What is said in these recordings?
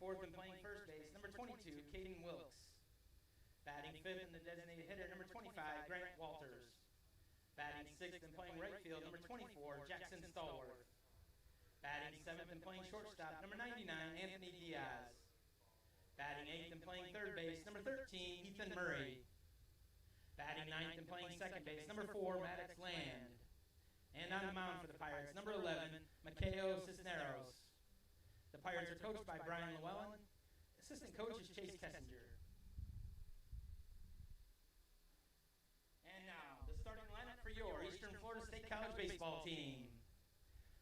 fourth and playing first base, number 22, Caden Wilkes. Batting fifth and the designated hitter, number 25, Grant Walters. Batting sixth and playing right field, number 24, Jackson Stallworth. Batting seventh and playing shortstop, number 99, Anthony Diaz. Batting eighth and playing third base, number 13, Ethan Murray. Batting ninth and playing second base, number 4, Maddox Land. And on the mound for the Pirates, number 11, Makeo Cisneros. The Pirates are coached by Brian Llewellyn. Assistant coach is Chase Kessinger. And now, the starting lineup for your Eastern Florida State College baseball team.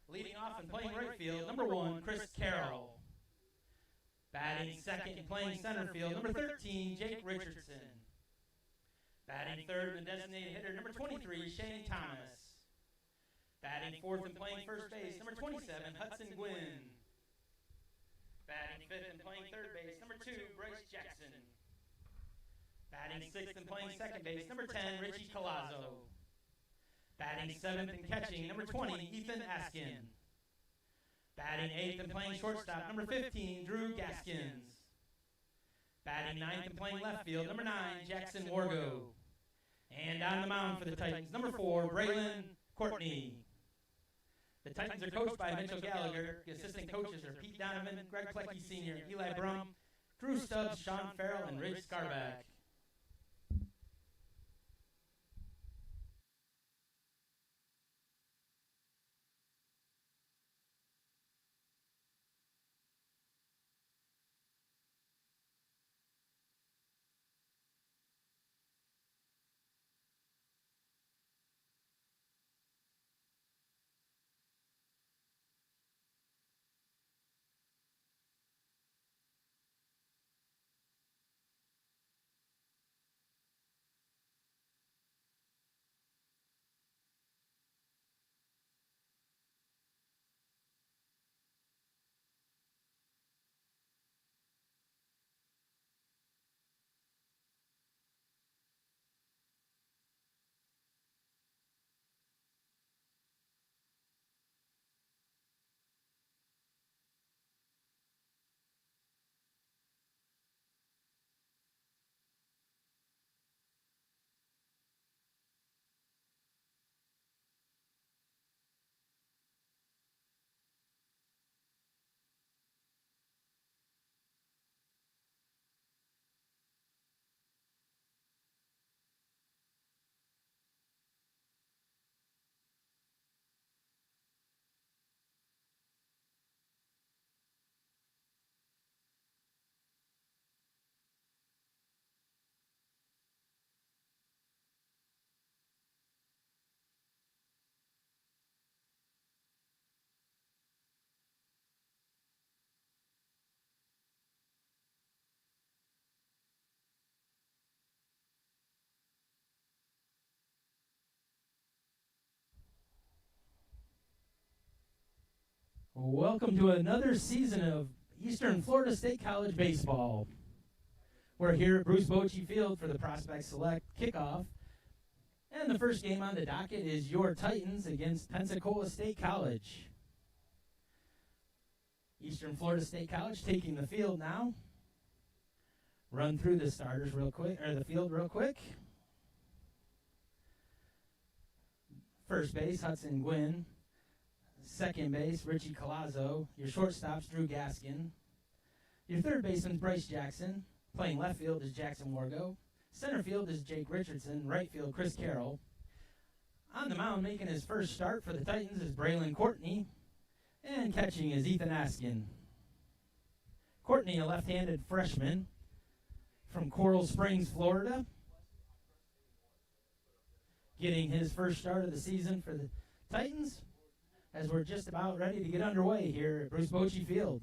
Leading off and playing right field, number 1, Chris Carroll. Batting second and playing center field, number 13, Jake Richardson. Batting third and designated hitter, number 23, Shane Thomas. Batting fourth and playing first base, number 27, Hudson Gwynn. Batting fifth and playing third base, number 2, Bryce Jackson. Batting sixth and playing second base, number 10, Richie Colazzo. Batting seventh and catching, number 20, Ethan Askin. Batting eighth and playing shortstop, number 15, Drew Gaskins. Batting ninth and playing left field, number 9, Jackson Wargo. And on the mound for the Titans, number 4, Braylon Courtney. The Titans are coached by Mitchell Gallagher. The assistant coaches are Pete Donovan, Greg Plecki Sr., Eli Brum, Drew Stubbs, Sean Farrell, and Ridge Scarback. Welcome to another season of Eastern Florida State College baseball. We're here at Bruce Bochy Field for the Prospect Select Kickoff. And the first game on the docket is your Titans against Pensacola State College. Eastern Florida State College taking the field now. Run through the starters real quick, or the field real quick. First base, Hudson Gwynn. Second base, Richie Colazzo. Your shortstop's Drew Gaskin. Your third baseman's Bryce Jackson. Playing left field is Jackson Wargo. Center field is Jake Richardson. Right field, Chris Carroll. On the mound, making his first start for the Titans is Braylon Courtney. And catching is Ethan Askin. Courtney, a left-handed freshman from Coral Springs, Florida. Getting his first start of the season for the Titans, as we're just about ready to get underway here at Bruce Bochy Field.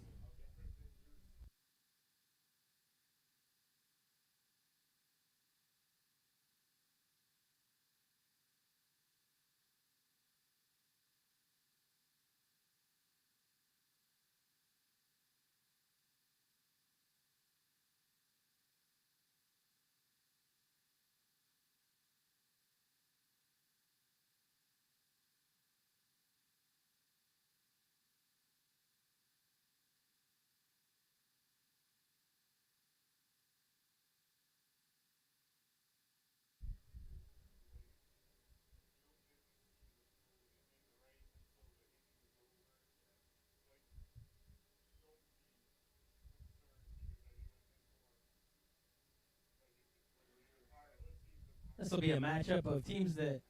This will be a matchup of teams that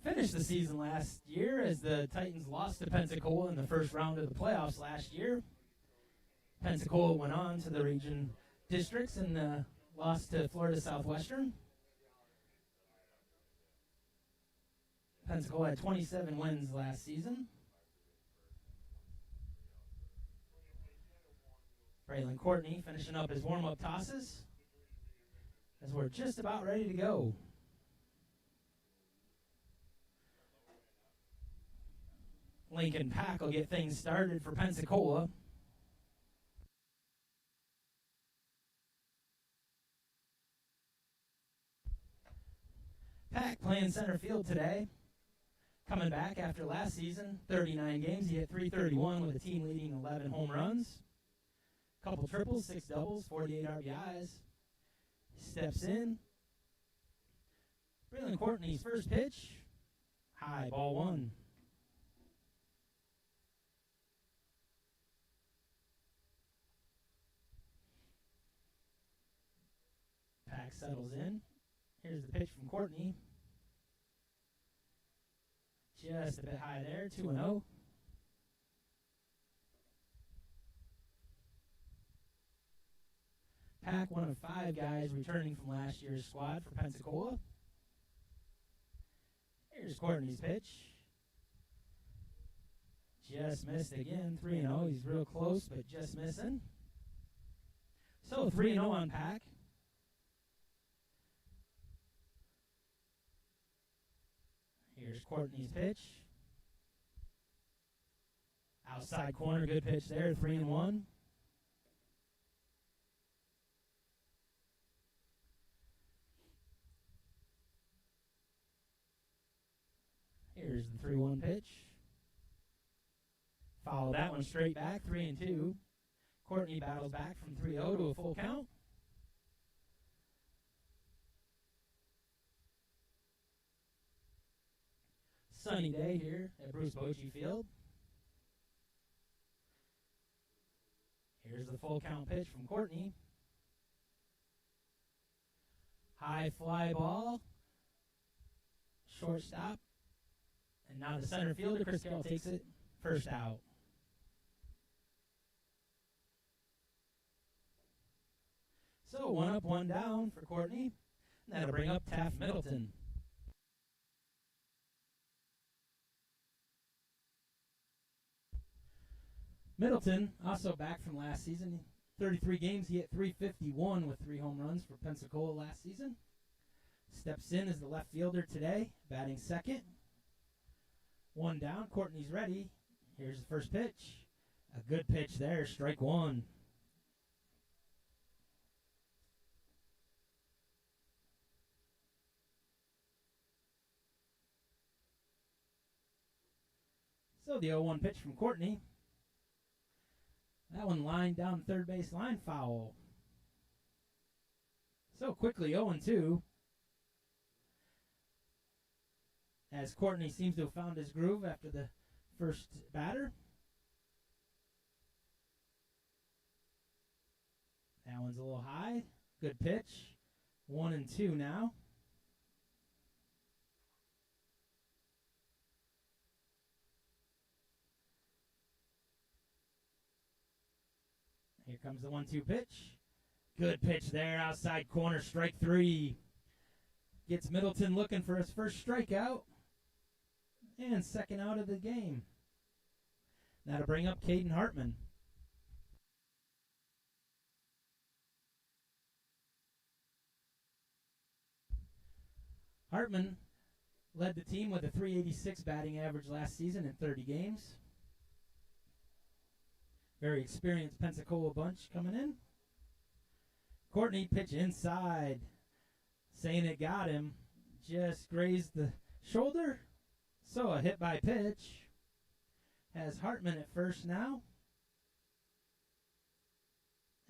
finished the season last year as the Titans lost to Pensacola in the first round of the playoffs last year. Pensacola went on to the region districts and lost to Florida Southwestern. Pensacola had 27 wins last season. Braylon Courtney finishing up his warm-up tosses as we're just about ready to go. Lincoln Pack will get things started for Pensacola. Pack playing center field today. Coming back after last season, 39 games, he hit .331 with a team-leading 11 home runs. Couple triples, 6 doubles, 48 RBIs. Steps in. Braylon Courtney's first pitch. High, ball one. Pack settles in. Here's the pitch from Courtney. Just a bit high there, 2-0. Pack, one of 5 guys returning from last year's squad for Pensacola. Here's Courtney's pitch. Just missed again, 3-0. He's real close, but just missing. So 3-0 on Pack. Here's Courtney's pitch. Outside corner, good pitch there, 3-1. Here's the 3-1 pitch. Follow that one straight back, 3-2. Courtney battles back from 3-0 to a full count. Sunny day here at Bruce Bochy Field. Here's the full count pitch from Courtney. High fly ball. Shortstop. And now the center fielder, Chris Carroll, takes it. First out. So 1 up, 1 down for Courtney. And that'll bring up Taft Middleton. Middleton, also back from last season. 33 games, he hit .351 with 3 home runs for Pensacola last season. Steps in as the left fielder today, batting second. 1 down, Courtney's ready. Here's the first pitch. A good pitch there, strike 1. So the 0-1 pitch from Courtney. That one lined down third base line, foul. So quickly 0-2. As Courtney seems to have found his groove after the first batter. That one's a little high. Good pitch. 1-2 now. Here comes the 1-2 pitch. Good pitch there, outside corner, strike 3. Gets Middleton looking for his first strikeout. And second out of the game. That'll bring up Caden Hartman. Hartman led the team with a .386 batting average last season in 30 games. Very experienced Pensacola bunch coming in. Courtney pitch inside. Saying it got him. Just grazed the shoulder. So a hit by pitch. Has Hartman at first now.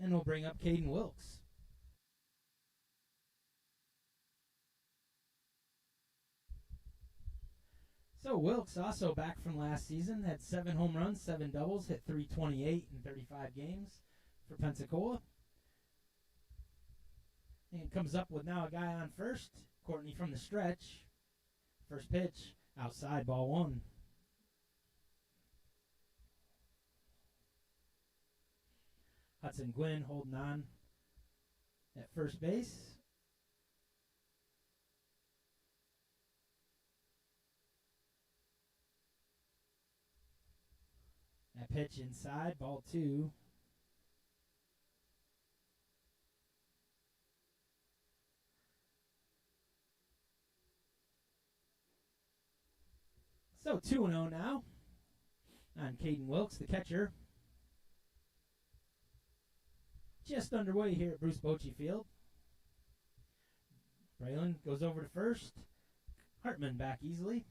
And we'll bring up Caden Wilkes. So Wilkes, also back from last season, had 7 home runs, 7 doubles, hit .328 in 35 games for Pensacola. And comes up with now a guy on first. Courtney from the stretch. First pitch, outside, ball one. Hudson Gwynn holding on at first base. That pitch inside, ball two. So 2-0 now on Caden Wilkes, the catcher. Just underway here at Bruce Bochy Field. Braylon goes over to first. Hartman back easily.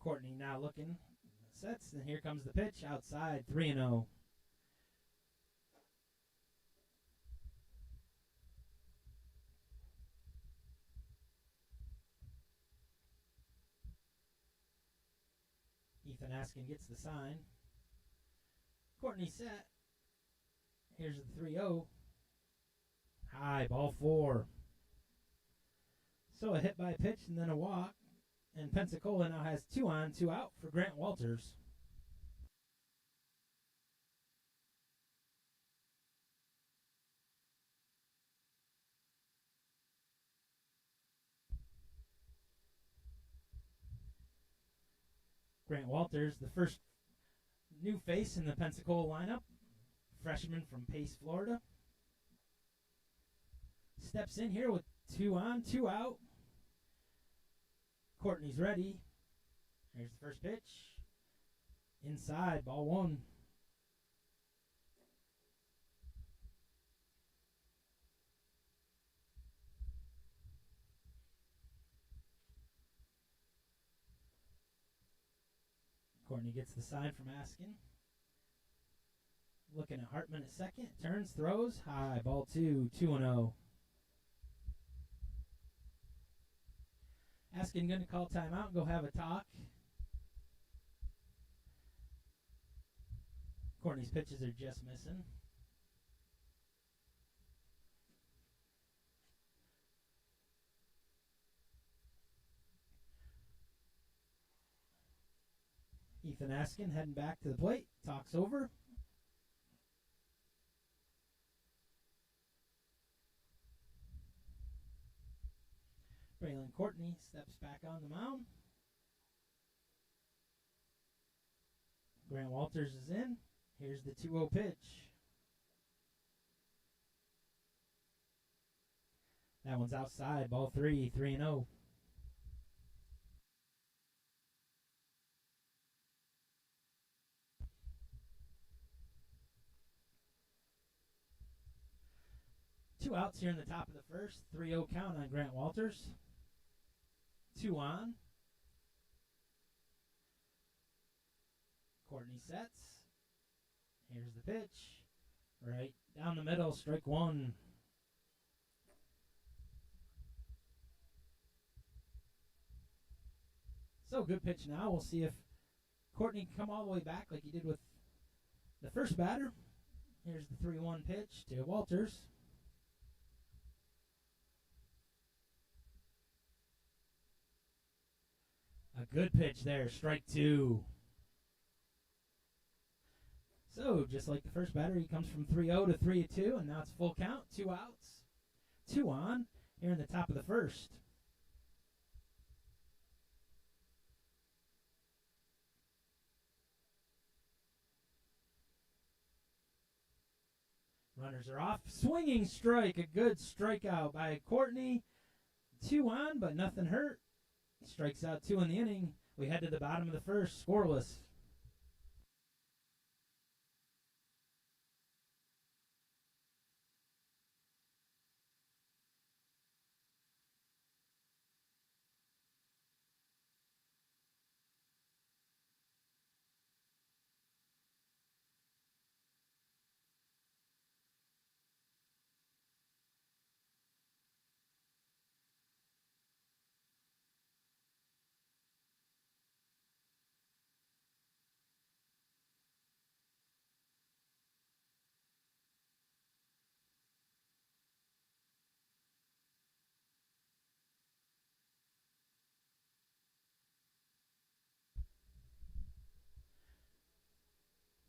Courtney now looking. Sets, and here comes the pitch outside, 3-0. Ethan Askin gets the sign. Courtney set. Here's the 3-0. High, ball four. So a hit by pitch and then a walk. And Pensacola now has 2 on, 2 out for Grant Walters. Grant Walters, the first new face in the Pensacola lineup. Freshman from Pace, Florida. Steps in here with 2 on, 2 out. Courtney's ready. Here's the first pitch. Inside, ball one. Courtney gets the sign from Askin. Looking at Hartman at second. Turns, throws. High, ball two, 2-0. Askin going to call timeout and go have a talk. Courtney's pitches are just missing. Ethan Askin heading back to the plate. Talks over. Braylon Courtney steps back on the mound. Grant Walters is in. Here's the 2-0 pitch. That one's outside. Ball three, 3-0. Two outs here in the top of the first. 3-0 count on Grant Walters. 2 on. Courtney sets. Here's the pitch. Right down the middle, strike one. So good pitch now. We'll see if Courtney can come all the way back like he did with the first batter. Here's the 3-1 pitch to Walters. A good pitch there, strike two. So, just like the first batter, he comes from 3-0 to 3-2, and now it's full count, 2 outs. 2 on, here in the top of the first. Runners are off. Swinging strike, a good strikeout by Courtney. 2 on, but nothing hurt. Strikes out 2 in the inning. We head to the bottom of the first, scoreless.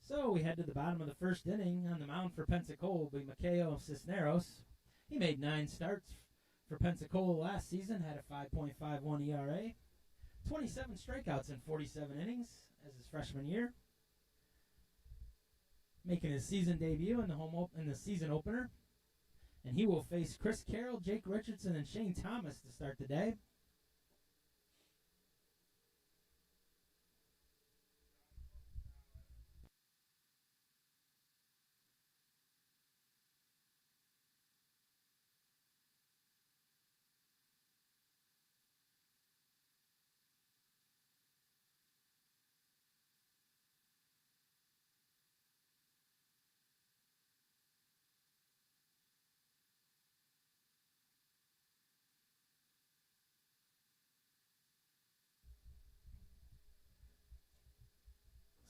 So we head to the bottom of the first inning. On the mound for Pensacola will be Mikhail Cisneros. He made 9 starts for Pensacola last season, had a 5.51 ERA, 27 strikeouts in 47 innings as his freshman year. Making his season debut in the season opener. And he will face Chris Carroll, Jake Richardson, and Shane Thomas to start the day.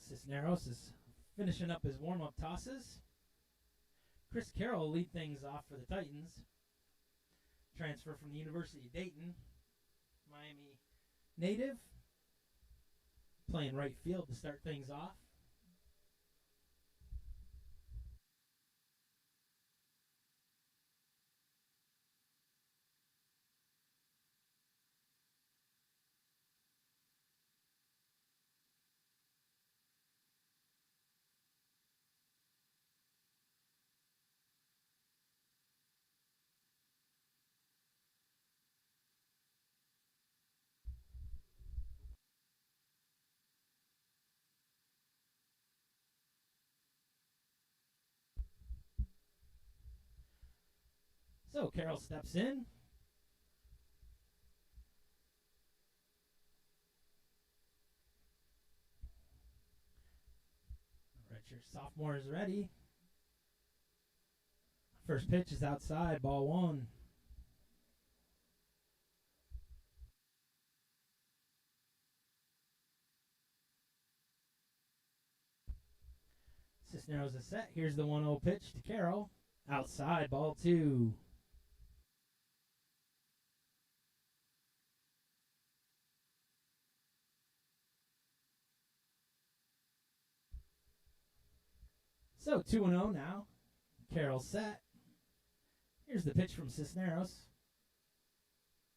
Cisneros is finishing up his warm-up tosses. Chris Carroll will lead things off for the Titans. Transfer from the University of Dayton. Miami native. Playing right field to start things off. So Carroll steps in. Redshirt sophomore is ready. First pitch is outside, ball 1. Cisneros is set. Here's the 1-0 pitch to Carroll. Outside, ball 2. So 2-0 now. Carroll set. Here's the pitch from Cisneros.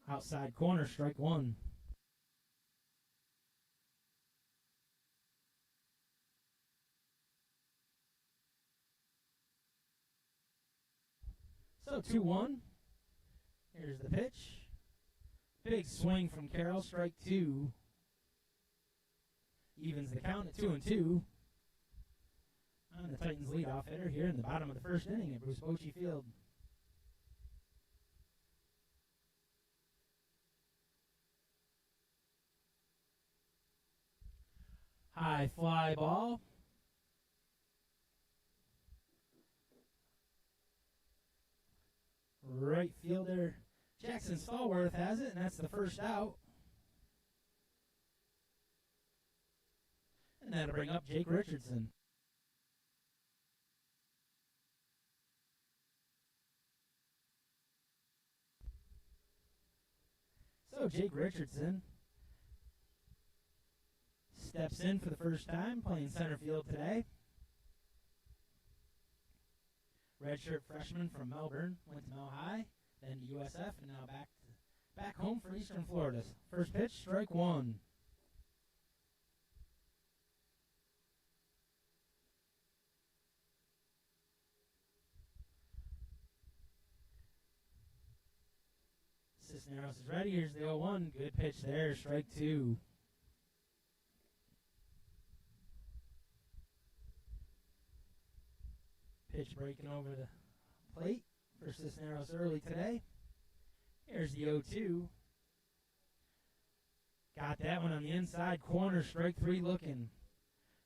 Outside corner, strike 1. So 2-1. Here's the pitch. Big swing from Carroll, strike 2. Evens the count at 2-2. On the Titans leadoff hitter here in the bottom of the first inning at Bruce Bochy Field. High fly ball. Right fielder Jackson Stallworth has it, and that's the first out. And that'll bring up Jake Richardson. So Jake Richardson steps in for the first time, playing center field today. Redshirt freshman from Melbourne, went to Mel High, then to USF, and now back home for Eastern Florida. First pitch, strike 1. Cisneros is ready. Here's the 0-1. Good pitch there. Strike 2. Pitch breaking over the plate for Cisneros early today. Here's the 0-2. Got that one on the inside corner. Strike 3 looking.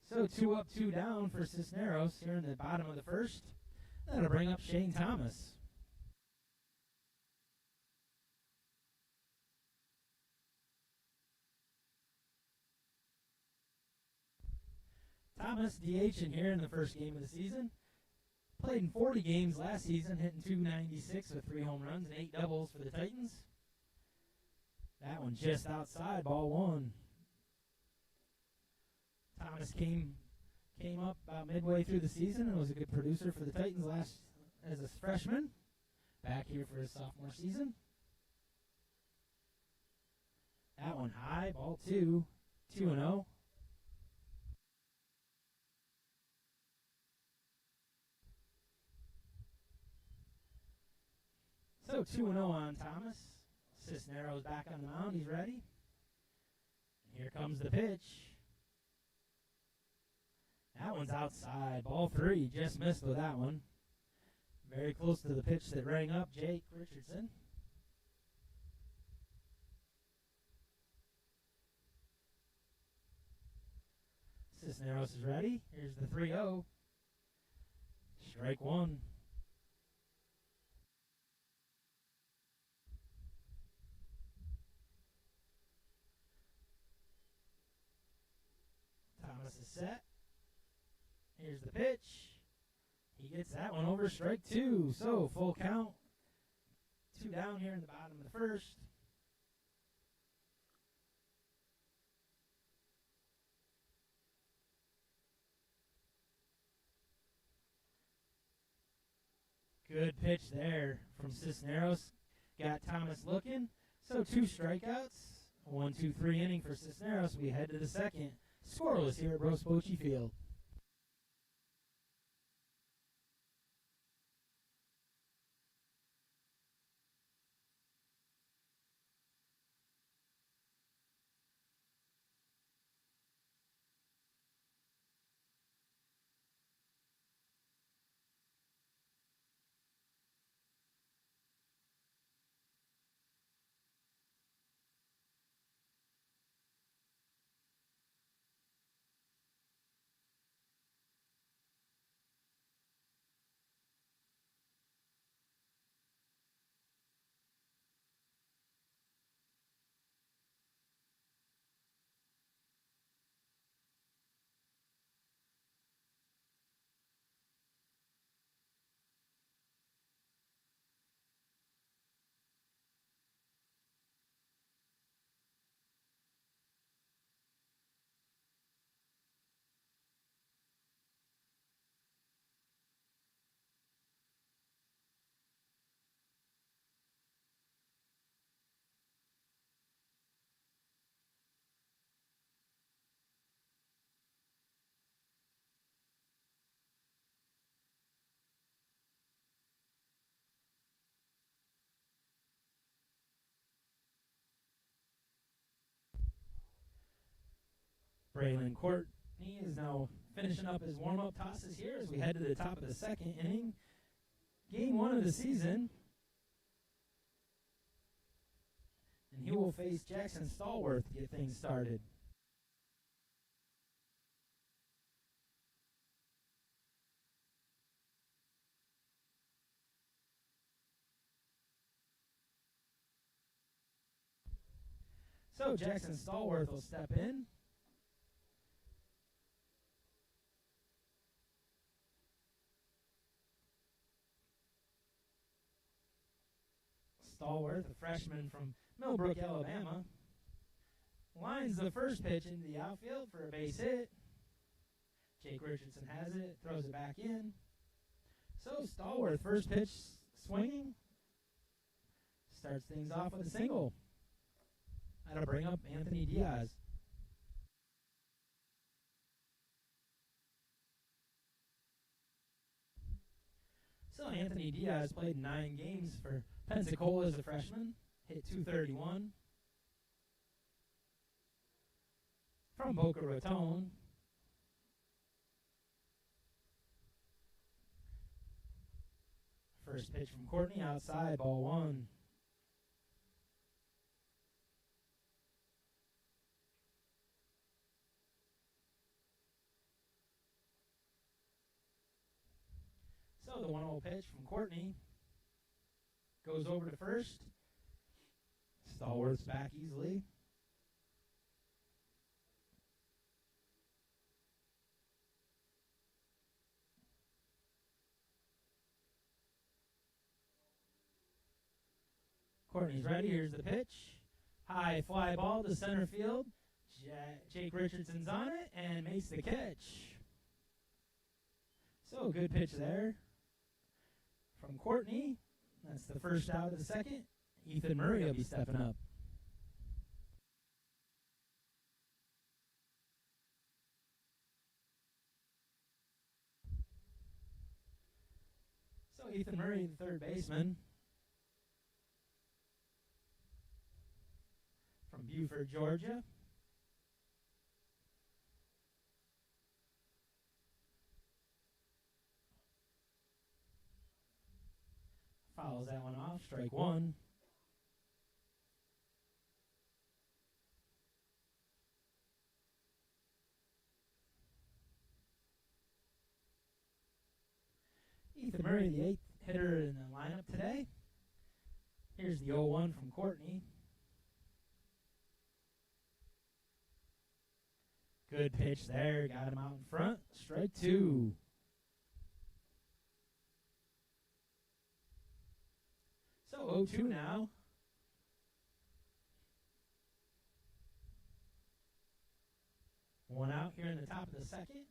So 2 up, 2 down for Cisneros here in the bottom of the first. That'll bring up Shane Thomas. Thomas DH in here in the first game of the season. Played in 40 games last season, hitting .296 with 3 home runs and 8 doubles for the Titans. That one just outside, ball 1. Thomas came Came up about midway through the season and was a good producer for the Titans last as a freshman. Back here for his sophomore season. That one high, ball 2, 2-0. So 2-0 on Thomas. Cisneros back on the mound. He's ready. Here comes the pitch. That one's outside. Ball 3. Just missed with that one. Very close to the pitch that rang up Jake Richardson. Cisneros is ready. Here's the 3-0. Strike 1. Thomas is set. Here's the pitch. He gets that one over, strike 2. So full count. 2 down here in the bottom of the first. Good pitch there from Cisneros. Got Thomas looking. So 2 strikeouts. 1-2-3 inning for Cisneros. We head to the second. Scoreless here at Bruce Bochy Field. Braylon Courtney is now finishing up his warm-up tosses here as we head to the top of the second inning. Game 1 of the season. And he will face Jackson Stallworth to get things started. So Jackson Stallworth will step in. Stallworth, a freshman from Millbrook, Alabama, lines the first pitch into the outfield for a base hit. Jake Richardson has it, throws it back in. So Stallworth, first pitch swinging, starts things off with a single. That'll bring up Anthony Diaz. So Anthony Diaz played 9 games for Pensacola as a freshman, hit .231. From Boca Raton. First pitch from Courtney outside, ball 1. So the 1-0 pitch from Courtney goes over to first. Stallworth's back easily. Courtney's ready. Here's the pitch. High fly ball to center field. Jake Richardson's on it and makes the catch. So good pitch there from Courtney. That's the first out of the second. Ethan Murray will be stepping up. So Ethan Murray, the third baseman from Buford, Georgia. Fouls that one off, strike one. Ethan Murray, the 8th hitter in the lineup today. Here's the 0-1 from Courtney. Good pitch there, got him out in front. Strike two. So 0-2 now. One out here in the top of the second.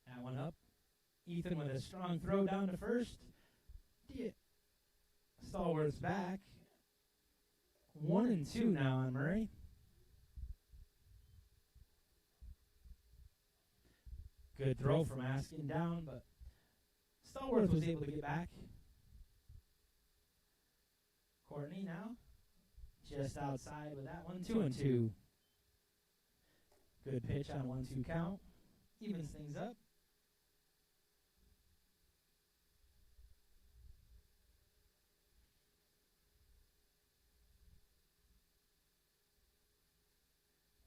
That one up. Ethan with a strong throw down to first. Stallworth's back. 1-2 now on Murray. Good throw from Askin down, but Stallworth was able to get back. Courtney now. Just outside with that one. 2-2. Good pitch on 1-2 count. Evens things up.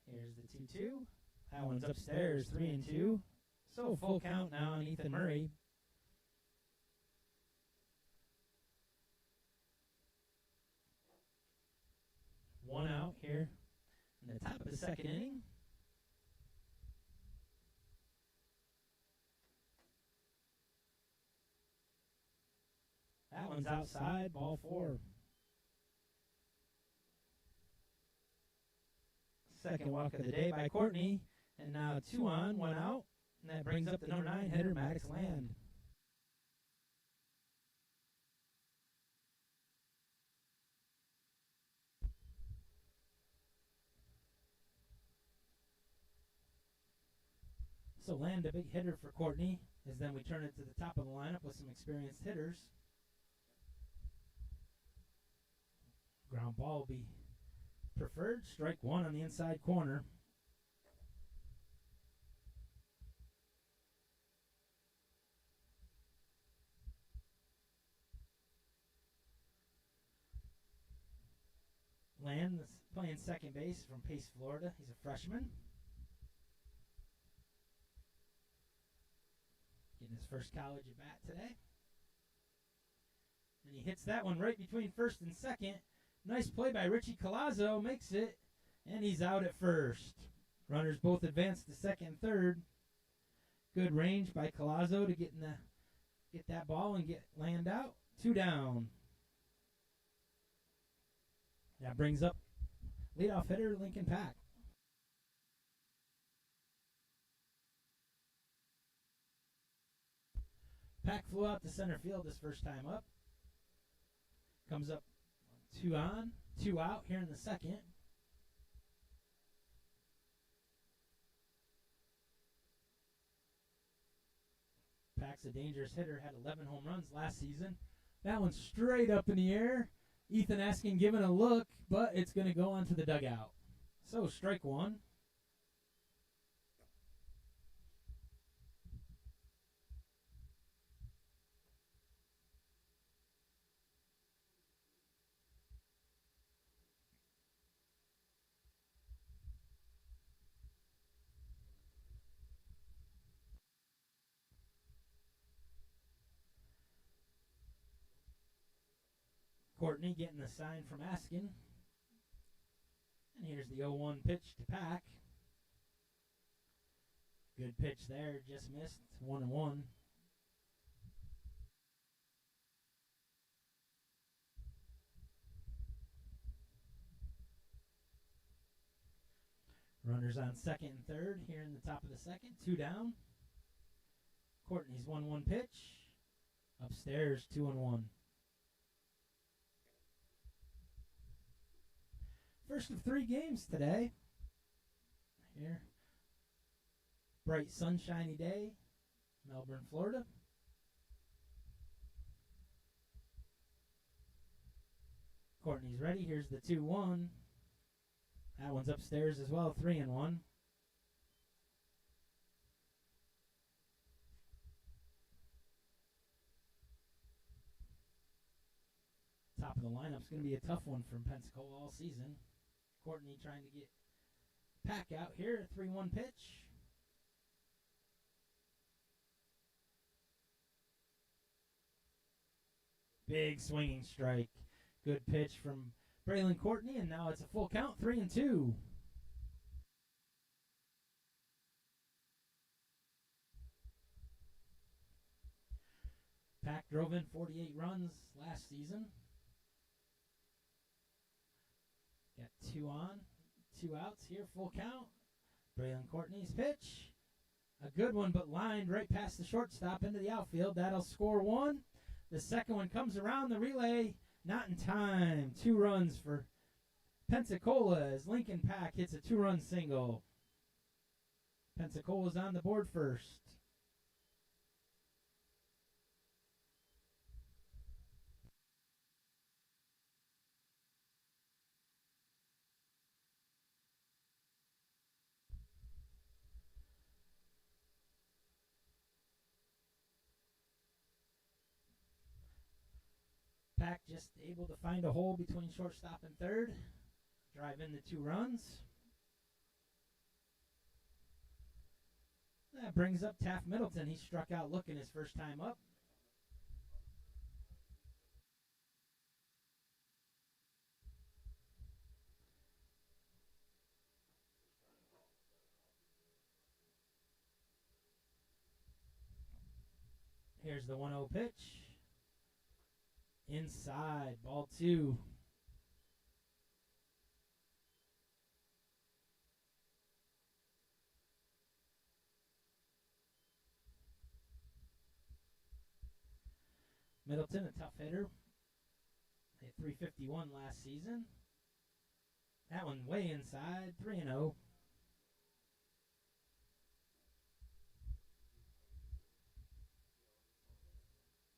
Here's the 2-2. That one's upstairs, 3-2. So full count now on Ethan Murray. One out here in the top of the second inning. That one's outside, ball 4. Second walk of the day by Courtney. And now 2 on, 1 out. And that brings up the number 9 hitter, Maddox Land. So Land, a big hitter for Courtney, as then we turn it to the top of the lineup with some experienced hitters. Ground ball will be preferred. Strike one on the inside corner. Land is playing second base from Pace, Florida. He's a freshman. Getting his first college at bat today. And he hits that one right between first and second. Nice play by Richie Colazzo. Makes it. And he's out at first. Runners both advance to second and third. Good range by Colazzo to get that ball and get Land out. 2 down. That brings up leadoff hitter Lincoln Pack. Pack flew out to center field his first time up. Comes up 2 on, 2 out here in the second. Pack's a dangerous hitter, had 11 home runs last season. That one's straight up in the air. Ethan Askin giving a look, but it's going to go onto the dugout. So strike one. Courtney getting the sign from Askin. And here's the 0-1 pitch to Pack. Good pitch there, just missed. 1-1. Runners on second and third here in the top of the second. 2 down. Courtney's 1-1 pitch. Upstairs, 2-1. First of 3 games today. Here. Bright sunshiny day. Melbourne, Florida. Courtney's ready. Here's the 2-1. That one's upstairs as well. 3-1. Top of the lineup's going to be a tough one from Pensacola all season. Courtney trying to get Pack out here. 3-1 pitch. Big swinging strike. Good pitch from Braylon Courtney, and now it's a full count, 3-2. Pack drove in 48 runs last season. Got 2 on, 2 outs here, full count. Braylon Courtney's pitch. A good one, but lined right past the shortstop into the outfield. That'll score 1. The second one comes around the relay. Not in time. 2 runs for Pensacola as Lincoln Pack hits a 2-run single. Pensacola's on the board first. Pack just able to find a hole between shortstop and third. Drive in the 2 runs. That brings up Taft Middleton. He struck out looking his first time up. Here's the 1-0 pitch. Inside, ball 2. Middleton, a tough hitter. Hit 351 last season. That one way inside, 3-0.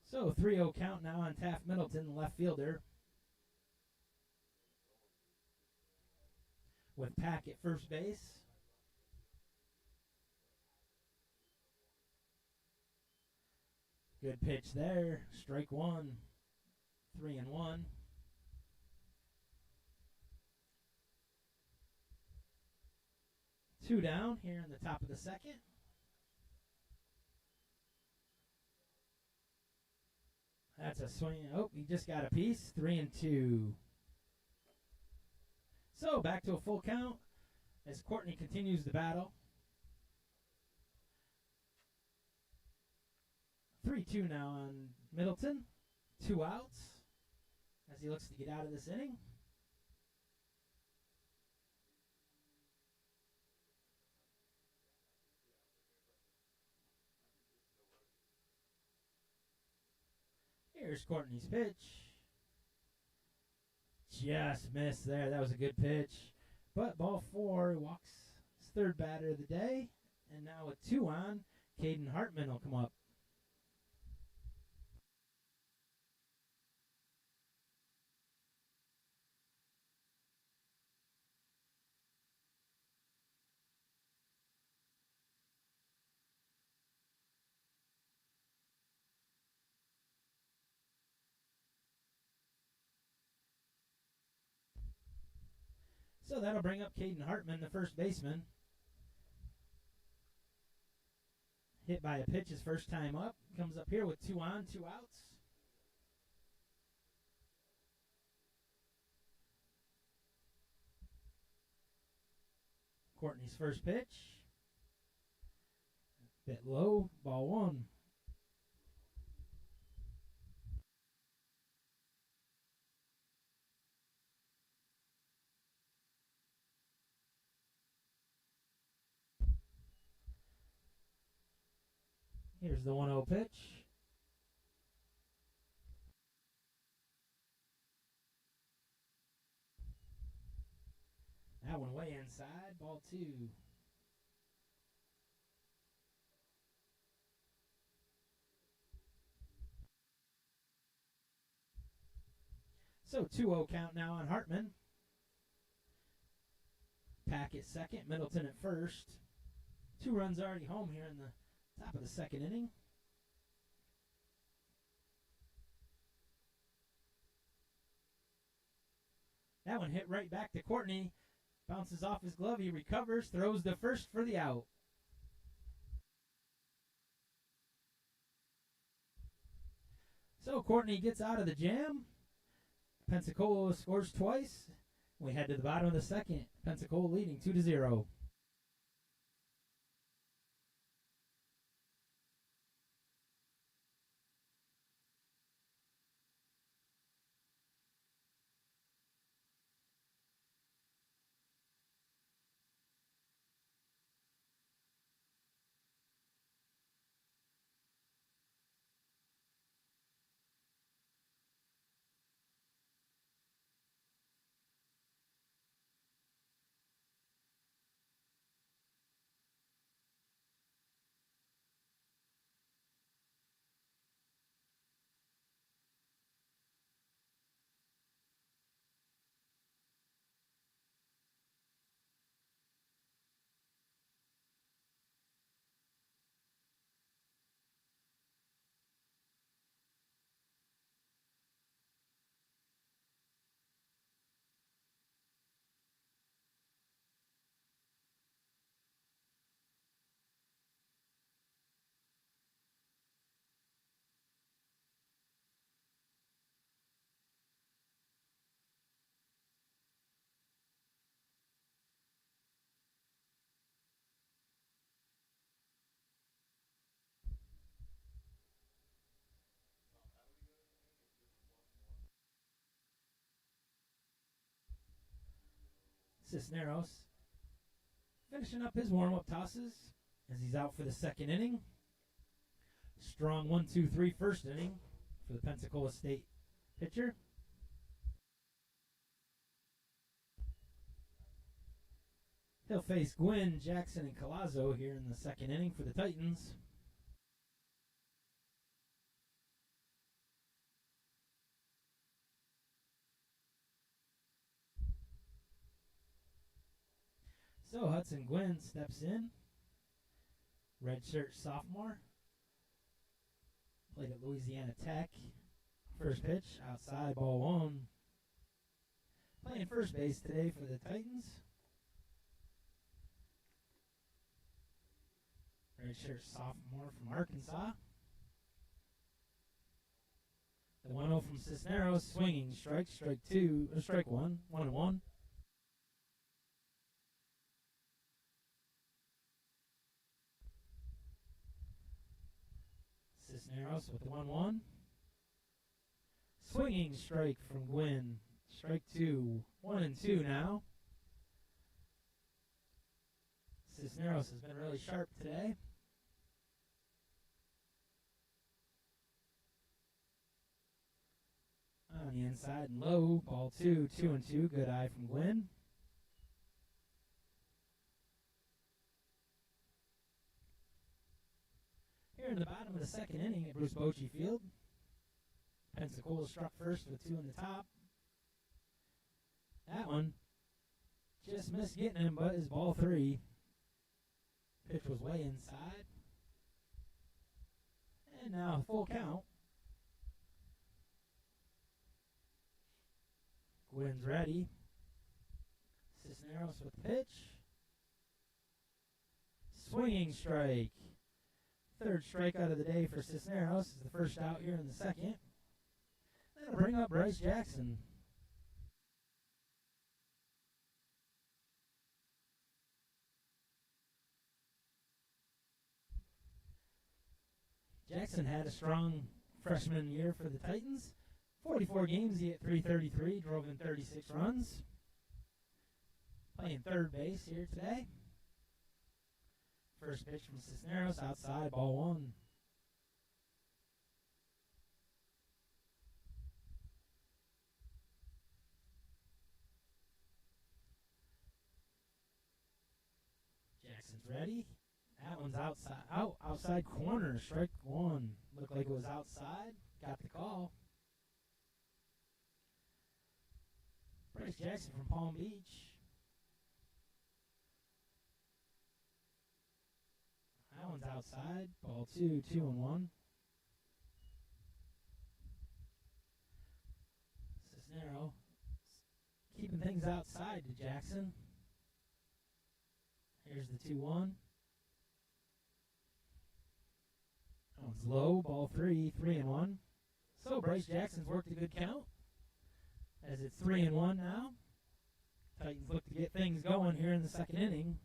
So 3-0 count now on Taft Middleton, the left fielder. With Pack at first base. Good pitch there. Strike 1. 3-1. Two down here in the top of the second. That's a swing. Oh, he just got a piece. 3-2. So back to a full count as Courtney continues the battle. 3-2 now on Middleton. 2 outs as he looks to get out of this inning. Here's Courtney's pitch. Just missed there. That was a good pitch. But ball 4, walks his third batter of the day. And now with 2 on, Caden Hartman will come up. So that'll bring up Caden Hartman, the first baseman. Hit by a pitch his first time up. Comes up here with 2 on, 2 outs. Courtney's first pitch. Bit low, ball 1. Here's the 1-0 pitch. That one way inside, ball 2. So 2-0 count now on Hartman. Pack at second, Middleton at first. 2 runs already home here in the top of the second inning. That one hit right back to Courtney. Bounces off his glove. He recovers, throws the first for the out. So Courtney gets out of the jam. Pensacola scores twice. We head to the bottom of the second. Pensacola leading 2-0. Cisneros finishing up his warm-up tosses as he's out for the second inning. Strong 1-2-3 first inning for the Pensacola State pitcher. He'll face Gwynn, Jackson, and Collazo here in the second inning for the Titans. So Hudson Gwynn steps in. Redshirt sophomore. Played at Louisiana Tech. First pitch, outside, ball 1. Playing first base today for the Titans. Redshirt sophomore from Arkansas. The 1-0 from Cisneros, swinging, strike 1, 1-1. Cisneros with the 1-1. Swinging strike from Gwynn. Strike 2. 1-2 now. Cisneros has been really sharp today. On the inside and low. Ball 2. 2-2. Good eye from Gwynn. Here in the bottom of the second inning at Bruce Bochy Field. Pensacola struck first with 2 in the top. That one just missed getting him, but is ball 3. Pitch was way inside. And now full count. Gwynn's ready. Cisneros with the pitch. Swinging strike. Third strikeout of the day for Cisneros. Is the first out here in the second. That'll bring up Bryce Jackson. Jackson had a strong freshman year for the Titans. 44 games, he hit .333, drove in 36 runs. Playing third base here today. First pitch from Cisneros, outside, ball 1. Jackson's ready. That one's outside corner. Strike one. Looked like it was outside. Got the call. Bryce Jackson from Palm Beach. That one's outside. Ball 2, 2-1. Cisnero keeping things outside to Jackson. Here's the 2-1. That one's low. Ball 3, 3-1. So Bryce Jackson's worked a good count. As it's 3-1 now. Titans look to get things going here in the second inning.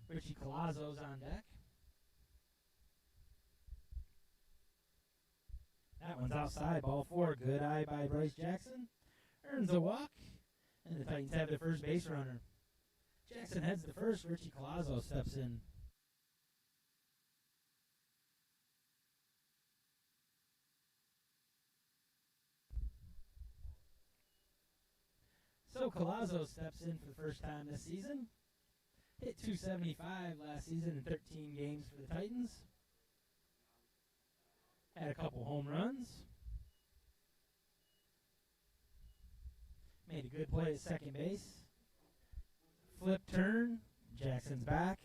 Richie Colazzo's on deck. That one's outside. Ball 4. Good eye by Bryce Jackson. Earns a walk. And the Titans have their first base runner. Jackson heads to first. Richie Colazzo steps in. So Colazzo steps in for the first time this season. Hit .275 last season in 13 games for the Titans. Had a couple home runs. Made a good play at second base. Flip turn. Jackson's back.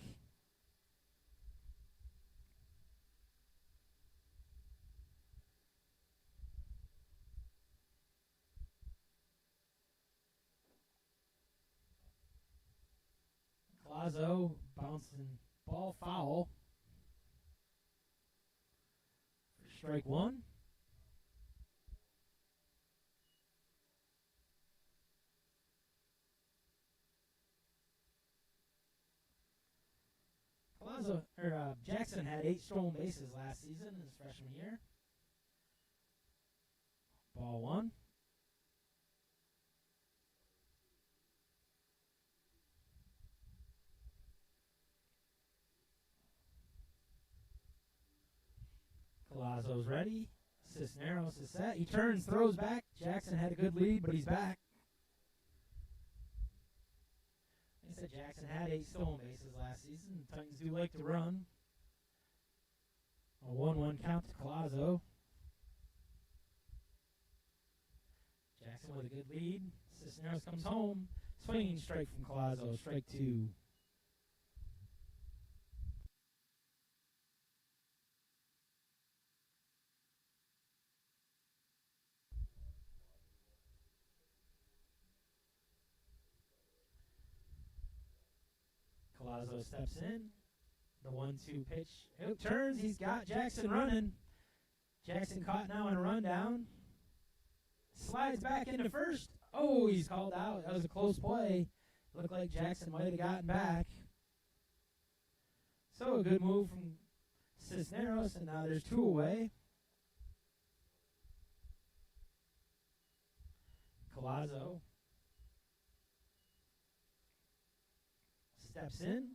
Colazzo bouncing ball foul for strike one. Jackson had 8 stolen bases last season in his freshman year. Ball 1. Colazzo's ready. Cisneros is set. He turns, throws back. Jackson had a good lead, but he's back. Like I said, Jackson had 8 stolen bases last season. The Titans do like to run. A 1-1 count to Colazzo. Jackson with a good lead. Cisneros comes home. Swinging strike from Colazzo. Strike 2. Colazzo steps in. The 1-2 pitch. It turns. He's got Jackson running. Jackson caught now in a rundown. Slides back into first. Oh, he's called out. That was a close play. Looked like Jackson might have gotten back. So a good move from Cisneros, and now there's 2 away. Colazzo steps in.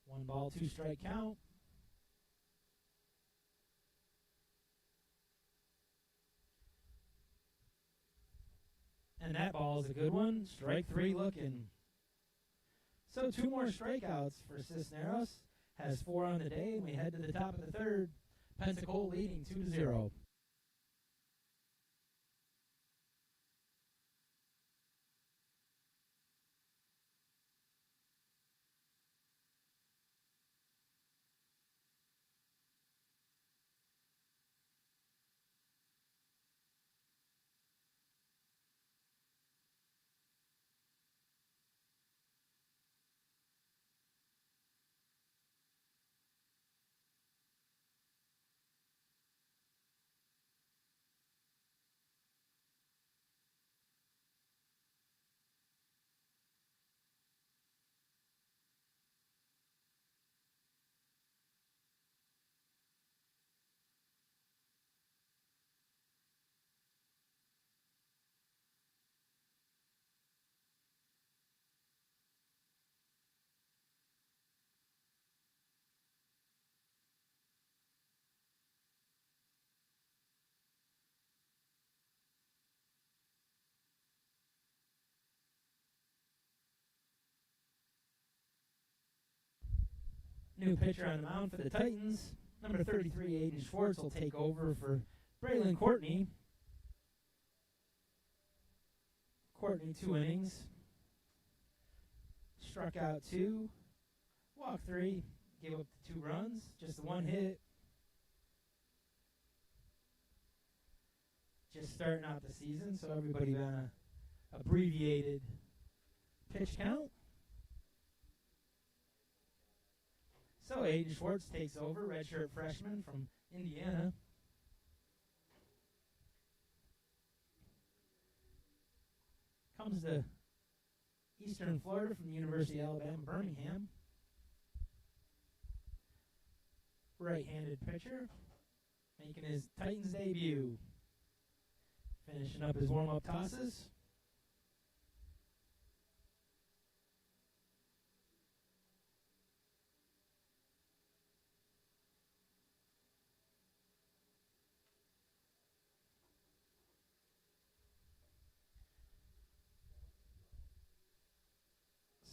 1 ball, 2 strike count. And that ball is a good one. Strike 3 looking. So 2 more strikeouts for Cisneros. Has 4 on the day. We head to the top of the third. Pensacola leading 2-0. New pitcher on the mound for the Titans. Number 33, Aiden Schwartz, will take over for Braylon Courtney. Courtney, 2 innings. Struck out 2. Walked 3. Gave up 2 runs. Just the 1 hit. Just starting out the season, so everybody on a abbreviated pitch count. So Aiden Schwartz takes over, redshirt freshman from Indiana. Comes to Eastern Florida from the University of Alabama, Birmingham. Right-handed pitcher, making his Titans debut. Finishing up his warm-up tosses.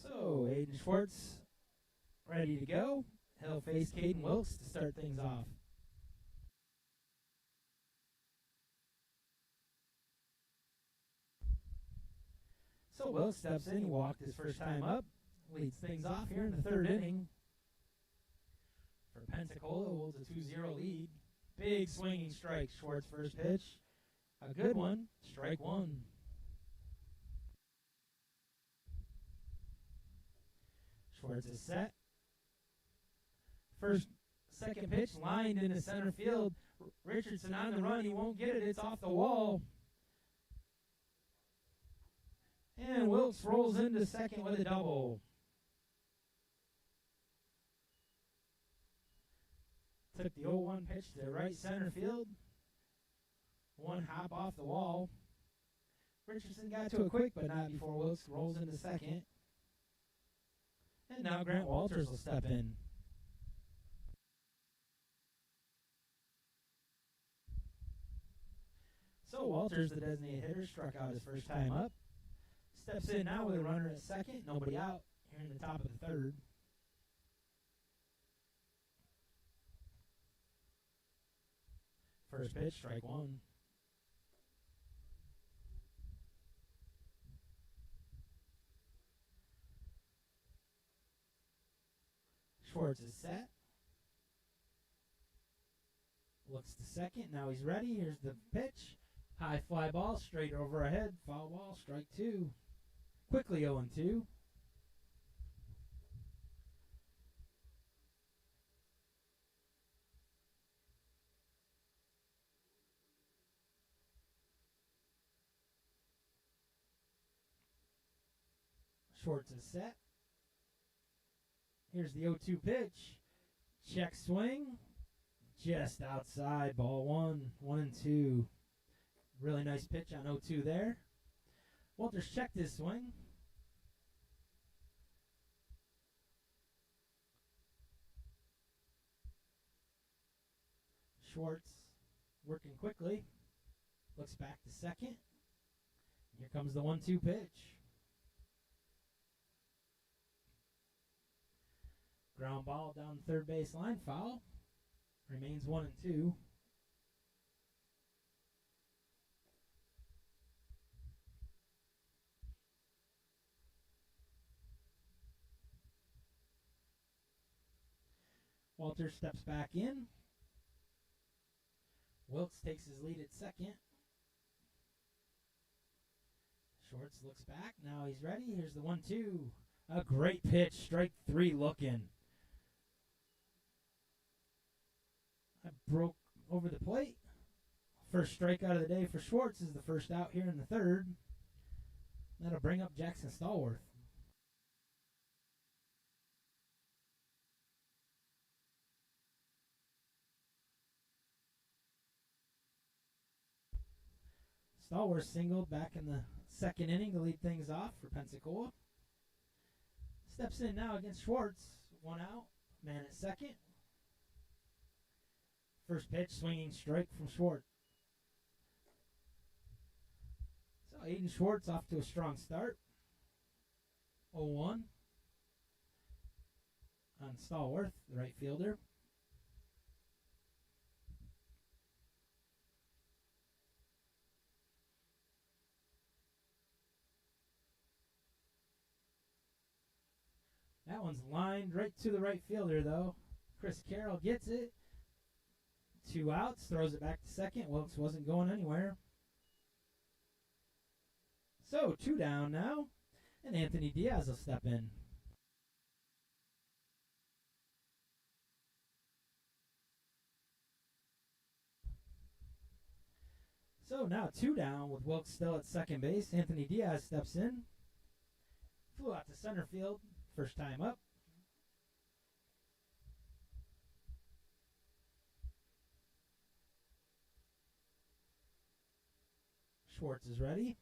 So, Aiden Schwartz ready to go. He'll face Caden Wilkes to start things off. So Wilkes steps in, he walked his first time up, leads things off here in the 3rd inning. For Pensacola, holds a 2-0 lead. Big swinging strike, Schwartz first pitch. A good one, strike 1. Schwartz is set. Second pitch, lined into center field. Richardson on the run, he won't get it, it's off the wall. And Wilkes rolls into second with a double. Took the 0-1 pitch to right center field. 1 hop off the wall. Richardson got to it quick, but not before Wilkes rolls into second. And now Grant Walters will step in. So Walters, the designated hitter, struck out his first time up. Steps in now with a runner at second, nobody out here in the top of the 3rd. First pitch, strike 1. Schwartz is set. Looks to second, now he's ready. Here's the pitch. High fly ball, straight over ahead. Foul ball, strike 2. Quickly 0-2. Schwartz is set. Here's the 0-2 pitch. Check swing. Just outside, ball 1, 1-2. Really nice pitch on 0-2 there. Walters checked his swing. Schwartz working quickly. Looks back to second. Here comes the 1-2 pitch. Ground ball down the 3rd base line. Foul. Remains 1-2. Walters steps back in. Wilkes takes his lead at second. Schwartz looks back. Now he's ready. Here's the 1-2. A great pitch. Strike 3 looking. That broke over the plate. First strikeout of the day for Schwartz is the first out here in the 3rd. That'll bring up Jackson Stallworth. Stallworth singled back in the 2nd inning to lead things off for Pensacola. Steps in now against Schwartz. 1 out. Man at second. First pitch, swinging strike from Schwartz. So Aiden Schwartz off to a strong start. 0-1. On John Stallworth, the right fielder. That one's lined right to the right fielder, though. Chris Carroll gets it. 2 outs, throws it back to second. Wilkes wasn't going anywhere. So 2 down now, and Anthony Diaz will step in. So now 2 down with Wilkes still at second base. Anthony Diaz steps in. Flew out to center field, first time up. Schwartz is ready.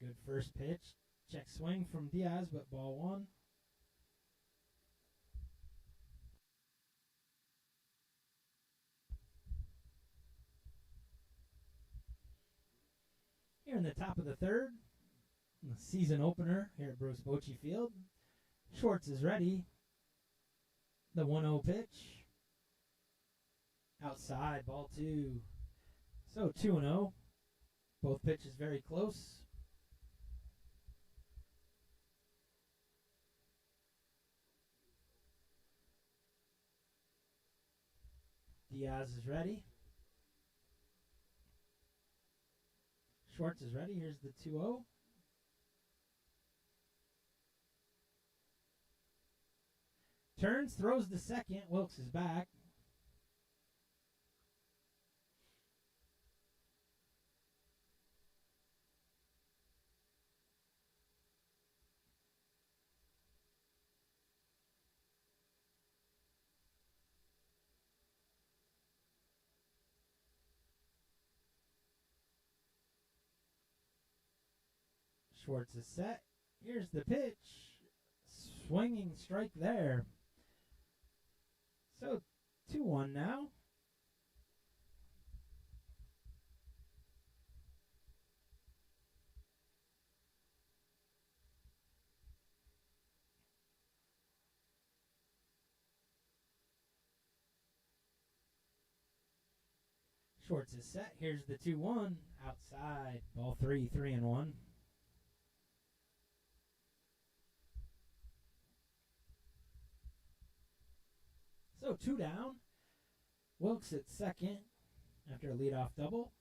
Good first pitch. Check swing from Diaz, but ball 1. Here in the top of the 3rd, the season opener here at Bruce Bochy Field. Schwartz is ready. The 1-0 pitch. Outside, ball 2. So 2-0. Both pitches very close. Diaz is ready. Schwartz is ready. Here's the 2-0. Turns, throws to second. Wilkes is back. Schwartz is set. Here's the pitch. Swinging strike there. So 2-1 now. Schwartz is set. Here's the 2-1. Outside. Ball 3, 3-1. So 2 down. Wilkes at second after a leadoff double.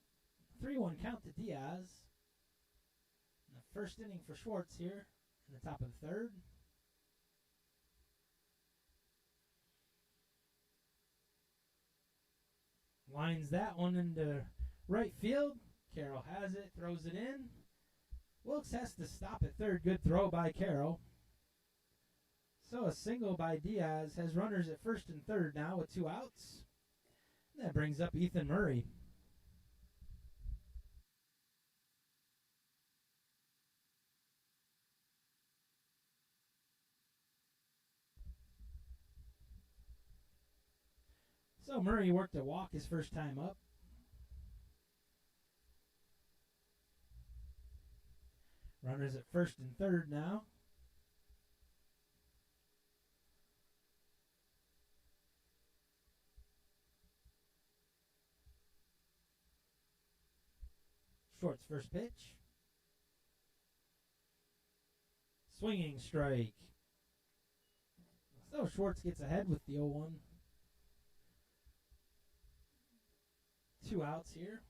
3-1 count to Diaz. The first inning for Schwartz here in the top of the 3rd. Lines that one into right field. Carroll has it, throws it in. Wilkes has to stop at third. Good throw by Carroll. So a single by Diaz has runners at first and third now with 2 outs. And that brings up Ethan Murray. So Murray worked a walk his first time up. Runners at first and third now. Schwartz first pitch. Swinging strike. So Schwartz gets ahead with the 0-1. 2 outs here.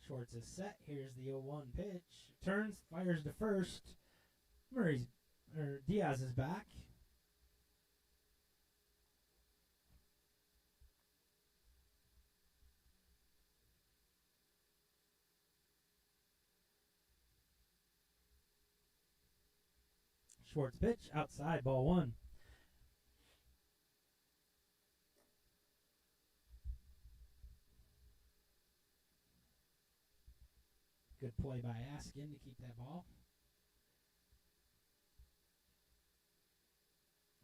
Schwartz is set. Here's the 0-1 pitch. Turns, fires to first. Diaz is back. Schwartz pitch, outside, ball 1. Good play by Askin to keep that ball.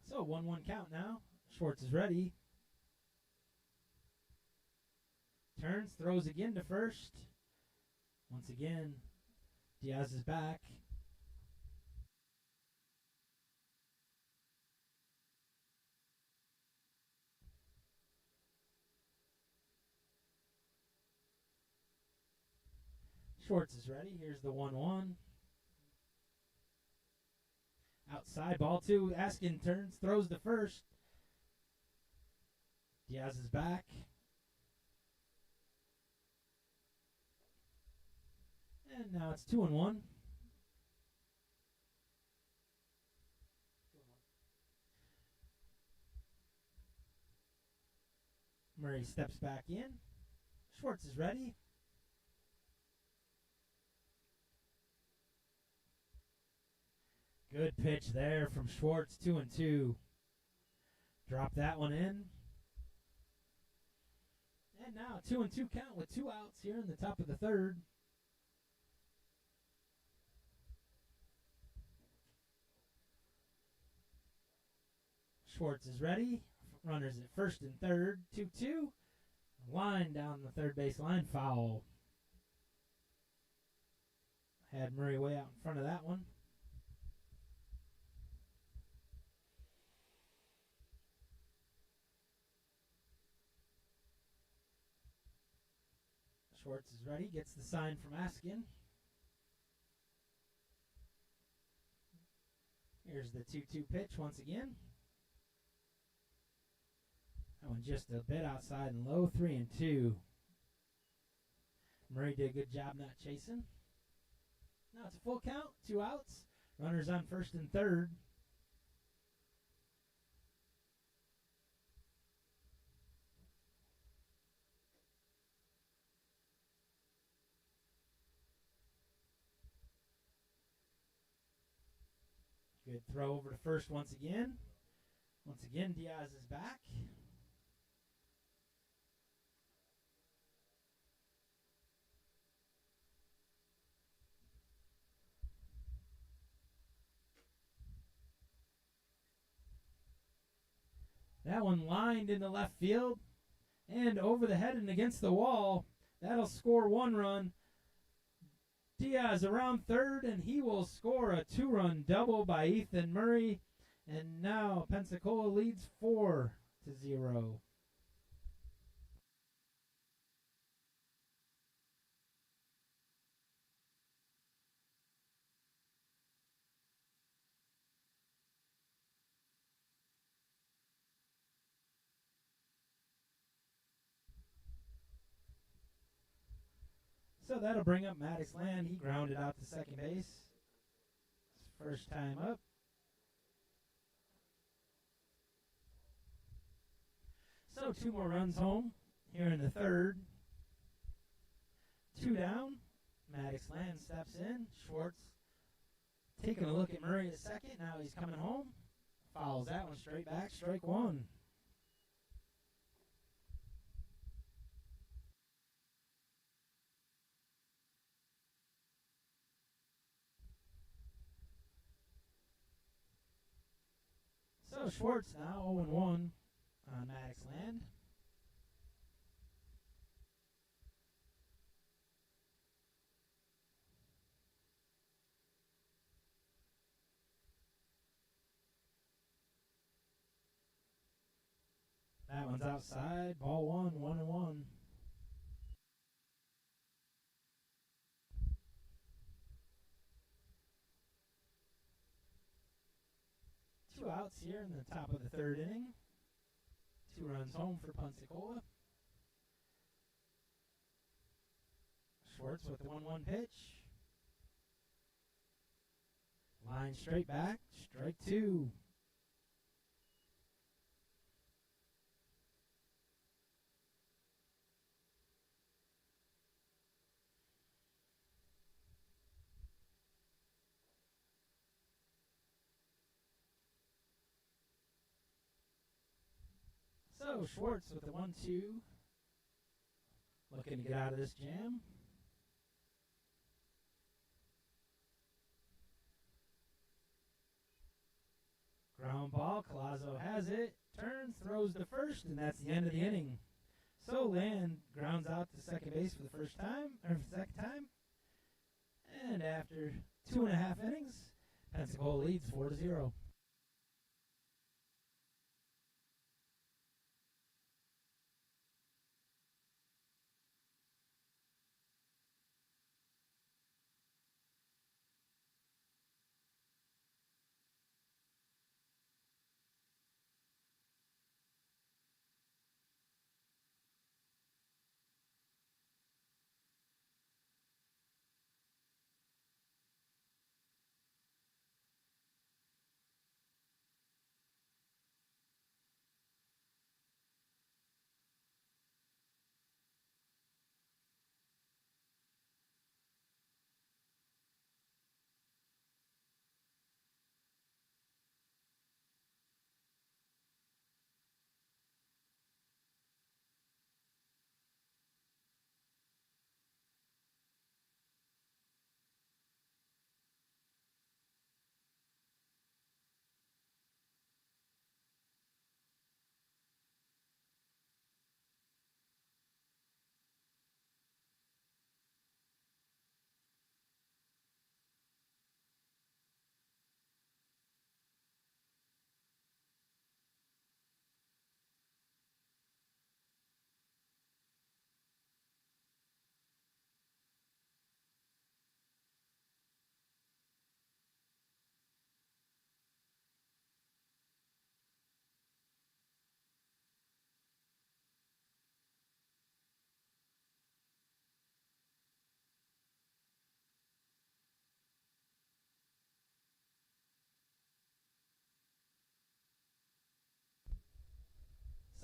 So 1-1 count now. Schwartz is ready. Turns, throws again to first. Once again, Diaz is back. Schwartz is ready. Here's the 1-1. Outside, ball 2. Askin turns, throws to first. Diaz is back. And now it's 2-1. Murray steps back in. Schwartz is ready. Good pitch there from Schwartz, 2-2. Drop that one in. And now 2-2 count with 2 outs here in the top of the third. Schwartz is ready. Runners at first and third, 2-2. Line down the third base line, foul. Had Murray way out in front of that one. Schwartz is ready, gets the sign from Askin. Here's the 2-2 pitch once again. That one just a bit outside and low, 3-2. Murray did a good job not chasing. Now it's a full count, 2 outs. Runners on first and third. Good throw over to first once again. Once again, Diaz is back. That one lined into left field and over the head and against the wall. That'll score 1 run. Diaz around third, and he will score a 2-run double by Ethan Murray. And now Pensacola leads 4-0. So that'll bring up Maddox Land. He grounded out to second base. First time up. So 2 more runs home here in the third. 2 down. Maddox Land steps in. Schwartz taking a look at Murray at second. Now he's coming home. Fouls that one straight back. Strike 1. So Schwartz now 0-1 on Maddox Land. That one's outside. Ball 1, 1-1. Two outs here in the top of the third inning. 2 runs home for Pensacola. Schwartz with the 1-1 pitch. Line straight back. Strike 2. So Schwartz with the 1-2. Looking to get out of this jam. Ground ground ball. Colazo has it, turns, throws to first, and that's the end of the inning. So Land grounds out to second base for the second time. And after 2.5 innings, Pensacola leads 4-0.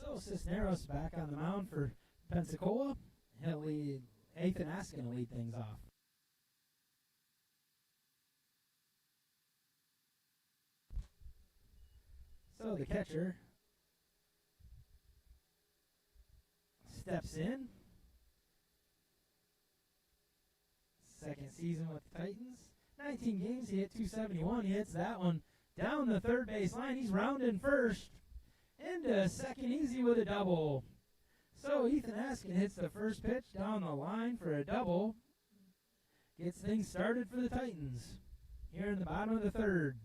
So Cisneros back on the mound for Pensacola. He'll lead. Ethan Askin will lead things off. So the catcher steps in. Second season with the Titans. 19 games, he hit .271. He hits that one down the third base line. He's rounding first. Into second easy with a double. So Ethan Askin hits the first pitch down the line for a double. Gets things started for the Titans here in the bottom of the third.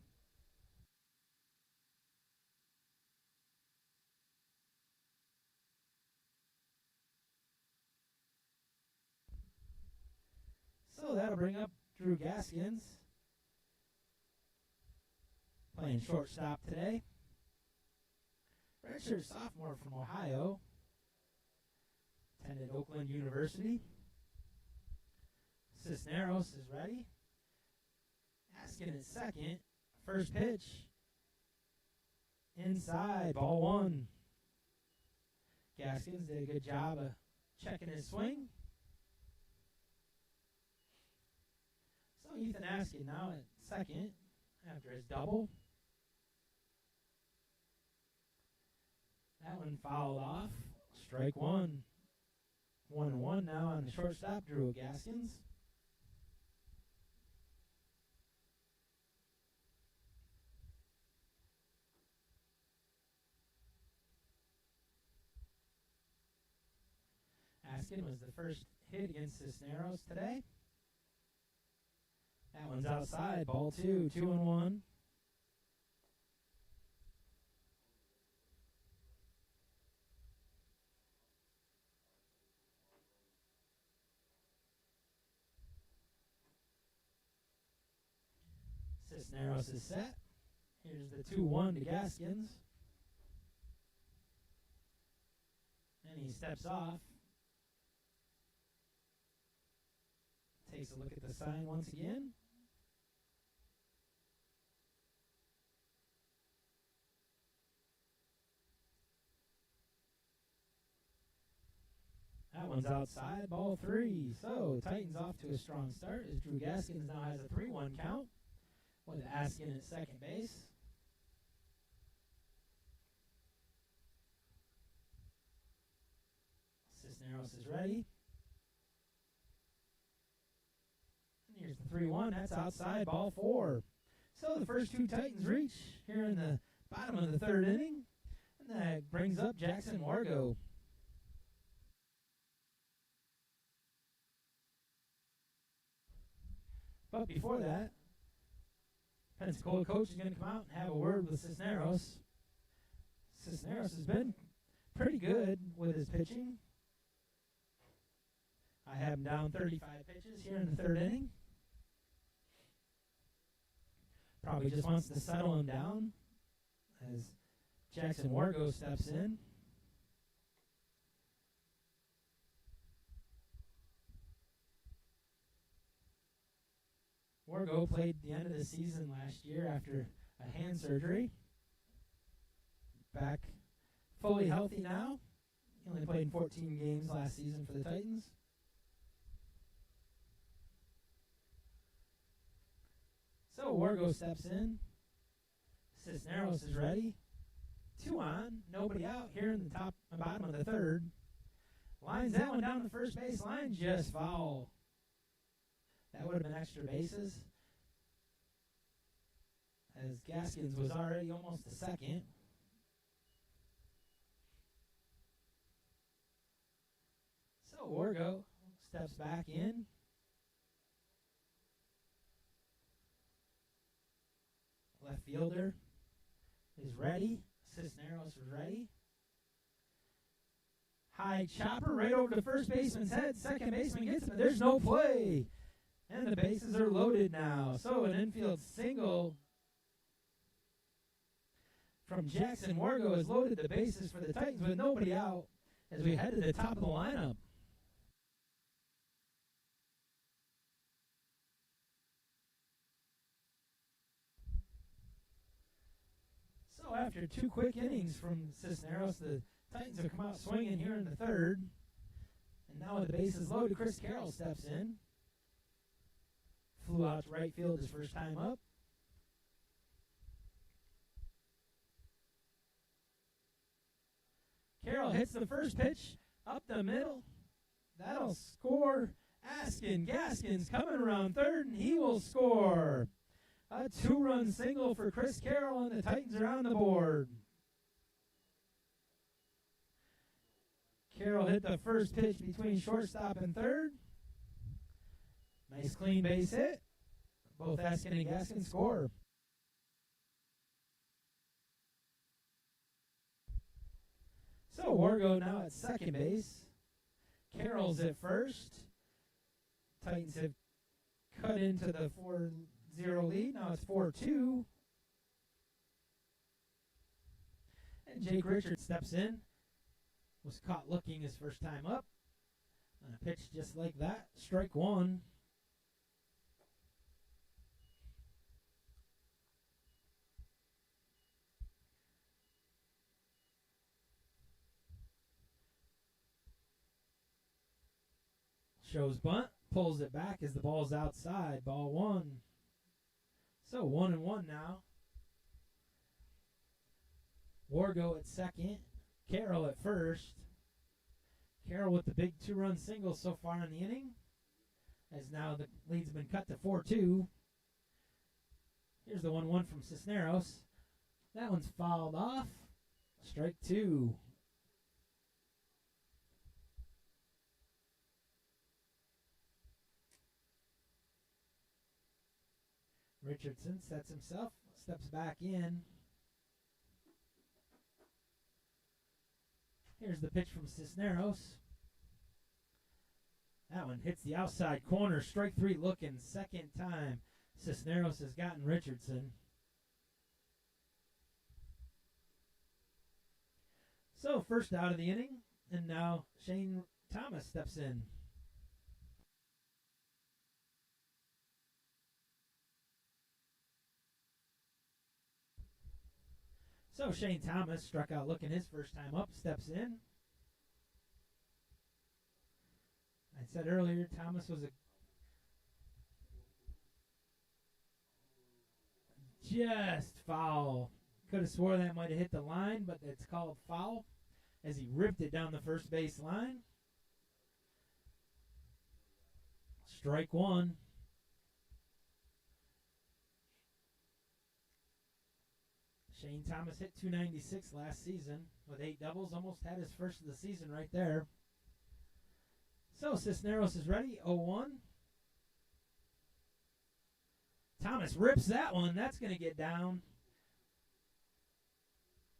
So that'll bring up Drew Gaskins, playing shortstop today. Redshirt sophomore from Ohio. Attended Oakland University. Cisneros is ready. Askin at second. First pitch. Inside, ball one. Gaskins did a good job of checking his swing. So Ethan Askin now at second after his double. That one fouled off. Strike one. 1-1 now on the shortstop, Drew Gaskins. Askin was the first hit against Cisneros today. That one's outside. Ball two. 2-1. Cisneros is set. Here's the 2-1 to Gaskins. And he steps off. Takes a look at the sign once again. That one's outside. Ball three. So Titans off to a strong start as Drew Gaskins now has a 3-1 count with Askin at second base. Cisneros is ready. And here's the 3-1. That's outside. Ball four. So the first two Titans reach here in the bottom of the third inning. And that brings up Jackson Wargo. But before that, Pensacola coach is going to come out and have a word with Cisneros. Cisneros has been pretty good with his pitching. I have him down 35 pitches here in the third inning. Probably just wants to settle him down as Jackson Wargo steps in. Wargo played the end of the season last year after a hand surgery. Back fully healthy now. He only played 14 games last season for the Titans. So Wargo steps in. Cisneros is ready. 2 on, nobody out here in the top and bottom of the third. Lines that one down the first base line, just foul. That would have been extra bases, as Gaskins was already almost a second. So Wargo steps back in. Left fielder is ready. Cisneros is ready. High chopper right over the first baseman's head. Second baseman gets it, but there's no play. And the bases are loaded now. So an infield single from Jackson Wargo has loaded the bases for the Titans with nobody out as we head to the top of the lineup. So after 2 quick innings from Cisneros, the Titans have come out swinging here in the third. And now with the bases loaded, Chris Carroll steps in. Flew out to right field his first time up. Carroll hits the first pitch up the middle. That'll score. Gaskins coming around third, and he will score. A 2-run single for Chris Carroll, and the Titans are on the board. Carroll hit the first pitch between shortstop and third. Nice clean base hit. Both Askin and Gaskin score. So Wargo now at second base. Carroll's at first. Titans have cut into the 4-0 lead. Now it's 4-2. And Jake Richards steps in. Was caught looking his first time up. And a pitch just like that. Strike one. Shows bunt, pulls it back as the ball's outside. Ball 1. So 1-1 now. Wargo at second. Carroll at first. Carroll with the big 2-run single so far in the inning. As now the lead's been cut to 4-2. Here's the 1-1 from Cisneros. That one's fouled off. Strike 2. Richardson sets himself, steps back in. Here's the pitch from Cisneros. That one hits the outside corner. Strike 3 looking. Second time Cisneros has gotten Richardson. So first out of the inning, and now Shane Thomas steps in. So Shane Thomas struck out looking his first time up, steps in. I said earlier, Thomas was just foul. Could have swore that might have hit the line, but it's called foul as he ripped it down the first base line. Strike 1. Shane Thomas hit .296 last season with 8 doubles. Almost had his first of the season right there. So Cisneros is ready. 0-1. Thomas rips that one. That's going to get down.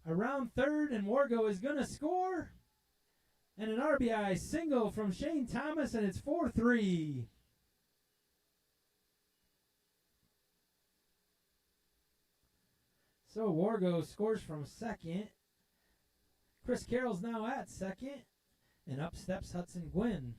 Around third, and Wargo is going to score. And an RBI single from Shane Thomas, and it's 4-3. So Wargo scores from second. Chris Carroll's now at second. And up steps Hudson Gwynn.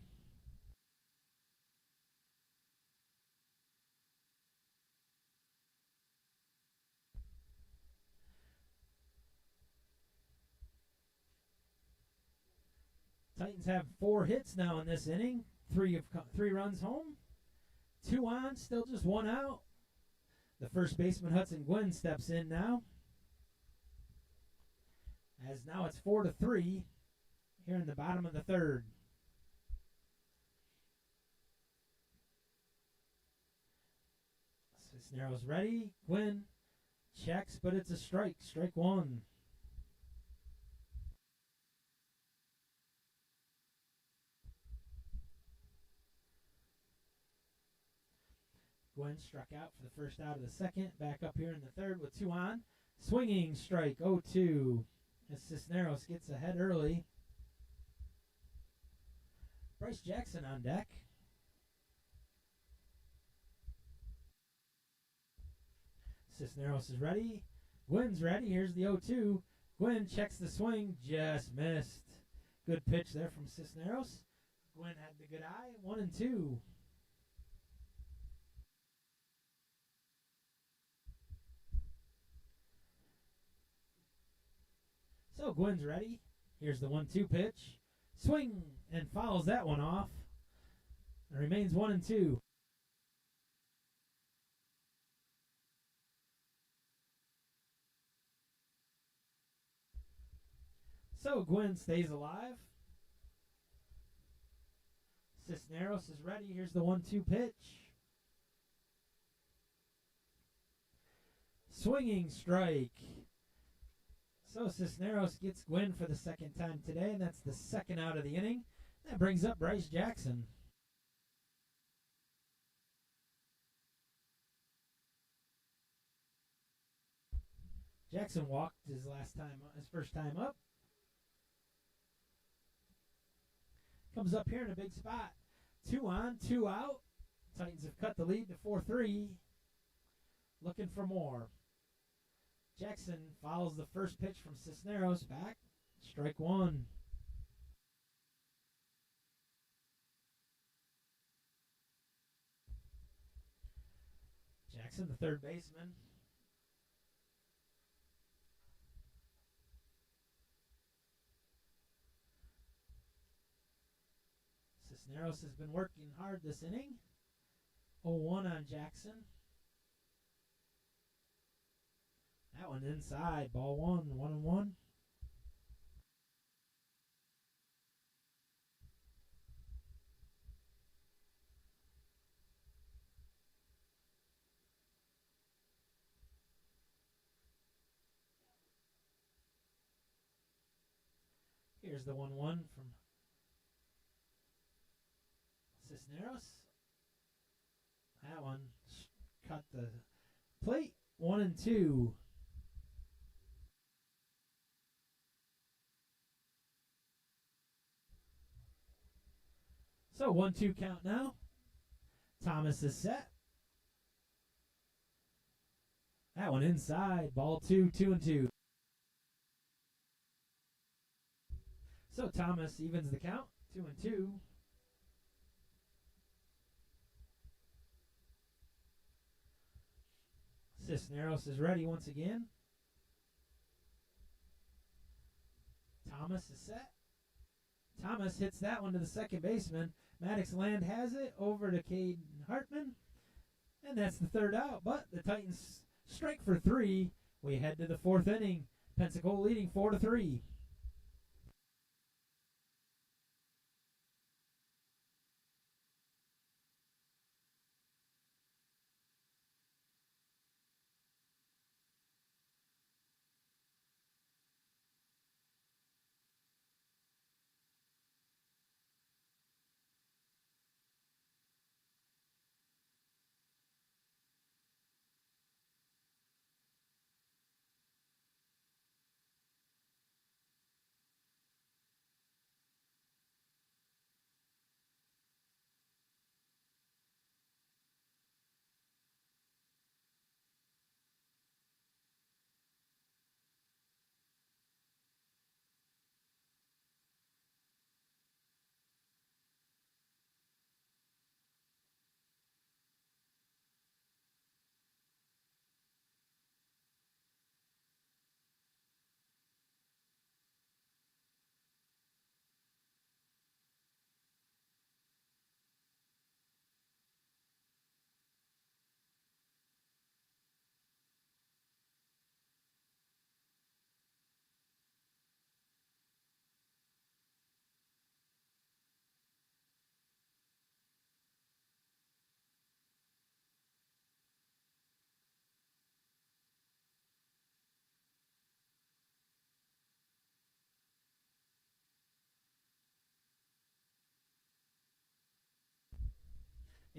Titans have 4 hits now in this inning. 3 runs home. 2 on, still just 1 out. The first baseman, Hudson Gwynn, steps in now. As now it's 4-3 here in the bottom of the third. Cisneros ready. Gwynn checks, but it's a strike. Strike 1. Gwynn struck out for the first out of the second. Back up here in the third with 2 on. Swinging strike 0-2 as Cisneros gets ahead early. Bryce Jackson on deck. Cisneros is ready. Gwynn's ready. Here's the 0-2. Gwynn checks the swing. Just missed. Good pitch there from Cisneros. Gwynn had the good eye. 1-2. So Gwynn's ready. Here's the 1-2 pitch. Swing and fouls that one off. It remains 1-2. So Gwynn stays alive. Cisneros is ready. Here's the 1-2 pitch. Swinging strike. So Cisneros gets Gwynn for the second time today, and that's the second out of the inning. That brings up Bryce Jackson. Jackson walked his first time up. Comes up here in a big spot. 2 on, 2 out. Titans have cut the lead to 4-3. Looking for more. Jackson fouls the first pitch from Cisneros back. Strike 1. Jackson, the third baseman. Cisneros has been working hard this inning. 0-1 on Jackson. That one inside. Ball 1, 1-1. Here's the 1-1 from Cisneros. That one cut the plate. 1-2. So 1-2 count now. Thomas is set. That one inside. Ball 2, 2-2. So Thomas evens the count. 2-2. Cisneros is ready once again. Thomas is set. Thomas hits that one to the second baseman. Maddox Land has it over to Cade Hartman. And that's the third out. But the Titans strike for 3. We head to the 4th inning. Pensacola leading 4-3.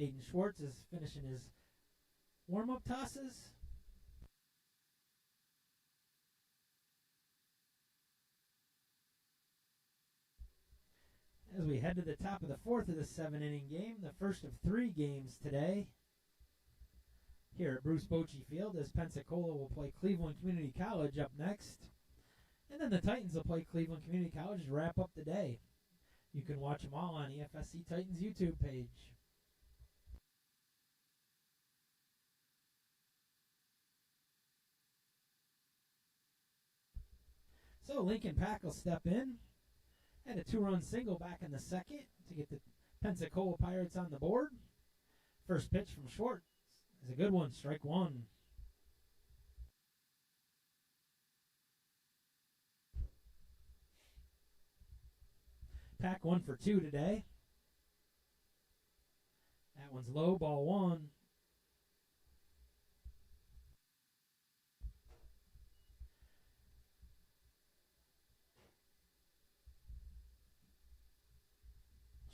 Aiden Schwartz is finishing his warm-up tosses. As we head to the top of the fourth of the 7-inning game, the first of 3 games today here at Bruce Bochy Field, as Pensacola will play Cleveland Community College up next. And then the Titans will play Cleveland Community College to wrap up the day. You can watch them all on EFSC Titans YouTube page. So Lincoln Pack will step in. Had a 2-run single back in the second to get the Pensacola Pirates on the board. First pitch from Schwartz is a good one, strike one. Pack 1 for 2 today. That one's low, ball 1.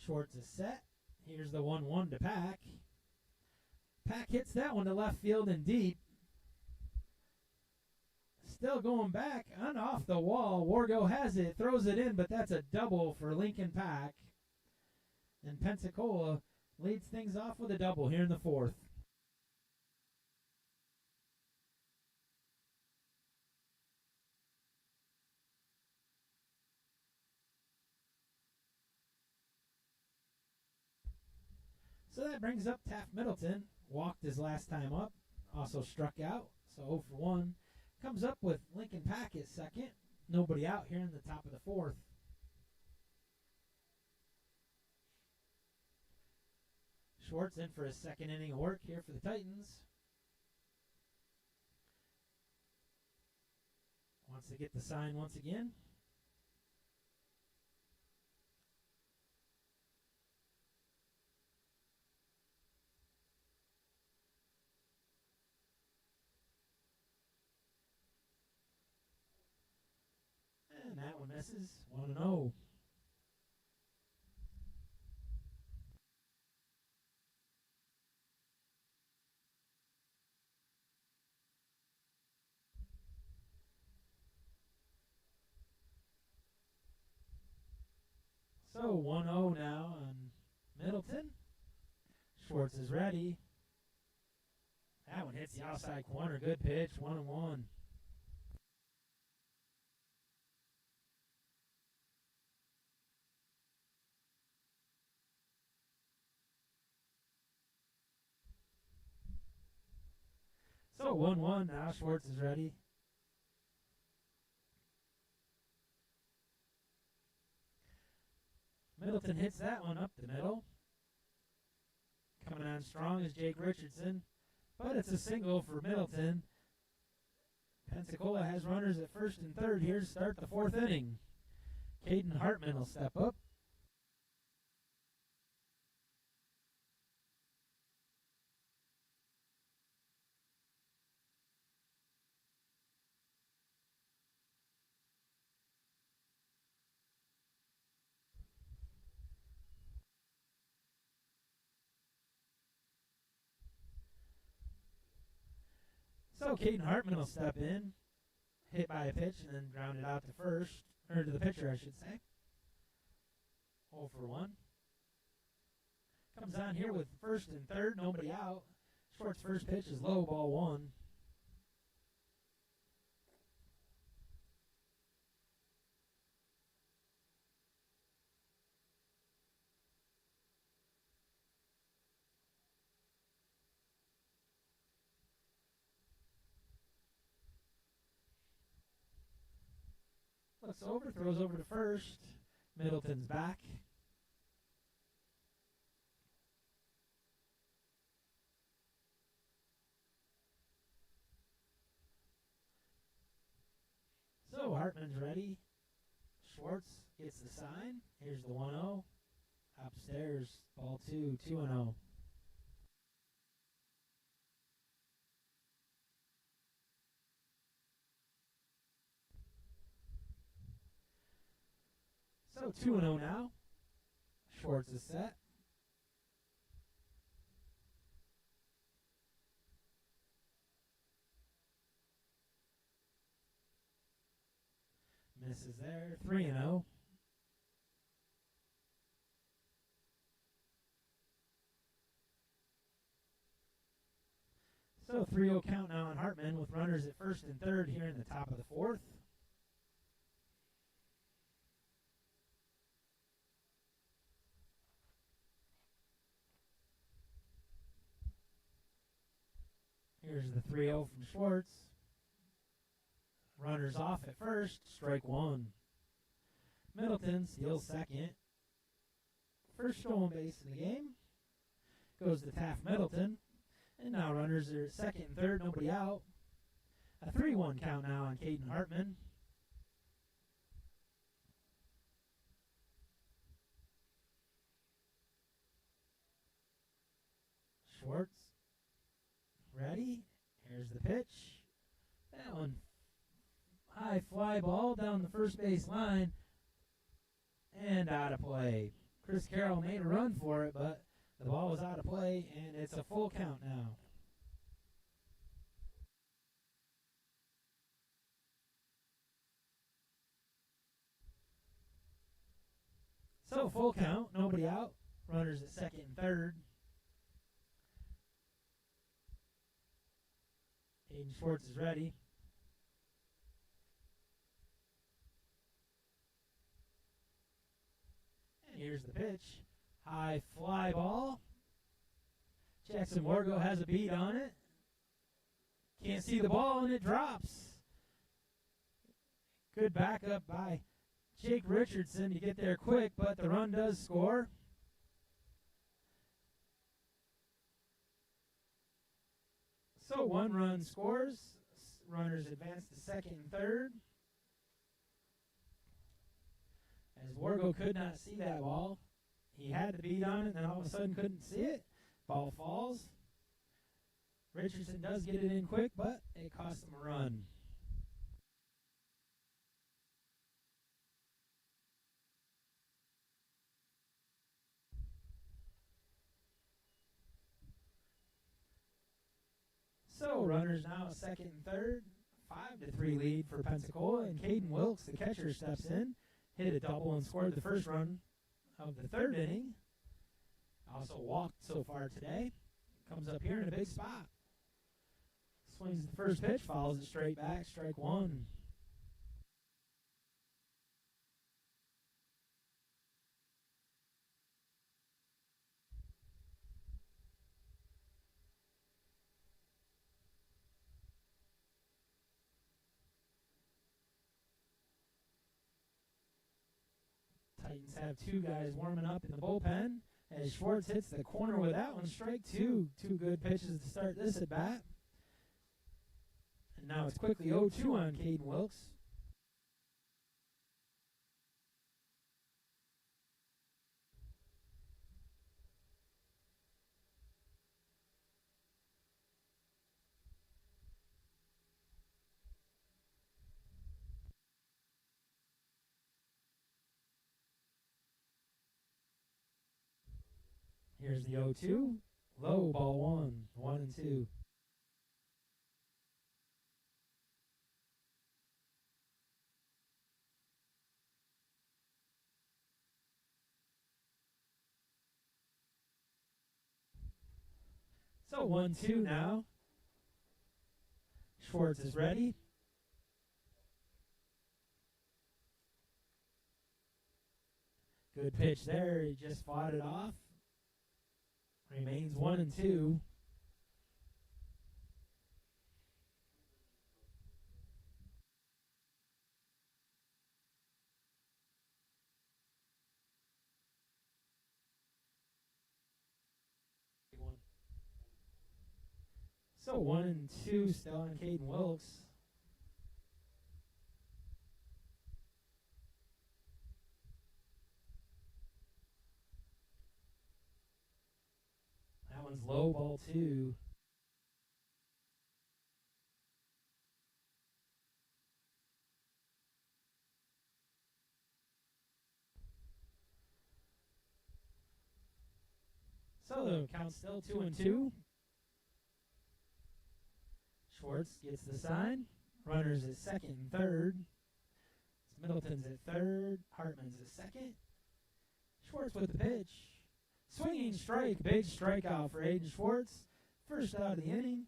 Schwartz is set. Here's the 1-1 to Pack. Pack hits that one to left field and deep. Still going back and off the wall. Wargo has it, throws it in, but that's a double for Lincoln Pack. And Pensacola leads things off with a double here in the fourth. So that brings up Taft Middleton. Walked his last time up. Also struck out. So 0 for 1. Comes up with Lincoln Pack at second. Nobody out here in the top of the fourth. Schwartz in for his second inning of work here for the Titans. Wants to get the sign once again. And that one misses. 1-0. So 1-0 now on Middleton. Schwartz is ready. That one hits the outside corner. Good pitch. 1-1. So 1-1 now. Schwartz is ready. Middleton hits that one up the middle. Coming on strong is Jake Richardson. But it's a single for Middleton. Pensacola has runners at first and third here to start the fourth inning. Caden Hartman will step up. So Caden Hartman will step in, hit by a pitch, and then ground it out to first, or to the pitcher, I should say. 0 for 1. Comes on here with first and third, nobody out. Schwartz's first pitch is low, ball 1. Looks over, throws over to first. Middleton's back. So Hartman's ready. Schwartz gets the sign. Here's the 1-0. Upstairs, ball 2, 2-0. So 2-0 now. Schwartz is set. Misses there. 3-0. So 3-0 count now on Hartman with runners at first and third here in the top of the fourth. Here's the 3-0 from Schwartz. Runners off at first, strike one. Middleton steals second. First stolen base in the game. Goes to Taft Middleton. And now runners are at second and third, nobody out. A 3-1 count now on Caden Hartman. Schwartz. Ready. Here's the pitch. That one. High fly ball down the first base line. And out of play. Chris Carroll made a run for it, but the ball was out of play, and it's a full count now. So full count, nobody out. Runners at second and third. Aiden Schwartz is ready. And here's the pitch. High fly ball. Jackson Wargo has a beat on it. Can't see the ball, and it drops. Good backup by Jake Richardson to get there quick, but the run does score. So one run scores. Runners advance to second and third. As Wargo could not see that ball. He had the beat on it, and then all of a sudden couldn't see it. Ball falls. Richardson does get it in quick, but it cost him a run. So runners now second and third. 5-3 lead for Pensacola, and Caden Wilkes, the catcher, steps in. Hit a double and scored the first run of the third inning. Also walked so far today. Comes up here in a big spot. Swings the first pitch, follows it straight back, strike one. Titans have two guys warming up in the bullpen. As Schwartz hits the corner with that one, strike two. Two good pitches to start this at bat. And now it's quickly 0-2 on Caden Wilkes. Here's the 0-2. Low, ball one. 1-2. So 1-2 now. Schwartz is ready. Good pitch there. He just fought it off. Remains 1-2. So 1-2 still on Caden Wilkes. That one's low, ball two. So the count's still 2-2. Schwartz gets the sign. Runners at second and third. Middleton's at third. Hartman's at second. Schwartz with the pitch. Swinging strike. Big strikeout for Aiden Schwartz. First out of the inning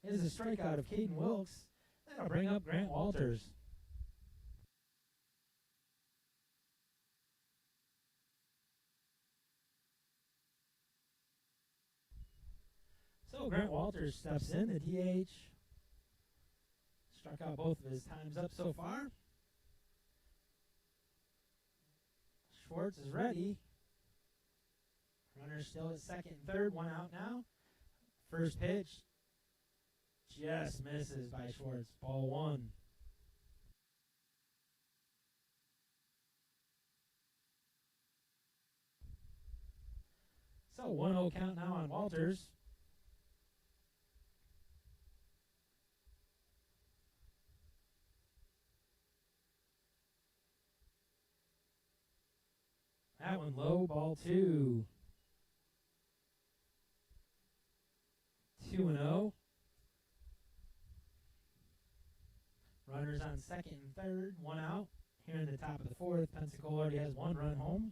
is a strikeout of Caden Wilkes. That'll bring up Grant Walters. So Grant Walters steps in, the DH. Struck out both of his times up so far. Schwartz is ready. Runner still at second and third, one out now. First pitch just misses by Schwartz. Ball one. So 1-0 count now on Walters. That one low, ball two. 2-0. Runners on second and third, one out. Here in the top of the fourth, Pensacola already has one run home.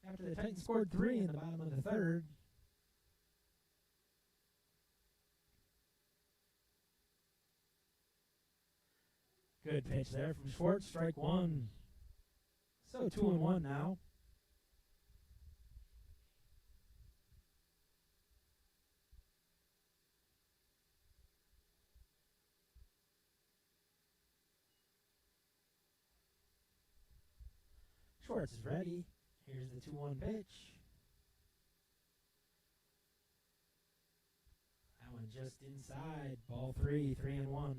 After the Titans scored 3 in the bottom of the third. Good pitch there from Schwartz, strike one. So 2-1 now. Schwartz is ready. Here's the 2-1 pitch. That one just inside. Ball three, 3-1.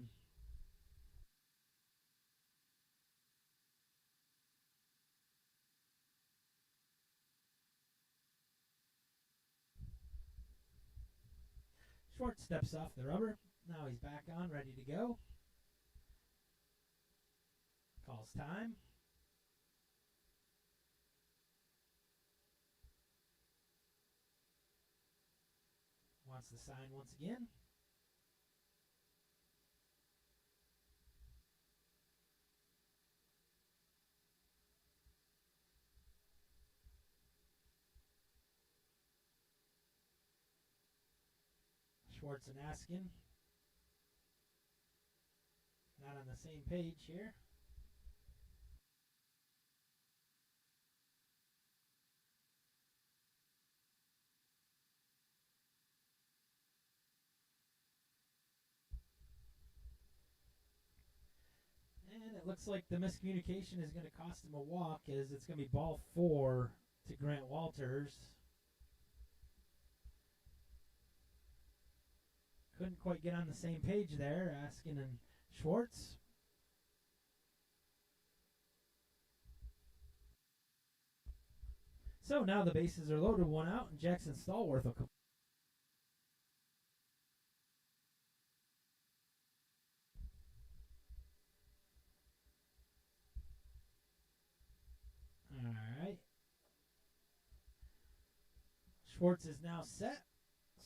Schwartz steps off the rubber. Now he's back on, ready to go. Calls time. Wants the sign once again. Schwartz and Askin. Not on the same page here. And it looks like the miscommunication is going to cost him a walk, as it's going to be ball 4 to Grant Walters. Couldn't quite get on the same page there, Askin and Schwartz. So now the bases are loaded, one out, and Jackson Stallworth will come. All right. Schwartz is now set.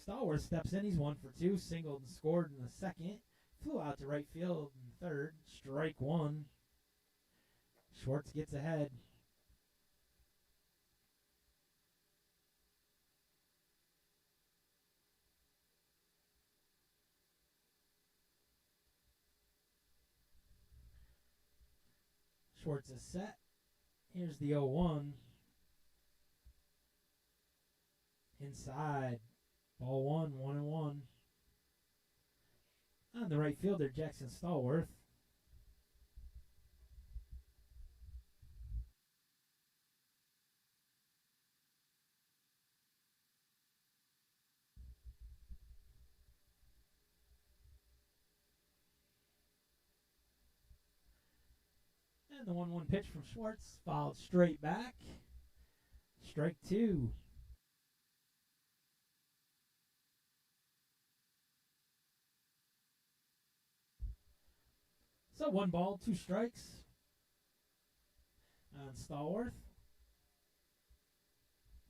Stallworth steps in. He's 1 for 2. Singled and scored in the second. Flew out to right field in third. Strike one. Schwartz gets ahead. Schwartz is set. Here's the 0-1. Inside. Ball one, 1-1. On the right fielder, Jackson Stallworth. And the 1-1 pitch from Schwartz, fouled straight back. Strike two. So 1 ball, 2 strikes on Stallworth.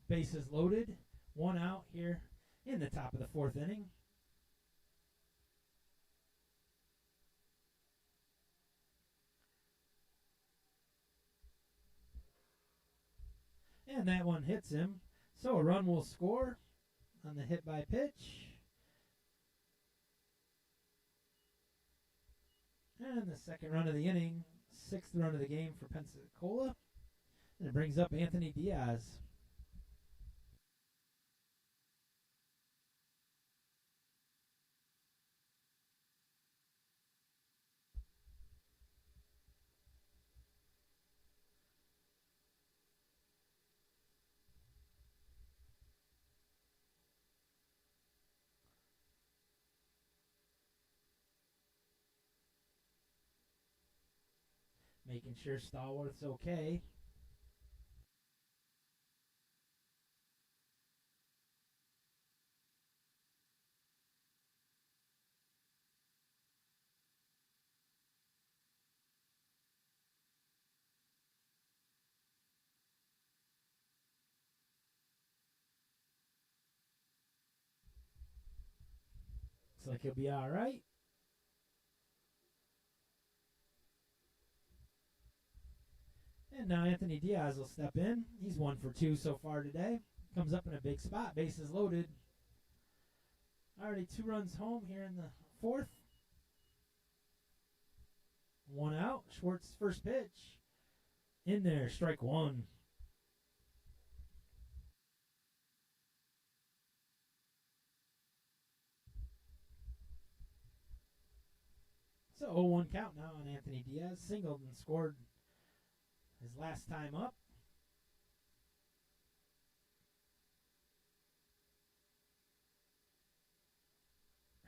Bases loaded. 1 out here in the top of the 4th inning. And that one hits him. So a run will score on the hit by pitch. And the second run of the inning, 6th run of the game for Pensacola. And it brings up Anthony Diaz. Making sure Stallworth's okay. Looks like he'll be all right. And now Anthony Diaz will step in. He's 1 for 2 so far today. Comes up in a big spot. Bases loaded. Already 2 runs home here in the 4th. 1 out. Schwartz first pitch. In there. Strike 1. So 0-1 count now on Anthony Diaz. Singled and scored his last time up.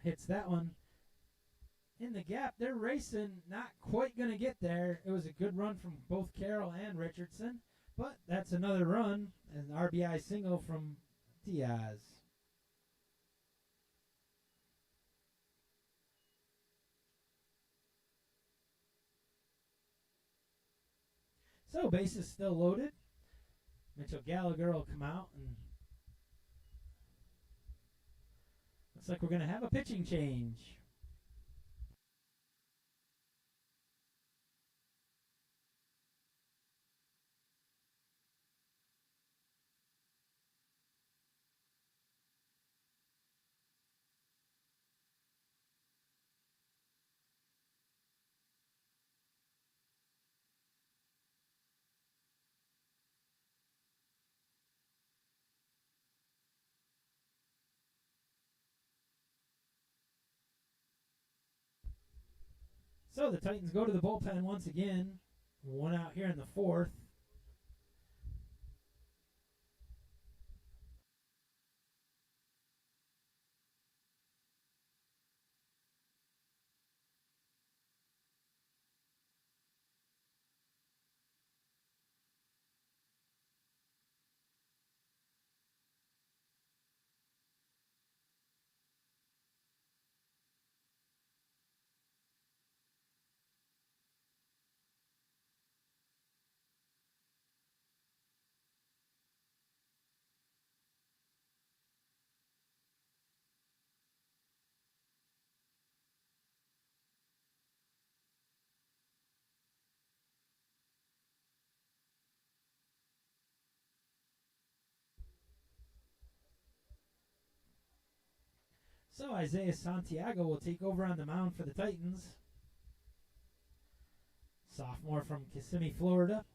Hits that one in the gap. They're racing, not quite going to get there. It was a good run from both Carroll and Richardson, but that's another run, an RBI single from Diaz. So bases still loaded. Mitchell Gallagher will come out, and looks like we're going to have a pitching change. So the Titans go to the bullpen once again. 1 out here in the 4th. So Isaiah Santiago will take over on the mound for the Titans. Sophomore from Kissimmee, Florida.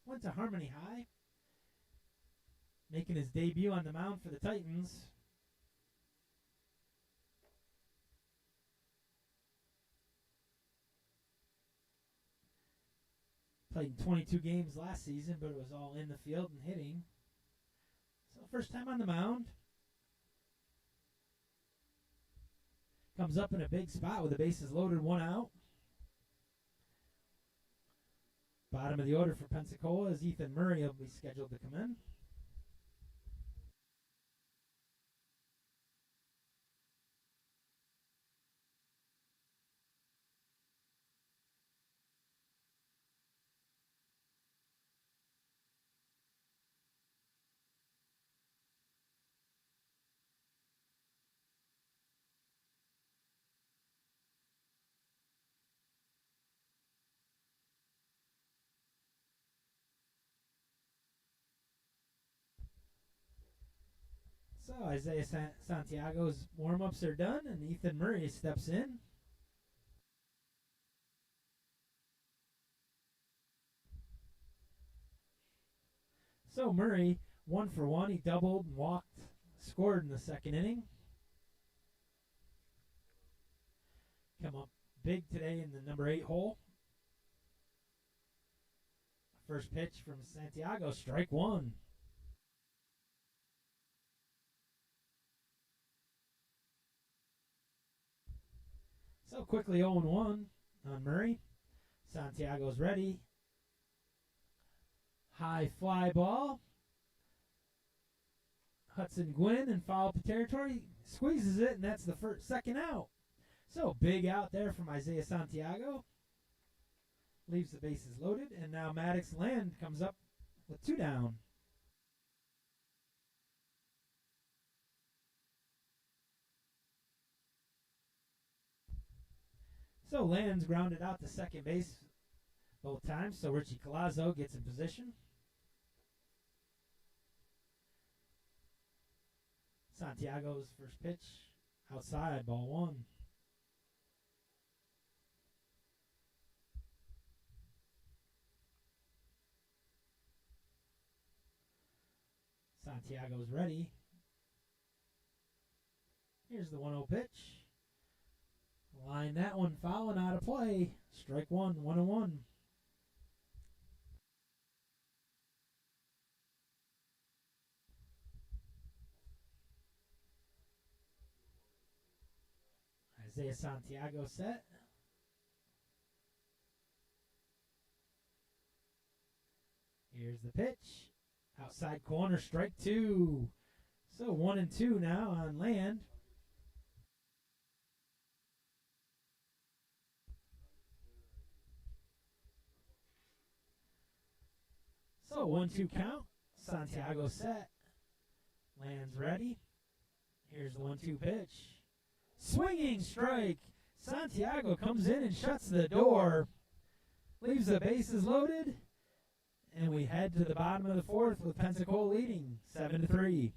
Went to Harmony High. Making his debut on the mound for the Titans. Played in 22 games last season, but it was all in the field and hitting. So first time on the mound. Comes up in a big spot with the bases loaded, 1 out. Bottom of the order for Pensacola is Ethan Murray will be scheduled to come in. So Isaiah Santiago's warm-ups are done, and Ethan Murray steps in. So Murray, 1 for 1. He doubled and walked, scored in the second inning. Come up big today in the number 8 hole. First pitch from Santiago, strike 1. So quickly 0-1 on Murray. Santiago's ready. High fly ball. Hudson Gwynn in foul territory squeezes it, and that's the second out. So big out there from Isaiah Santiago. Leaves the bases loaded, and now Maddox Land comes up with 2 down. So Land's grounded out to second base both times, so Richie Colazzo gets in position. Santiago's first pitch, outside, ball 1. Santiago's ready. Here's the 1-0 pitch. Line that one foul and out of play. Strike 1, 1-1. Isaiah Santiago set. Here's the pitch. Outside corner, strike 2. So 1-2 now on Land. So 1-2 count. Santiago set. Land's ready. Here's the 1-2 pitch. Swinging strike. Santiago comes in and shuts the door. Leaves the bases loaded. And we head to the bottom of the 4th with Pensacola leading 7-3.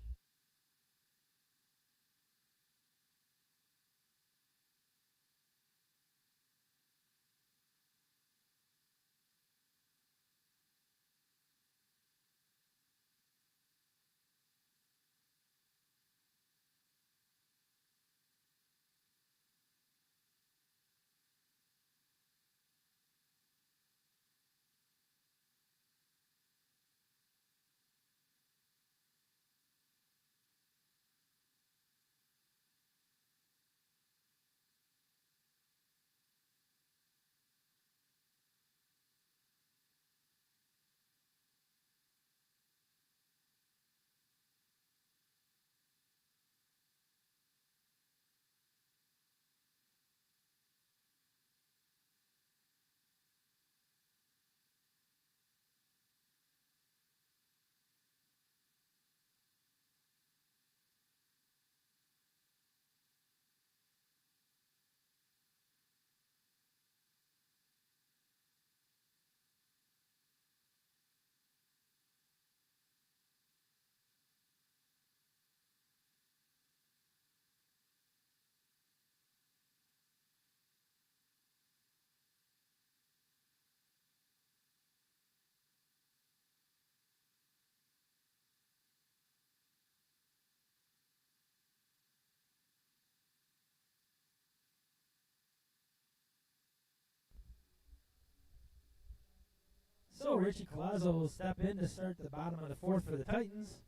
So Richie Colazzo will step in to start the bottom of the 4th for the Titans.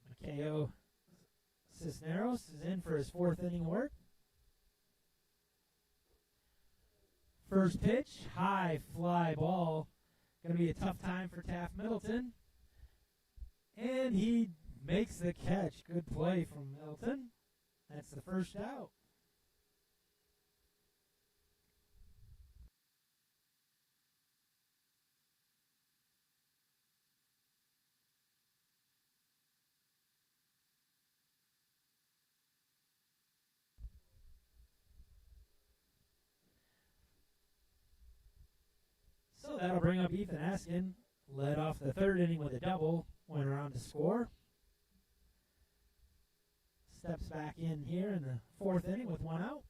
Makeo Cisneros is in for his 4th inning work. First pitch, high fly ball. Going to be a tough time for Taft Middleton. And he makes the catch. Good play from Middleton. That's the first out. So that'll bring up Ethan Askin. Led off the 3rd inning with a double. went around to score. Steps back in here in the fourth inning with one out.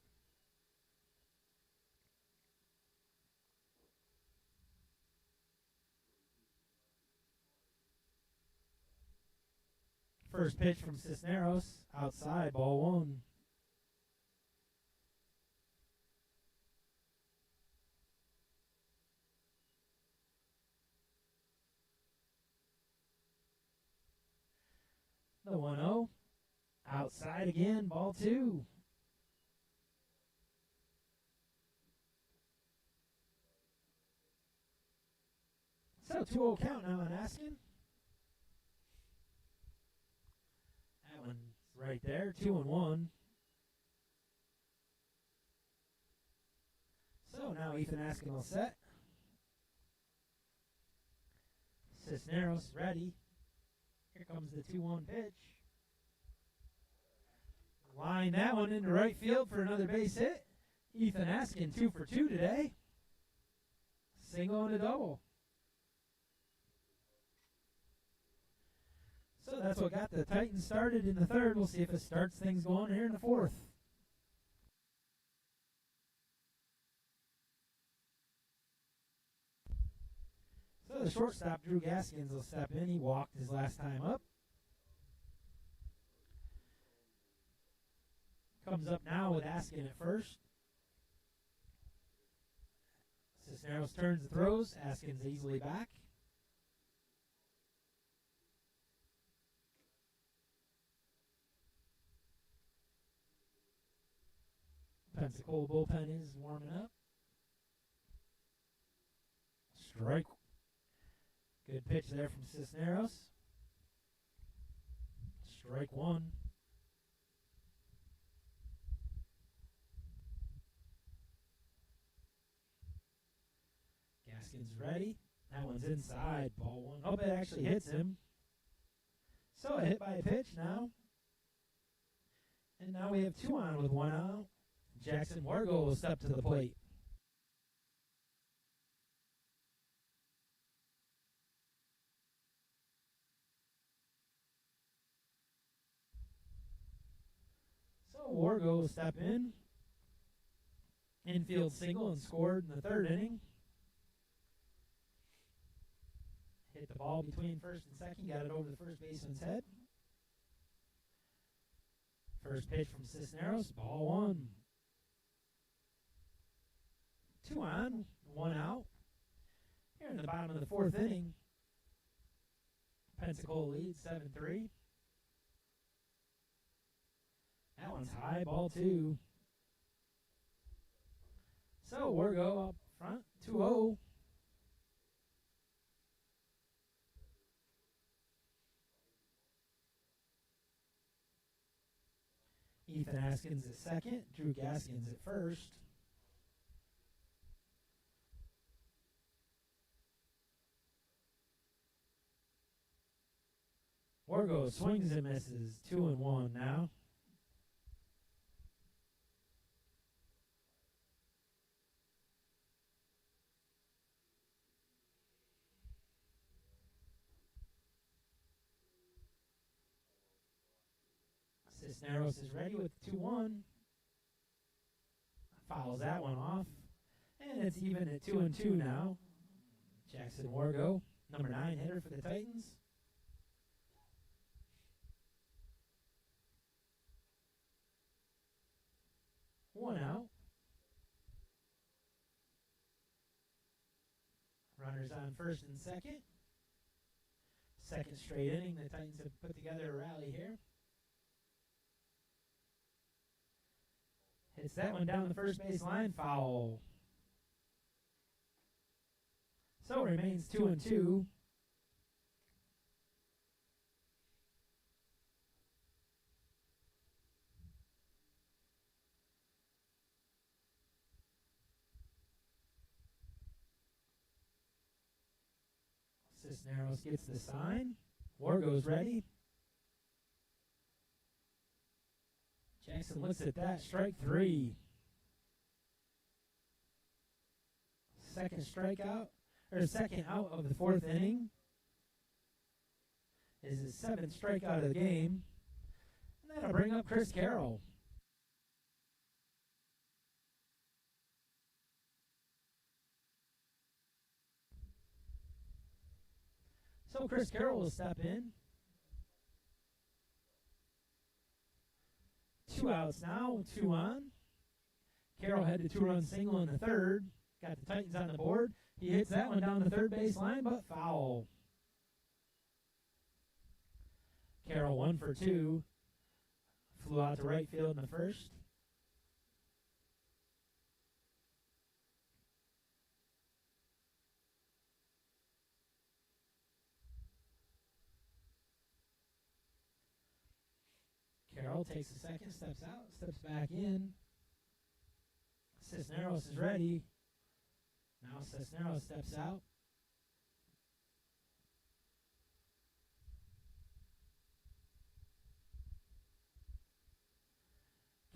First pitch from Cisneros, outside, ball one. The 1-0, outside again, ball two. So 2-0 count now on Askin. That one's right there, 2-1. So now Ethan Askin will set. Cisneros ready. Here comes the 2-1 pitch. Line that one into right field for another base hit. Ethan Askin 2 for 2 today. Single and a double. So that's what got the Titans started in the third. We'll see if it starts things going here in the fourth. So the shortstop, Drew Gaskins, will step in. He walked his last time up. Comes up now with Askin at first. Cisneros turns and throws. Askin's easily back. Pensacola bullpen is warming up. Strike. Good pitch there from Cisneros. Strike one. Gaskin's ready. That one's inside. Ball one. Oh, it actually hits him. So a hit by a pitch now. And now we have 2 on with 1 out. Jackson Wargo will step to the plate. So Wargo will step in. Infield single and scored in the third inning. Hit the ball between first and second. Got it over the first baseman's head. First pitch from Cisneros. Ball one. 2 on, 1 out. Here in the bottom of the fourth inning, Pensacola leads 7-3. That one's high, ball 2. So Wargo up front, 2-0. Ethan Askins at second, Drew Gaskins at first. Wargo swings and misses, 2-1 now. Cisneros is ready with 2-1. Fouls that one off. And it's even at 2-2 now. Jackson Wargo, number 9 hitter for the Titans. One out. Runners on first and second. Second straight inning. The Titans have put together a rally here. Hits that one down the first base line. Foul. So it remains 2-2. Cisneros gets the sign. Wargo's ready. Jackson looks at that. Strike 3. Second strikeout, or second out of the fourth inning. is his 7th strikeout of the game. And that'll bring up Chris Carroll. So Chris Carroll will step in. 2 outs now, 2 on. Carroll had the 2-run single in the 3rd. Got the Titans on the board. He hits that one down the 3rd base line, but foul. Carroll 1 for 2. Flew out to right field in the 1st. Carroll takes a second, steps out, steps back in. Cisneros is ready. Now Cisneros steps out.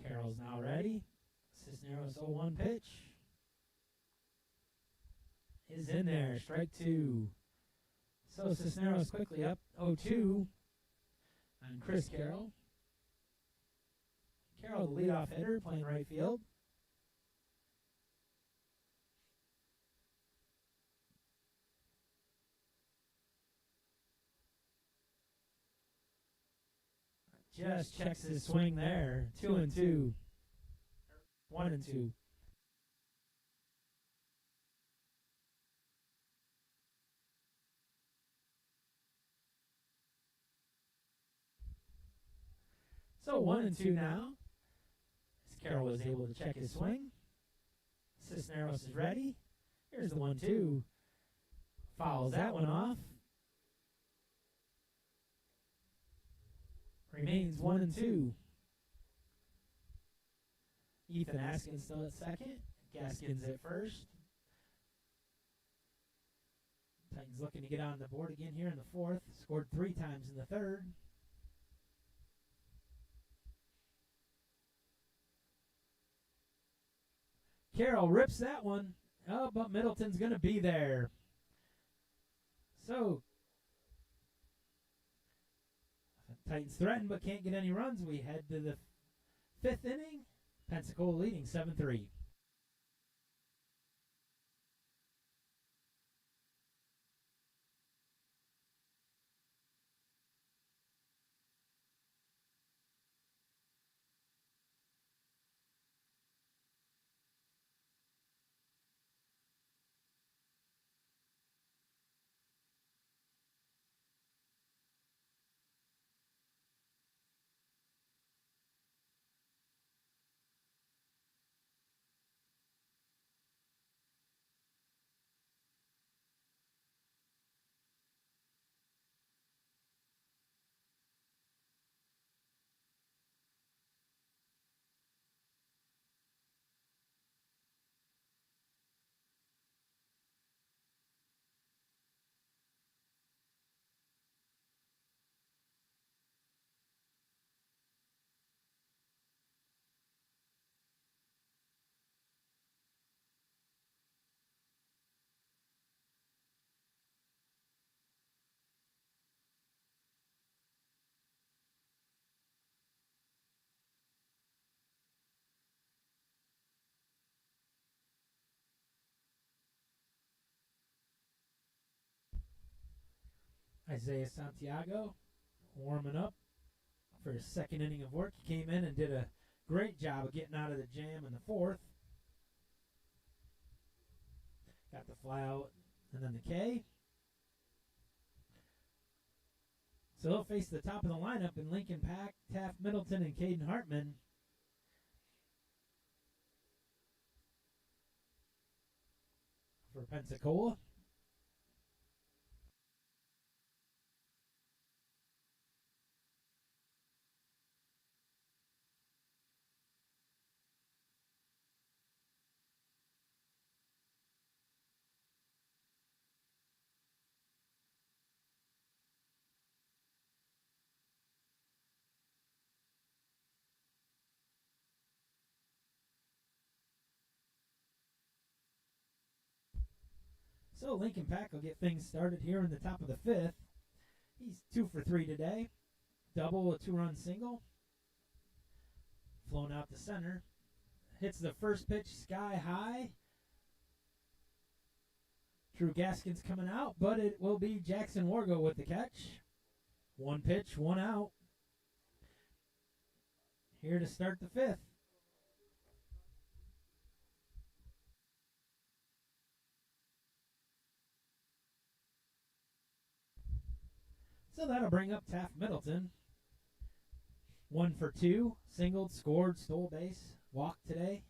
Carroll's now ready. Cisneros 0-1 pitch. Is in there. Strike 2. So Cisneros quickly up 0-2 on Chris Carroll. Carroll, the leadoff hitter, playing right field. Just checks his swing there. 2-2. 1-2. So 1-2 now. Carroll was able to check his swing. Cisneros is ready. Here's the 1-2. Fouls that one off. Remains 1-2. Ethan Askins still at second. Gaskins at first. Titans looking to get on the board again here in the 4th. Scored 3 times in the 3rd. Carroll rips that one. Oh, but Middleton's going to be there. So, Titans threaten but can't get any runs. We head to the 5th inning. Pensacola leading 7-3. Isaiah Santiago warming up for his 2nd inning of work. He came in and did a great job of getting out of the jam in the 4th. Got the fly out and then the K. So he'll face the top of the lineup in Lincoln Pack, Taft Middleton, and Caden Hartman. For Pensacola. So Lincoln Pack will get things started here in the top of the 5th. He's 2 for 3 today. Double, a 2-run single. Flown out to center. Hits the first pitch sky high. Drew Gaskin's coming out, but it will be Jackson Wargo with the catch. 1 pitch, 1 out. Here to start the 5th. So that'll bring up Taft Middleton. 1 for 2, singled, scored, stole base, walked today,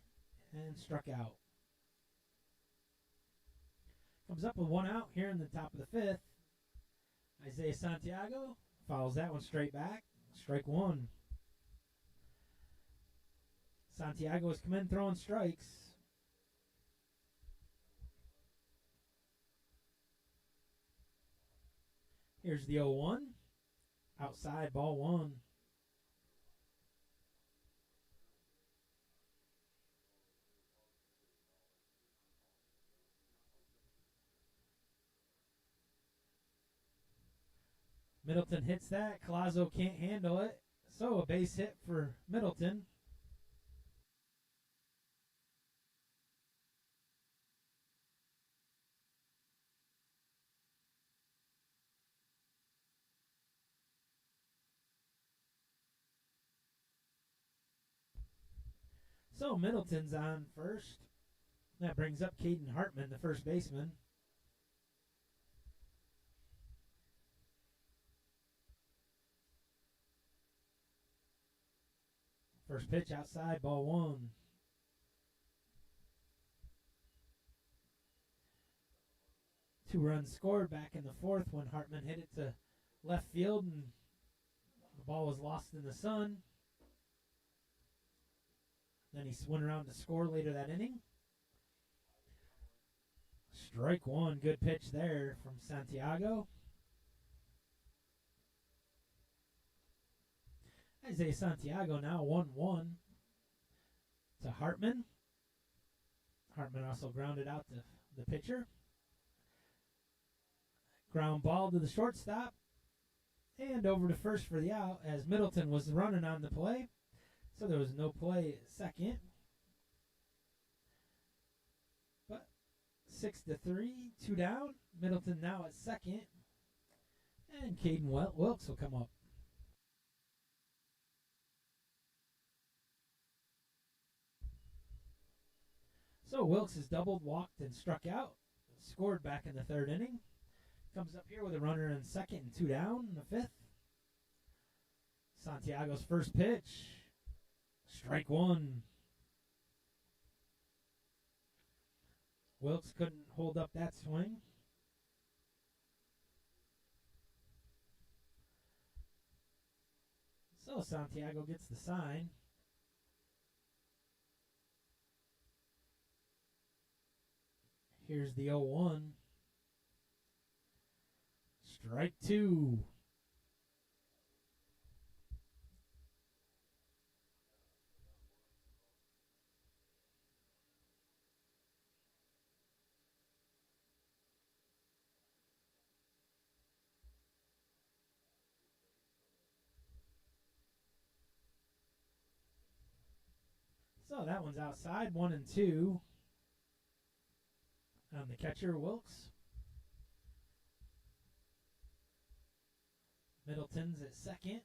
and struck out. Comes up with 1 out here in the top of the 5th. Isaiah Santiago fouls that one straight back. Strike 1. Santiago has come in throwing strikes. Here's the 0-1. Outside, ball 1. Middleton hits that. Collazo can't handle it. So a base hit for Middleton. So Middleton's on first. That brings up Caden Hartman, the first baseman. First pitch outside, ball 1. Two runs scored back in the 4th when Hartman hit it to left field and the ball was lost in the sun. Then he went around to score later that inning. Strike 1, good pitch there from Santiago. Isaiah Santiago now 1-1 to Hartman. Hartman also grounded out the pitcher. Ground ball to the shortstop. And over to first for the out as Middleton was running on the play. So there was no play at second. But 6-3, 2 down. Middleton now at second. And Caden Wilkes will come up. So Wilkes has doubled, walked, and struck out. Scored back in the 3rd inning. Comes up here with a runner in second and 2 down in the 5th. Santiago's first pitch. Strike 1. Wilkes couldn't hold up that swing. So Santiago gets the sign. Here's the 0-1. Strike 2. So that one's outside, 1-2 on the catcher, Wilkes. Middleton's at second.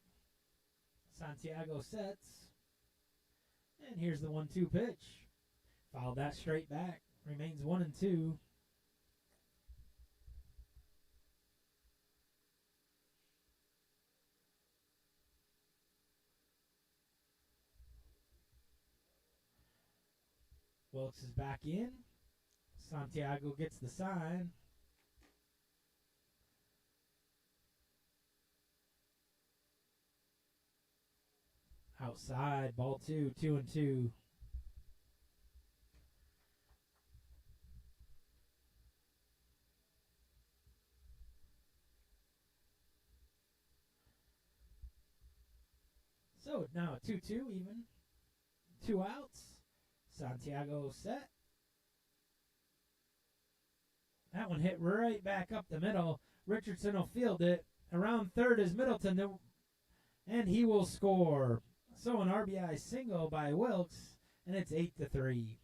Santiago sets. And here's the 1-2 pitch. Fouled that straight back. Remains 1-2. Wilkes is back in. Santiago gets the sign. Outside, ball 2, 2-2. So now 2-2 even. 2 outs. Santiago set. That one hit right back up the middle. Richardson will field it. around third is Middleton, and he will score. So an RBI single by Wilkes, and it's 8-3.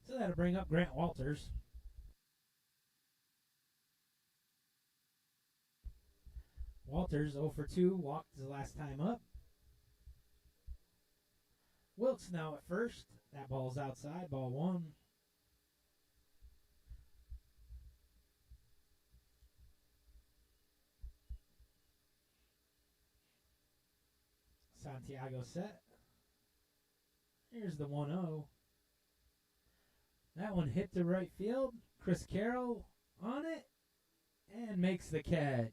So that'll bring up Grant Walters. Walters 0 for 2, walked his last time up. Wilkes now at first. That ball's outside, ball 1. Santiago set. Here's the 1-0. That one hit to right field. Chris Carroll on it and makes the catch.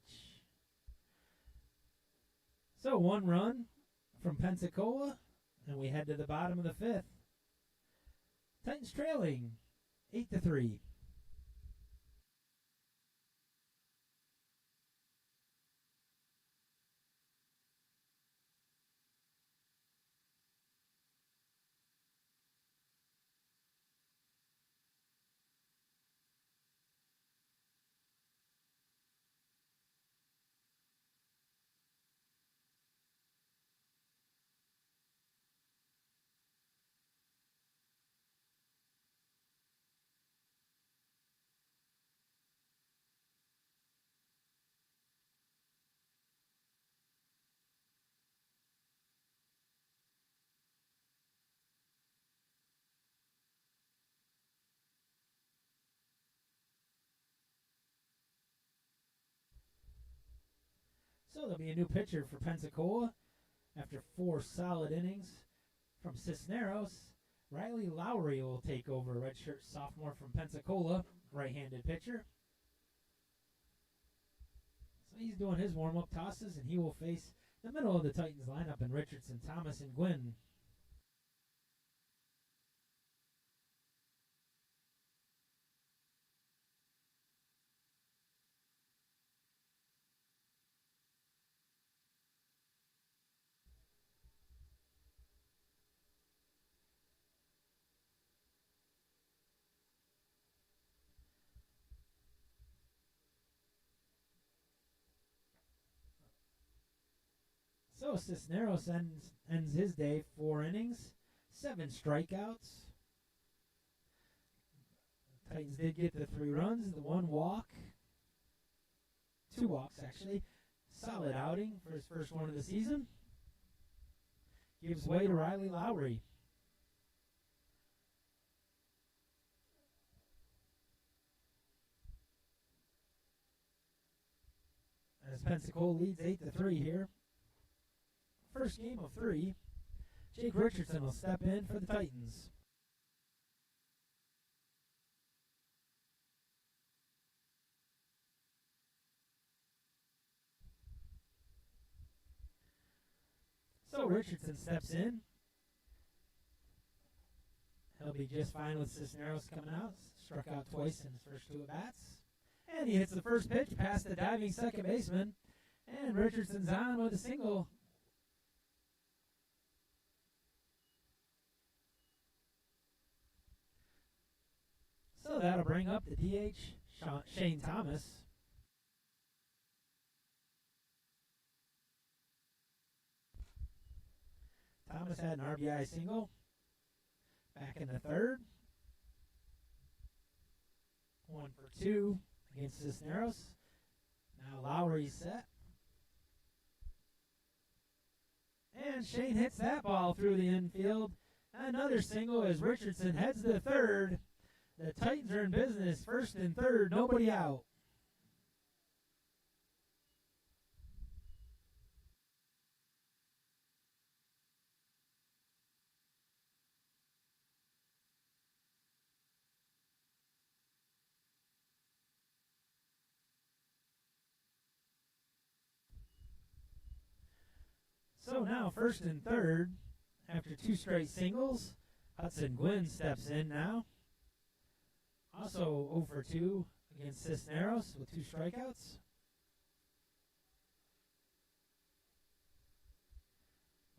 So 1 run from Pensacola, and we head to the bottom of the 5th. Titans trailing 8-3. So there'll be a new pitcher for Pensacola after 4 solid innings from Cisneros. Riley Lowry will take over, redshirt sophomore from Pensacola, right-handed pitcher. So he's doing his warm-up tosses, and he will face the middle of the Titans lineup in Richardson, Thomas, and Gwynn. So Cisneros ends his day 4 innings, 7 strikeouts. Titans did get the 3 runs, the 1 walk, 2 walks actually. Solid outing for his first one of the season. Gives way to Riley Lowry. As Pensacola leads 8-3 here. First game of 3. Jake Richardson will step in for the Titans. So Richardson steps in. He'll be just fine with Cisneros coming out. Struck out twice in his first 2 at-bats. And he hits the first pitch past the diving second baseman. And Richardson's on with a single. So that'll bring up the DH, Shane Thomas. Thomas had an RBI single back in the 3rd. 1 for 2 against Cisneros. Now Lowry's set. And Shane hits that ball through the infield. Another single as Richardson heads to 3rd. The Titans are in business, 1st and 3rd, nobody out. So now 1st and 3rd, after 2 straight singles, Hudson Gwynn steps in now. Also 0 for 2 against Cisneros with 2 strikeouts.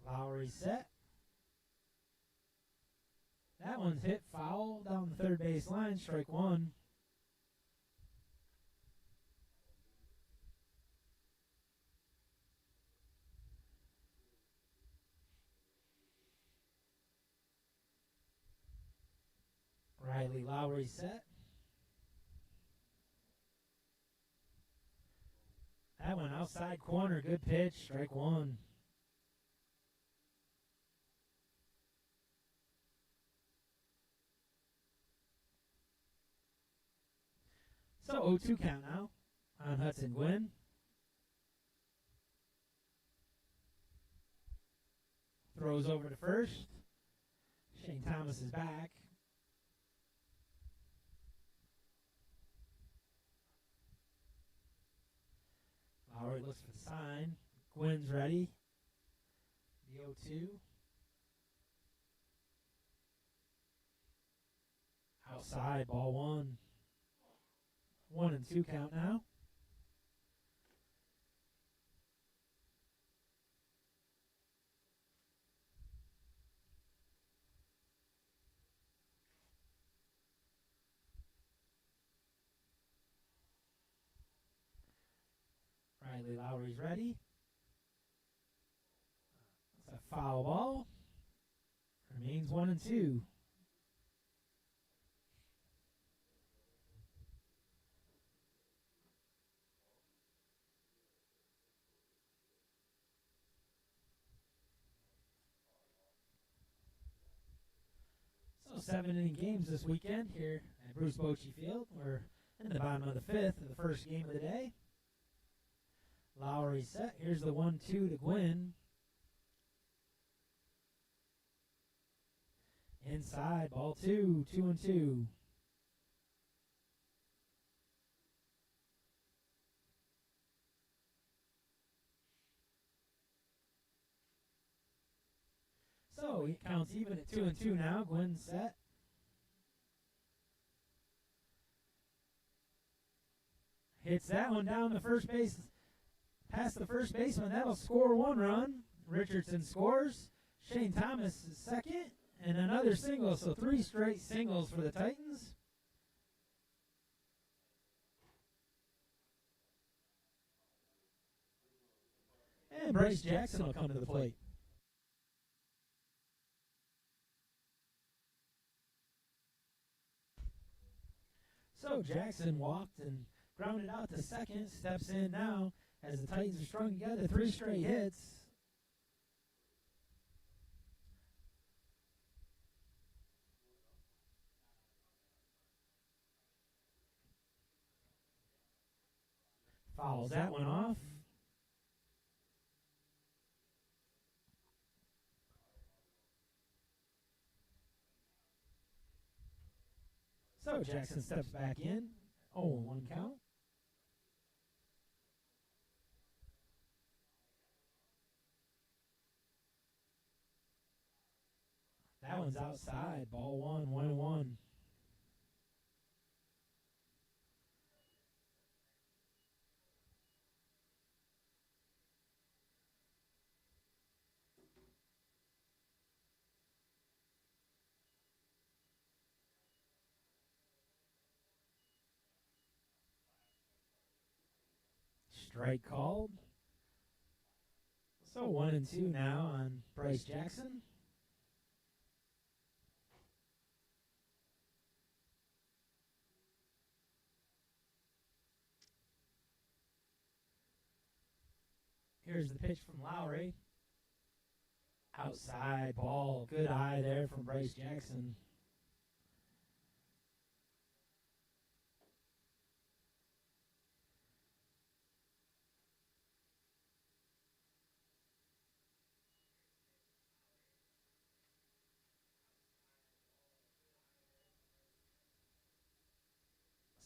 Lowry set. That one's hit foul down the third base line, strike one. Riley Lowry set. That one outside corner, good pitch, strike one. So 0-2 count now on Hudson Gwynn. Throws over to first. Shane Thomas is back. Lowry looks for the sign. Gwynn's ready. The 0-2. Outside, ball one. 1-2 count now. Riley Lowry's ready. It's a foul ball. Remains 1-2. So 7-inning games this weekend here at Bruce Bochy Field. We're in the bottom of the fifth of the first game of the day. Lowry set. Here's the 1-2 to Gwynn. Inside, ball two, 2-2. So he counts even at 2-2 now. Gwynn set. Hits that one down the first base. Past the first baseman, that'll score one run. Richardson scores. Shane Thomas is second, and another single. So 3 straight singles for the Titans. And Bryce Jackson will come to the plate. So Jackson walked and grounded out to second. Steps in now. As the Titans are strung together, 3 straight hits. Fouls that one off. So Jackson steps back in. 0-1 count. That one's outside. Ball one, 1-1. Strike called. So 1-2 now on Bryce Jackson. Here's the pitch from Lowry. Outside ball. Good eye there from Bryce Jackson.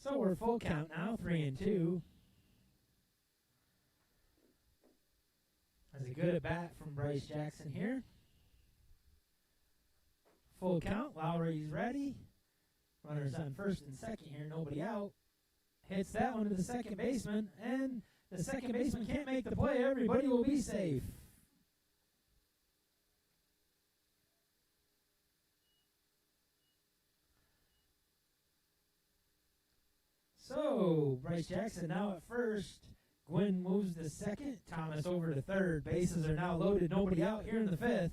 So we're full count now, 3-2. That's a good at bat from Bryce Jackson here. Full count. Lowry's ready. Runners on first and second here. Nobody out. Hits that one to the second baseman. And the second baseman can't make the play. Everybody will be safe. So, Bryce Jackson now at first. Gwynn moves to second. Thomas over to third. Bases are now loaded. Nobody out here in the fifth.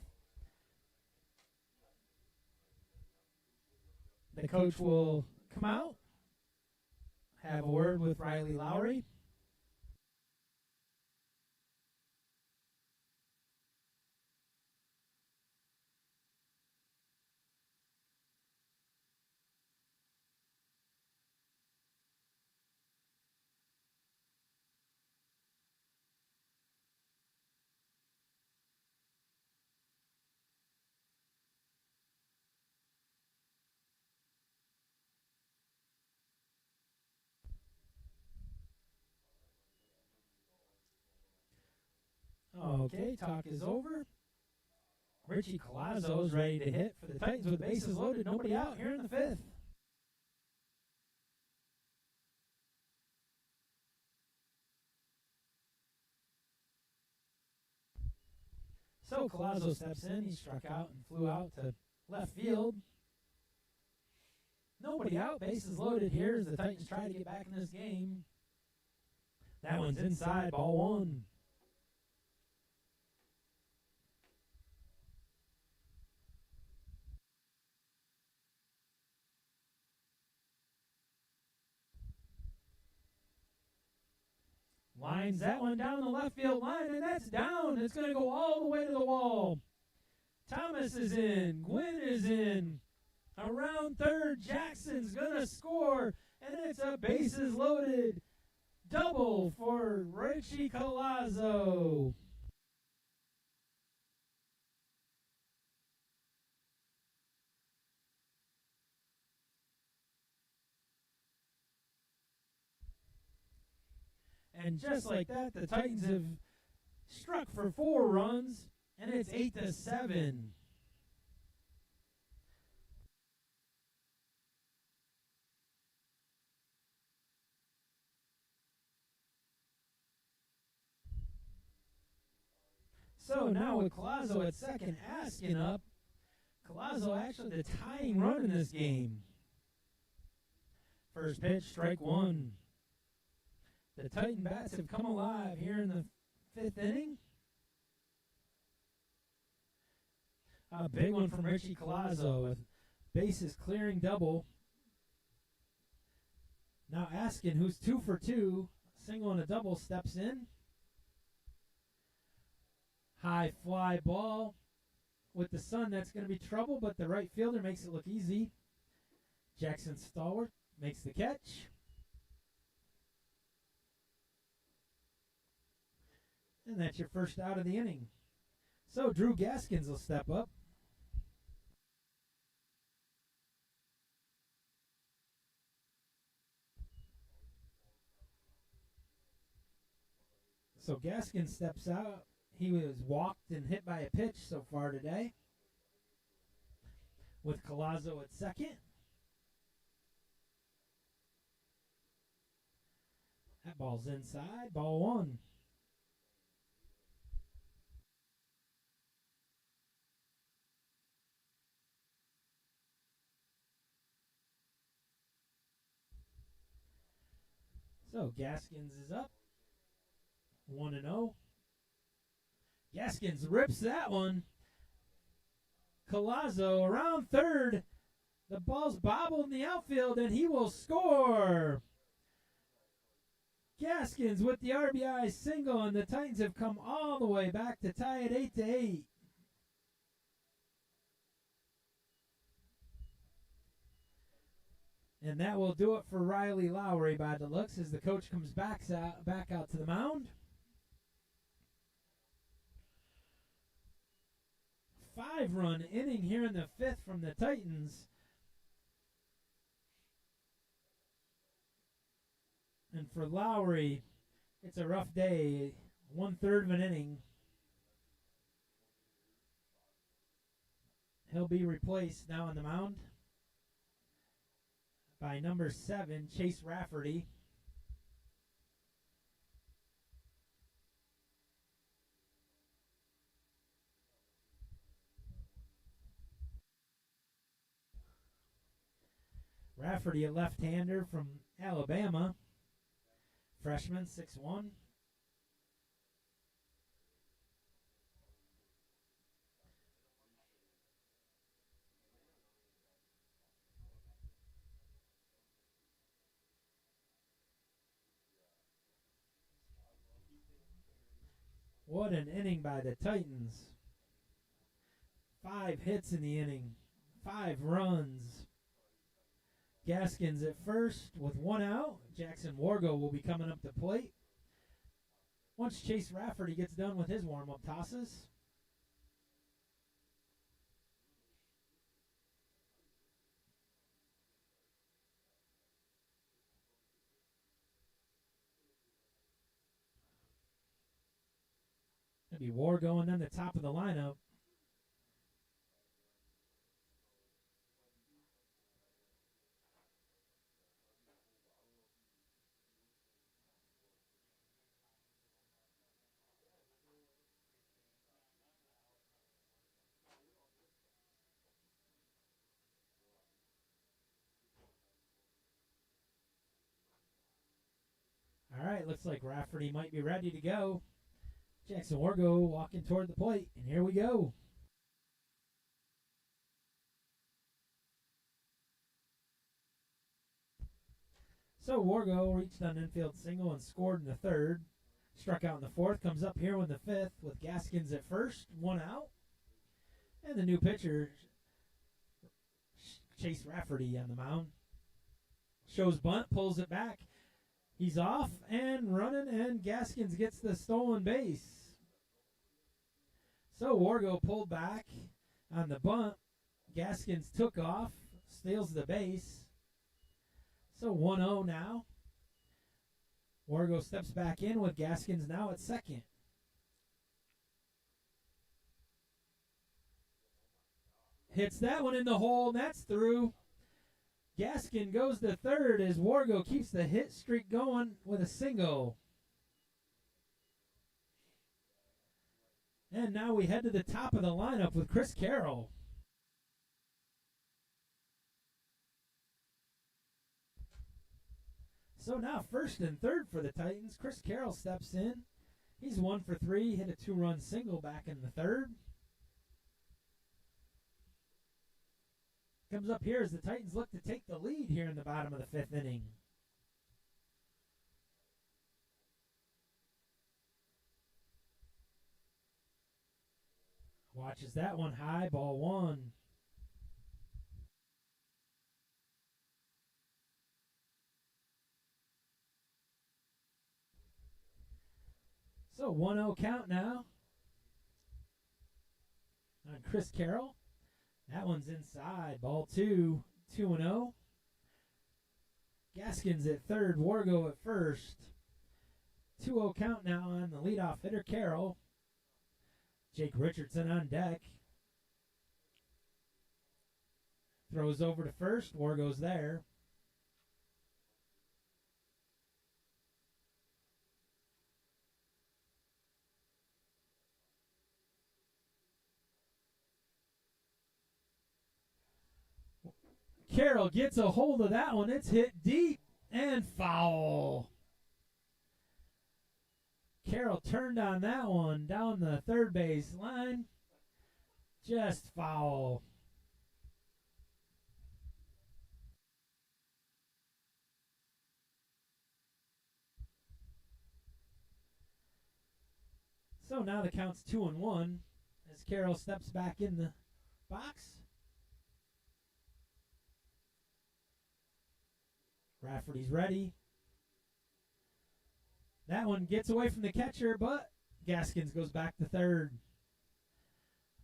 The coach will come out, have a word with Riley Lowry. Okay, talk is over. Richie Colazzo is ready to hit for the Titans with the bases loaded. Nobody out here in the fifth. So Colazzo steps in. He struck out and flew out to left field. Nobody out. Bases loaded here as the Titans try to get back in this game. That one's inside. Ball one. Lines that one down the left field line, and that's down. It's going to go all the way to the wall. Thomas is in. Gwynn is in. Around third, Jackson's going to score, and it's a bases loaded double for Richie Colazzo. And just like that, the Titans have struck for 4 runs, and it's 8-7. So now with Colazzo at second, Askin up. Colazzo actually the tying run in this game. First pitch, strike one. The Titan bats have come alive here in the 5th inning. A big one from Richie Colazzo with bases clearing double. Now Askin, who's 2 for 2, single and a double, steps in. High fly ball. With the sun, that's going to be trouble, but the right fielder makes it look easy. Jackson Stalwart makes the catch. And that's your first out of the inning. So Drew Gaskins will step up. So Gaskins steps out. He was walked and hit by a pitch so far today. With Colazzo at second. That ball's inside. Ball one. So Gaskins is up. 1-0. Gaskins rips that one. Colazzo around third. The ball's bobbled in the outfield, and he will score. Gaskins with the RBI single, and the Titans have come all the way back to tie it 8-8. And that will do it for Riley Lowry by the looks as the coach comes back out to the mound. 5-run inning here in the 5th from the Titans. And for Lowry, it's a rough day. 1/3 of an inning. He'll be replaced now on the mound by number 7, Chase Rafferty. Rafferty, a left-hander from Alabama. Freshman, 6'1". What an inning by the Titans. 5 hits in the inning, 5 runs. Gaskins at first with 1 out. Jackson Wargo will be coming up to plate once Chase Rafferty gets done with his warm-up tosses. It'll be Wargo and then the top of the lineup. All right, looks like Rafferty might be ready to go. Jackson Wargo walking toward the plate, and here we go. So Wargo reached on infield single and scored in the third. Struck out in the fourth, comes up here in the fifth with Gaskins at first, 1 out. And the new pitcher, Chase Rafferty, on the mound. Shows bunt, pulls it back. He's off and running, and Gaskins gets the stolen base. So Wargo pulled back on the bunt. Gaskins took off, steals the base. So 1-0 now. Wargo steps back in with Gaskins now at second. Hits that one in the hole, and that's through. Gaskin goes to third as Wargo keeps the hit streak going with a single. And now we head to the top of the lineup with Chris Carroll. So now first and third for the Titans. Chris Carroll steps in. He's 1 for 3, hit a 2-run single back in the third. Comes up here as the Titans look to take the lead here in the bottom of the fifth inning. Watches that one high, ball 1. So 1-0 count now on Chris Carroll. That one's inside. Ball 2, 2-0. Gaskins at third, Wargo at first. 2-0 count now on the leadoff hitter, Carroll. Jake Richardson on deck. Throws over to first. Wargo's there. Carroll gets a hold of that one. It's hit deep and foul. Carroll turned on that one down the third base line. Just foul. So now the count's 2-1 as Carroll steps back in the box. Rafferty's ready. That one gets away from the catcher, but Gaskins goes back to third.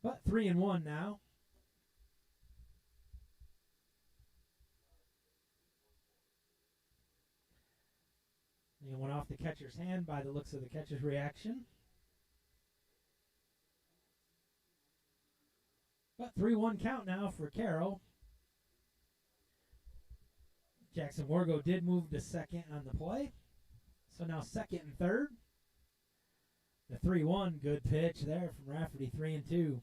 But 3-1 now. It went off the catcher's hand by the looks of the catcher's reaction. But 3-1 count now for Carroll. Jackson Wargo did move to second on the play. So now second and third. The 3-1, good pitch there from Rafferty, 3-2.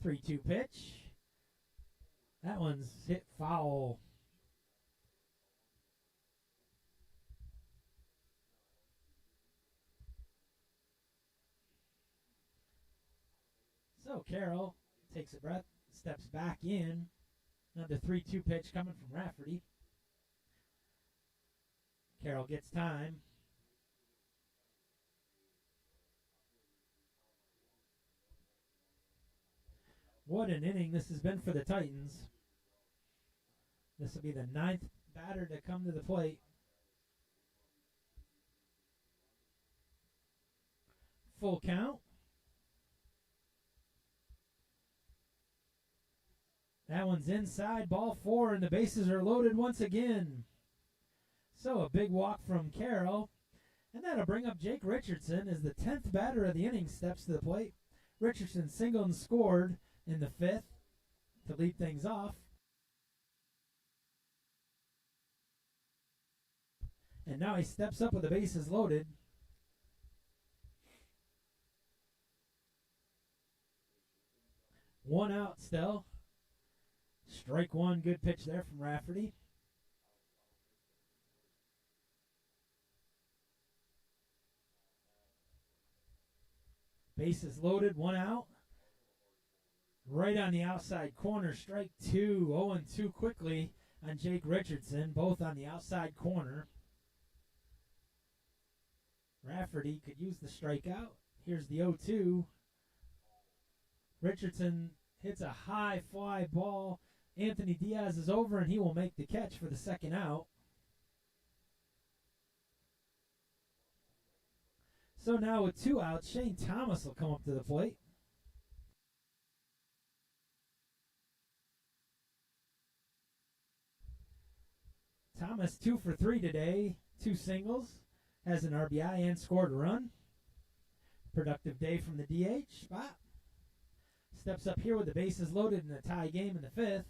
3-2 pitch. That one's hit foul. So Carroll takes a breath, steps back in. Another 3-2 pitch coming from Rafferty. Carroll gets time. What an inning this has been for the Titans. This will be the 9th batter to come to the plate. Full count. That one's inside, ball 4, and the bases are loaded once again. So a big walk from Carroll, and that'll bring up Jake Richardson as the 10th batter of the inning steps to the plate. Richardson singled and scored in the 5th to lead things off. And now he steps up with the bases loaded. One out still. Strike one, good pitch there from Rafferty. Bases loaded, one out. Right on the outside corner, strike 2. 0-2 quickly on Jake Richardson, both on the outside corner. Rafferty could use the strikeout. Here's the 0-2. Richardson hits a high fly ball. Anthony Diaz is over, and he will make the catch for the second out. So now with 2 outs, Shane Thomas will come up to the plate. Thomas 2 for 3 today, 2 singles, has an RBI and scored a run. Productive day from the DH spot. Steps up here with the bases loaded in a tie game in the 5th.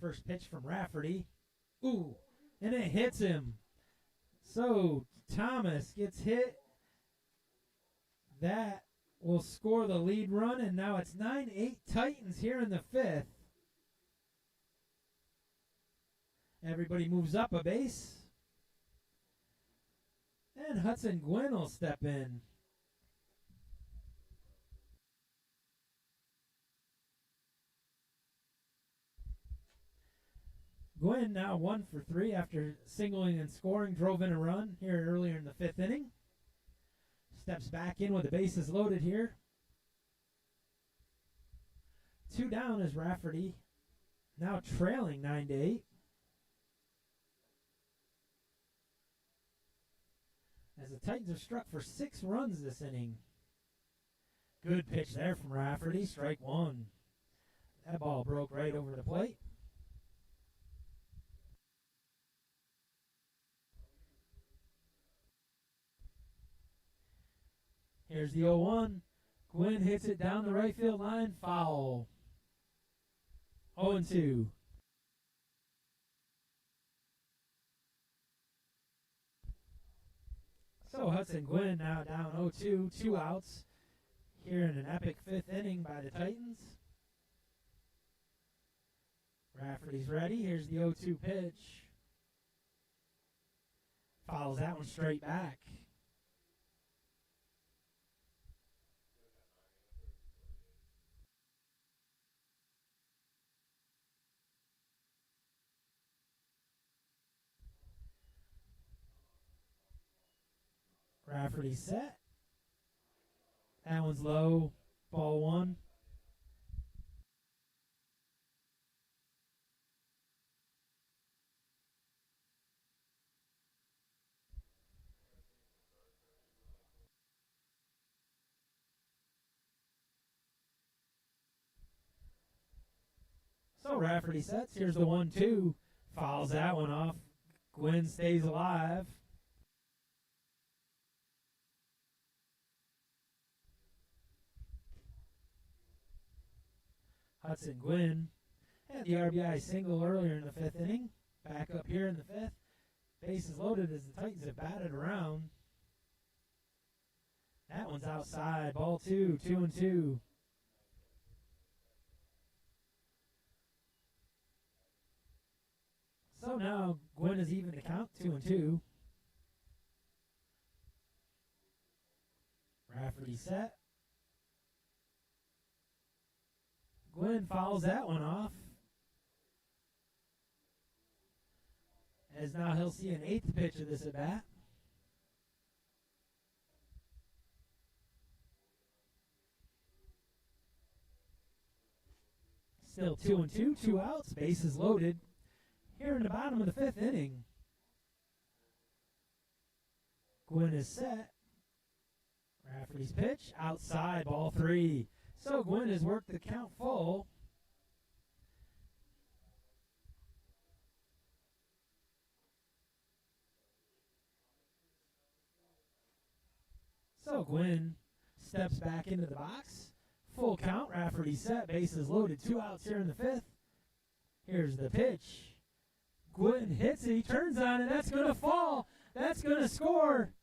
First pitch from Rafferty. Ooh, and it hits him. So Thomas gets hit. That will score the lead run, and now it's 9-8 Titans here in the 5th. Everybody moves up a base. And Hudson Gwynn will step in. Gwynn now 1 for 3 after singling and scoring, drove in a run here earlier in the 5th inning. Steps back in with the bases loaded here. 2 down is Rafferty, now trailing 9-8. As the Titans have struck for 6 runs this inning. Good pitch there from Rafferty, strike 1. That ball broke right over the plate. Here's the 0-1. Gwynn hits it down the right field line, foul. 0-2. So Hudson Gwynn now down 0-2, 2 outs here in an epic 5th inning by the Titans. Rafferty's ready. Here's the 0-2 pitch. Fouls that one straight back. Rafferty set. That one's low. Ball 1. So Rafferty sets. Here's the 1-2. Fouls that one off. Gwynn stays alive. Hudson Gwynn had the RBI single earlier in the 5th inning. Back up here in the 5th. Bases loaded as the Titans have batted around. That one's outside. Ball 2, 2-2. So now Gwynn is even to count, 2-2. Rafferty set. Gwynn fouls that one off. As now he'll see an 8th pitch of this at bat. Still 2-2, 2 outs, bases loaded. Here in the bottom of the 5th inning. Gwynn is set. Rafferty's pitch, outside, ball 3. So Gwynn has worked the count full. So Gwynn steps back into the box. Full count, Rafferty set, bases loaded, 2 outs here in the 5th. Here's the pitch. Gwynn hits it, he turns on it, that's going to fall. That's going to score.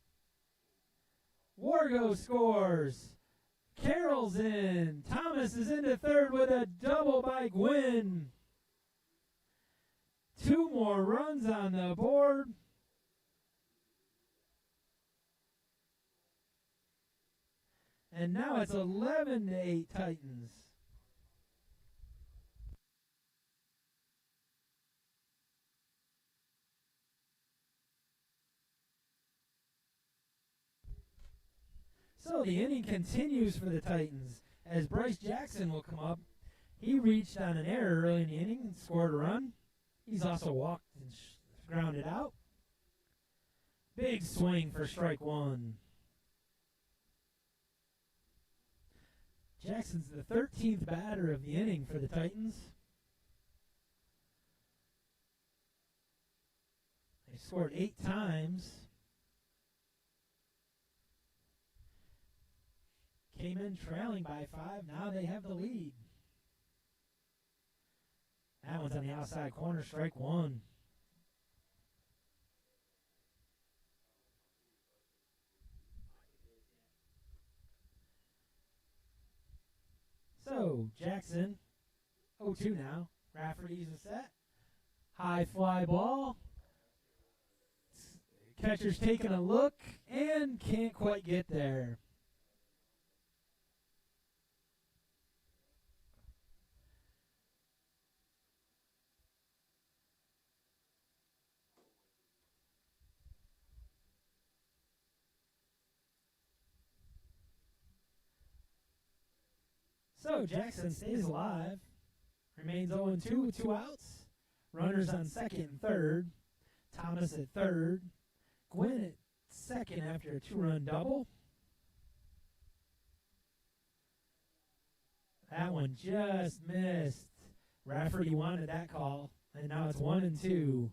Wargo scores. Carroll's in. Thomas is into 3rd with a double by Gwynn. 2 more runs on the board. And now it's 11-8 Titans. So the inning continues for the Titans as Bryce Jackson will come up. He reached on an error early in the inning and scored a run. He's also walked and grounded out. Big swing for strike 1. Jackson's the 13th batter of the inning for the Titans. They scored 8 times. Came in trailing by 5. Now they have the lead. That one's on the outside corner, strike 1. So, Jackson, 0-2 now. Rafferty's a set. High fly ball. Catcher's taking a look and can't quite get there. So Jackson stays alive, remains 0-2 with 2 outs. Runners on 2nd and 3rd. Thomas at 3rd. Gwynn at 2nd after a 2-run double. That one just missed. Rafferty wanted that call, and now it's 1-2.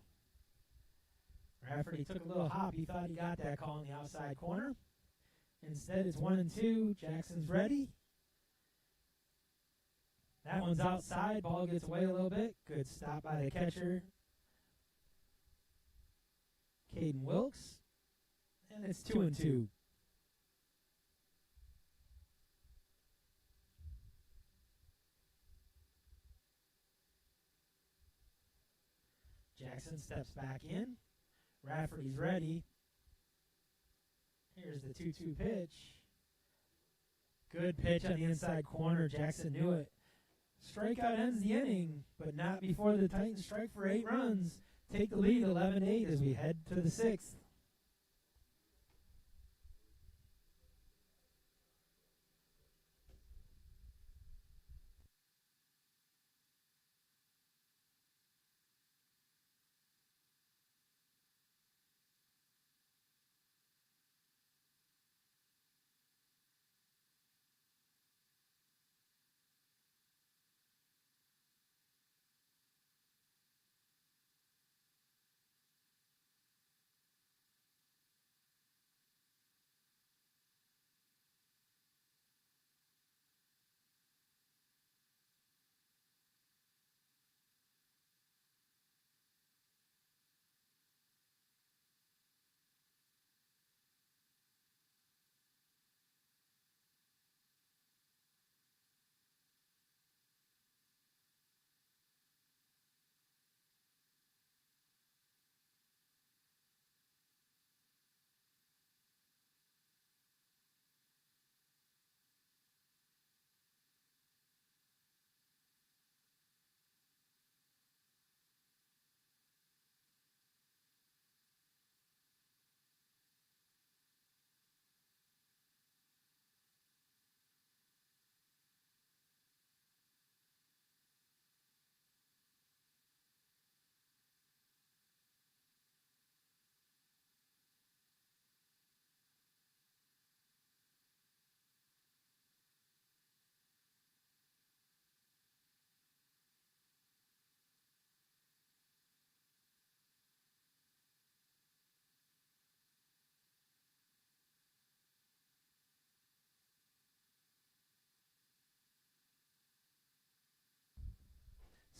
Rafferty took a little hop. He thought he got that call in the outside corner. Instead, it's 1-2. Jackson's ready. That one's outside. Ball gets away a little bit. Good stop by the catcher, Caden Wilkes. And it's 2-2. Jackson steps back in. Rafferty's ready. Here's the 2-2 pitch. Good pitch on the inside corner. Jackson knew it. Strikeout ends the inning, but not before the Titans strike for 8 runs. Take the lead 11-8 as we head to the 6th.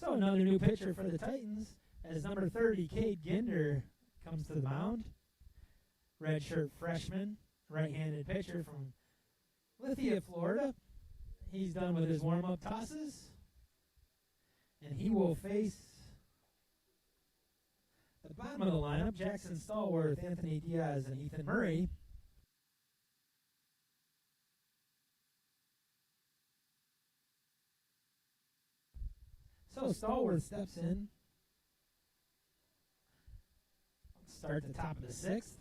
So another new pitcher for the Titans as number 30, Cade Ginder, comes to the mound. Redshirt freshman, right-handed pitcher from Lithia, Florida. He's done with his warm-up tosses. And he will face the bottom of the lineup, Jackson Stallworth, Anthony Diaz, and Ethan Murray. So Stallworth steps in. Start the top of the 6th.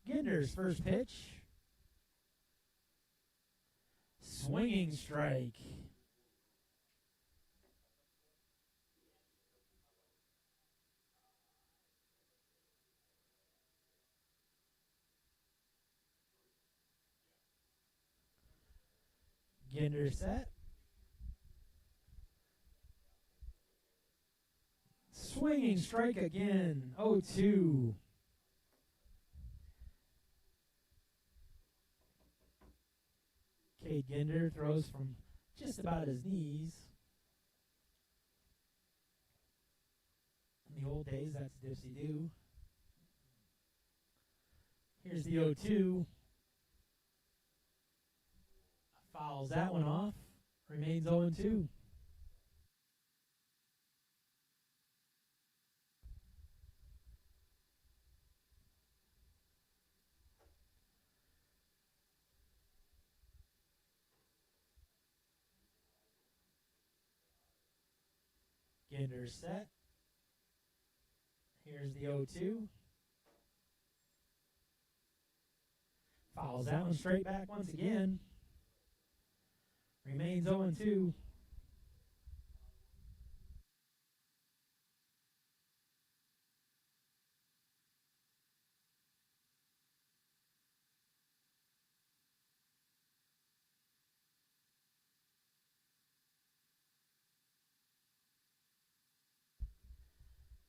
Ginder's first pitch. Swinging strike. Ginder set. Swinging strike again. 0-2. Cade Ginder throws from just about his knees. In the old days, that's dipsy-do. Here's the 0-2. Fouls that one off. Remains 0-2. Ginder set. Here's the 0-2. Fouls that one straight back once again. Remains 0-2.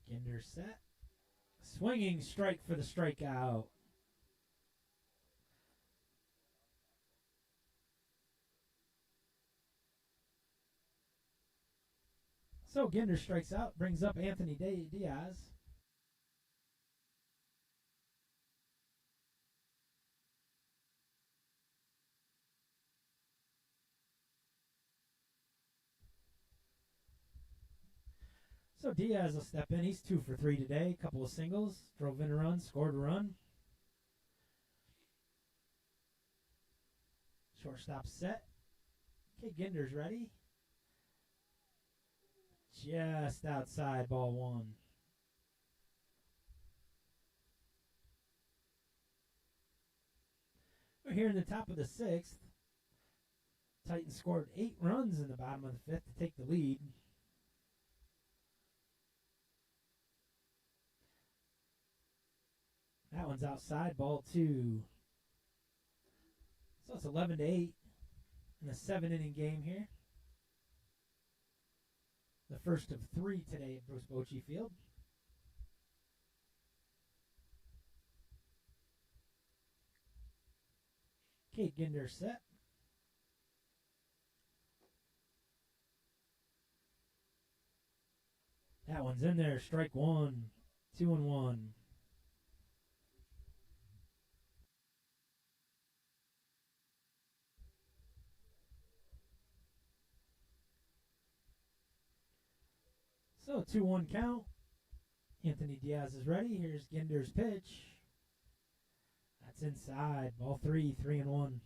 Ginder set. Swinging strike for the strikeout. So Ginder strikes out, brings up Anthony Diaz. So Diaz will step in. He's 2 for 3 today. Couple of singles. Drove in a run, scored a run. Shortstop set. Okay, Ginder's ready. Just outside, ball 1. We're here in the top of the 6th. Titans scored 8 runs in the bottom of the 5th to take the lead. That one's outside, ball 2. So it's 11-8 in a 7-inning game here. The first of 3 today at Bruce Bochy Field. Cade Ginder set. That one's in there. Strike 1. 2-1. So 2-1 count. Anthony Diaz is ready. Here's Ginder's pitch. That's inside. Ball 3, 3-1.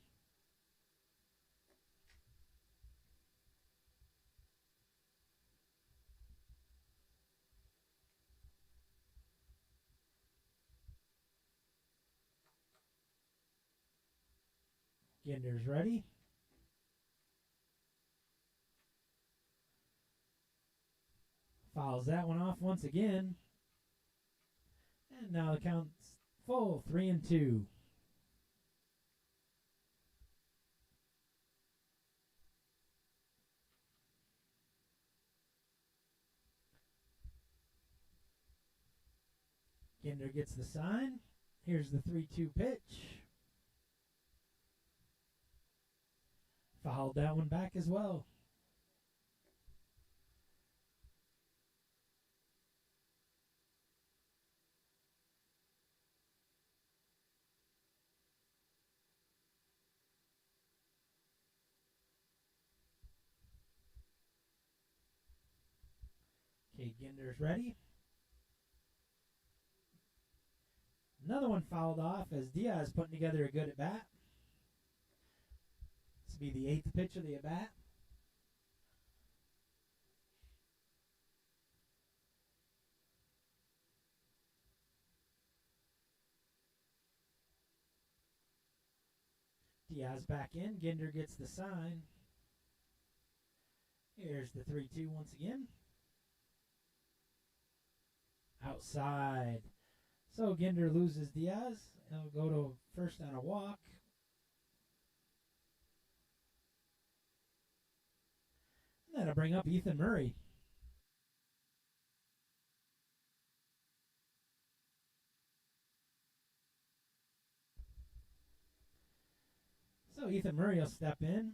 Ginder's ready. Fouls that one off once again. And now the count's full, 3-2. Ginder gets the sign. Here's the 3-2 pitch. Fouled that one back as well. Okay, Ginder's ready. Another one fouled off as Diaz putting together a good at-bat. This will be the 8th pitch of the at-bat. Diaz back in. Ginder gets the sign. Here's the 3-2 once again. Outside. So Ginder loses Diaz. He'll go to first on a walk. And that'll bring up Ethan Murray. So Ethan Murray will step in.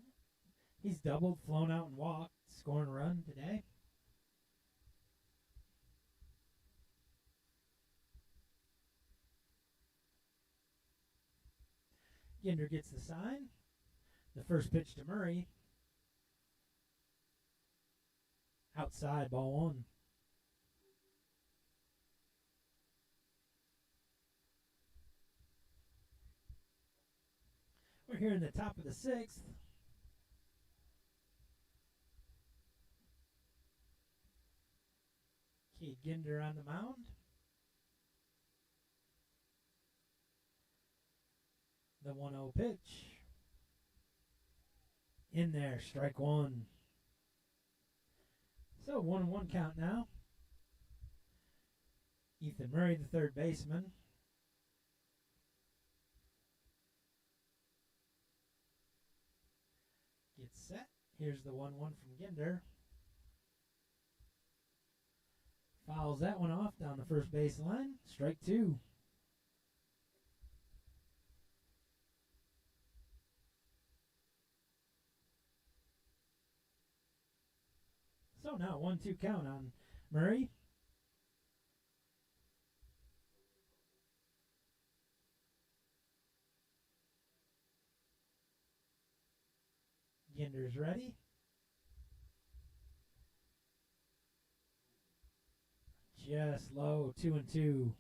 He's doubled, flown out, and walked, scoring a run today. Ginder gets the sign. The first pitch to Murray. Outside, ball 1. We're here in the top of the 6th. Cade Ginder on the mound. The 1-0 pitch. In there, strike 1. So 1-1 count now. Ethan Murray, the third baseman. Gets set. Here's the 1-1 from Ginder. Fouls that one off down the first baseline. Strike 2. So now 1-2 count on Murray. Ginder's ready. Just low, 2-2.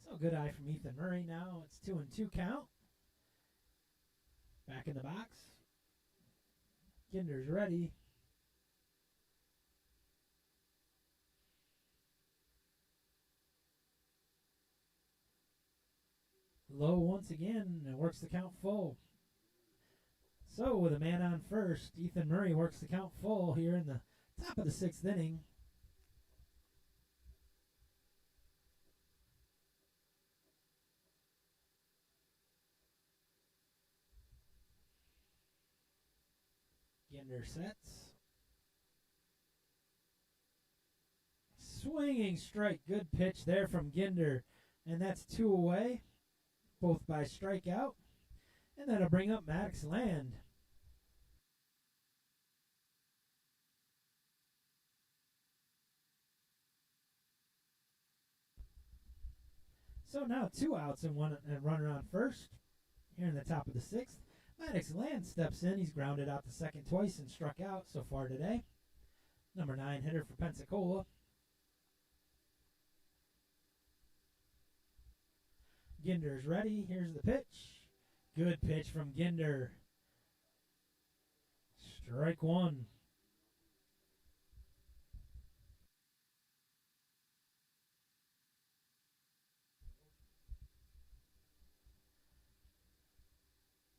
So good eye from Ethan Murray now. It's 2-2 count. Back in the box. Ginder's ready. Low once again and works the count full. So with a man on first, Ethan Murray works the count full here in the top of the 6th inning. Ginder sets. Swinging strike. Good pitch there from Ginder. And that's 2 away. Both by strikeout. And that'll bring up Maddox Land. So now 2 outs and a runner on first. Here in the top of the 6th. Maddox Land steps in. He's grounded out to second twice and struck out so far today. Number 9 hitter for Pensacola. Ginder's ready. Here's the pitch. Good pitch from Ginder. Strike 1.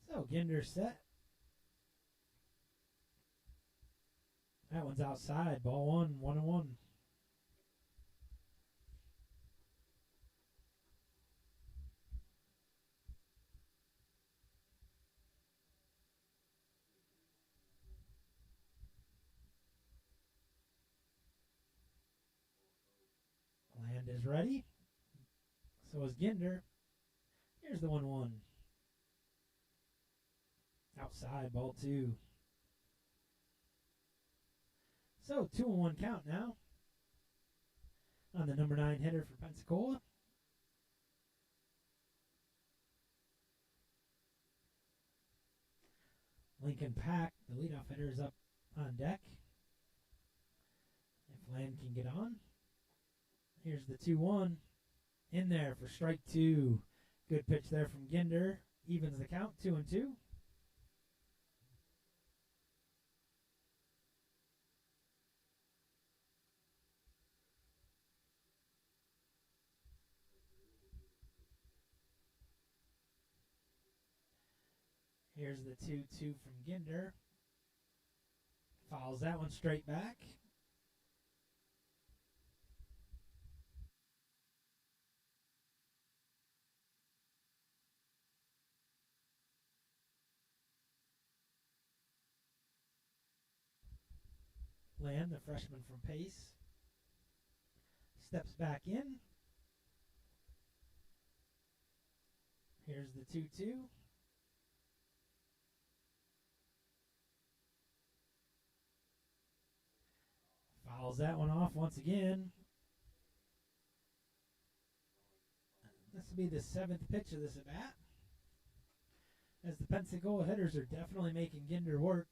So Ginder set. That one's outside. Ball 1, 1-1. Land is ready. So is Ginder. Here's the 1-1. Outside, ball 2. So 2-1 count now on the number 9 hitter for Pensacola. Lincoln Pack, the leadoff hitter, is up on deck. If Land can get on. Here's the 2-1. In there for strike 2. Good pitch there from Ginder. Evens the count, 2-2. Here's the 2-2 from Ginder. Fouls that one straight back. Land, the freshman from Pace, steps back in. Here's the 2-2. Fouls that one off once again. This will be the 7th pitch of this at bat, as the Pensacola hitters are definitely making Ginder work.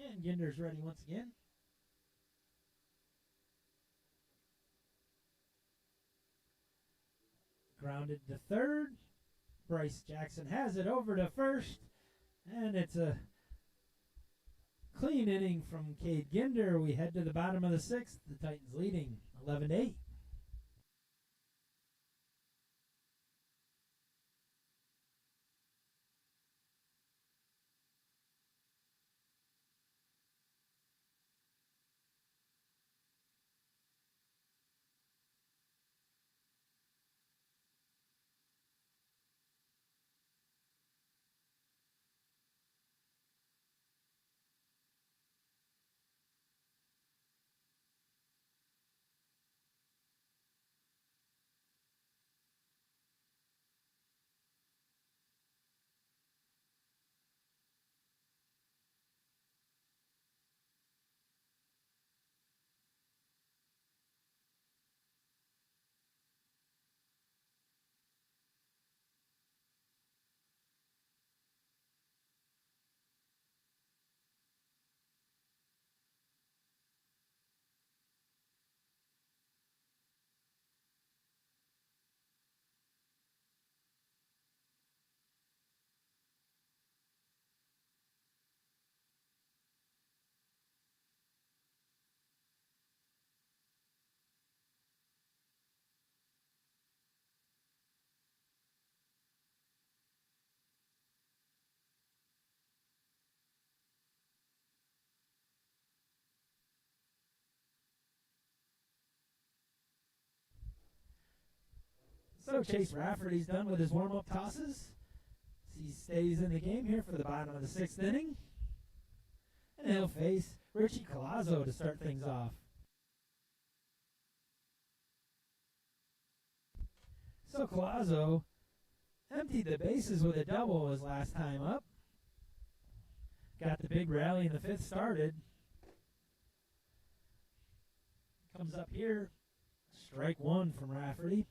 And Ginder's ready once again. Grounded to third. Bryce Jackson has it over to first. And it's a clean inning from Cade Ginder. We head to the bottom of the 6th. The Titans leading 11-8. So Chase Rafferty's done with his warm-up tosses. He stays in the game here for the bottom of the 6th inning. And he'll face Richie Colazzo to start things off. So Colazzo emptied the bases with a double his last time up. Got the big rally in the 5th started. Comes up here. Strike 1 from Rafferty.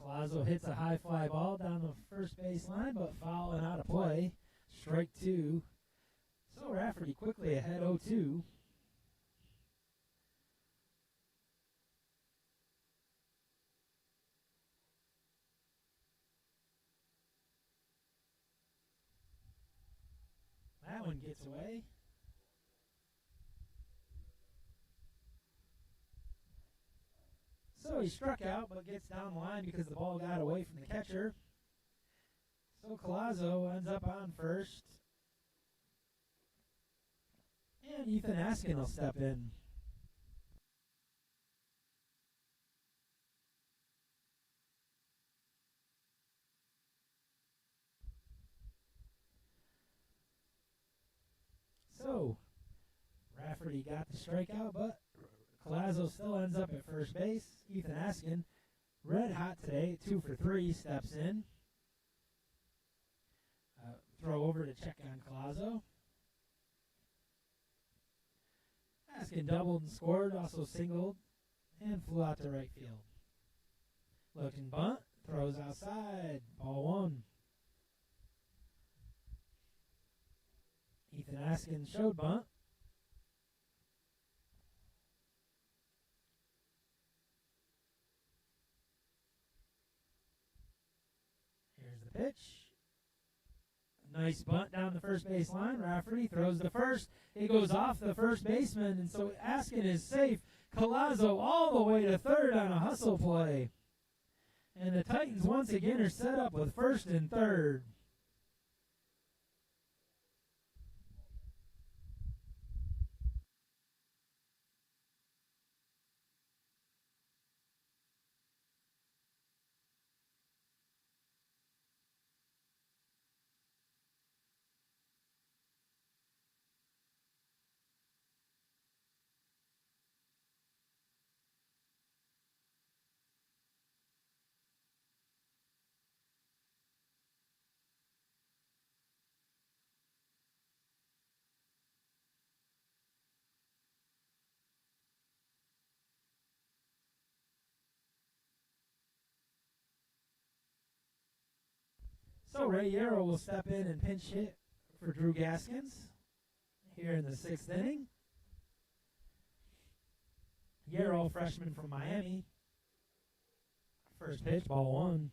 Colazzo hits a high fly ball down the first base line, but foul and out of play. Strike 2. So Rafferty quickly ahead 0-2. That one gets away. So he struck out, but gets down the line because the ball got away from the catcher. So Colazzo ends up on first. And Ethan Askin will step in. So So, Rafferty got the strikeout, but Collazo still ends up at first base. Ethan Askin, red hot today, 2 for 3, steps in. Throw over to check on Collazo. Askin doubled and scored, also singled, and flew out to right field. Looking bunt, throws outside, ball 1. Ethan Askin showed bunt. Here's the pitch. Nice bunt down the first base line. Rafferty throws to first. It goes off the first baseman, and so Askin is safe. Collazo all the way to third on a hustle play. And the Titans once again are set up with first and third. So Ray Yarrow will step in and pinch hit for Drew Gaskins here in the 6th inning. Yarrow, freshman from Miami. First pitch, ball 1.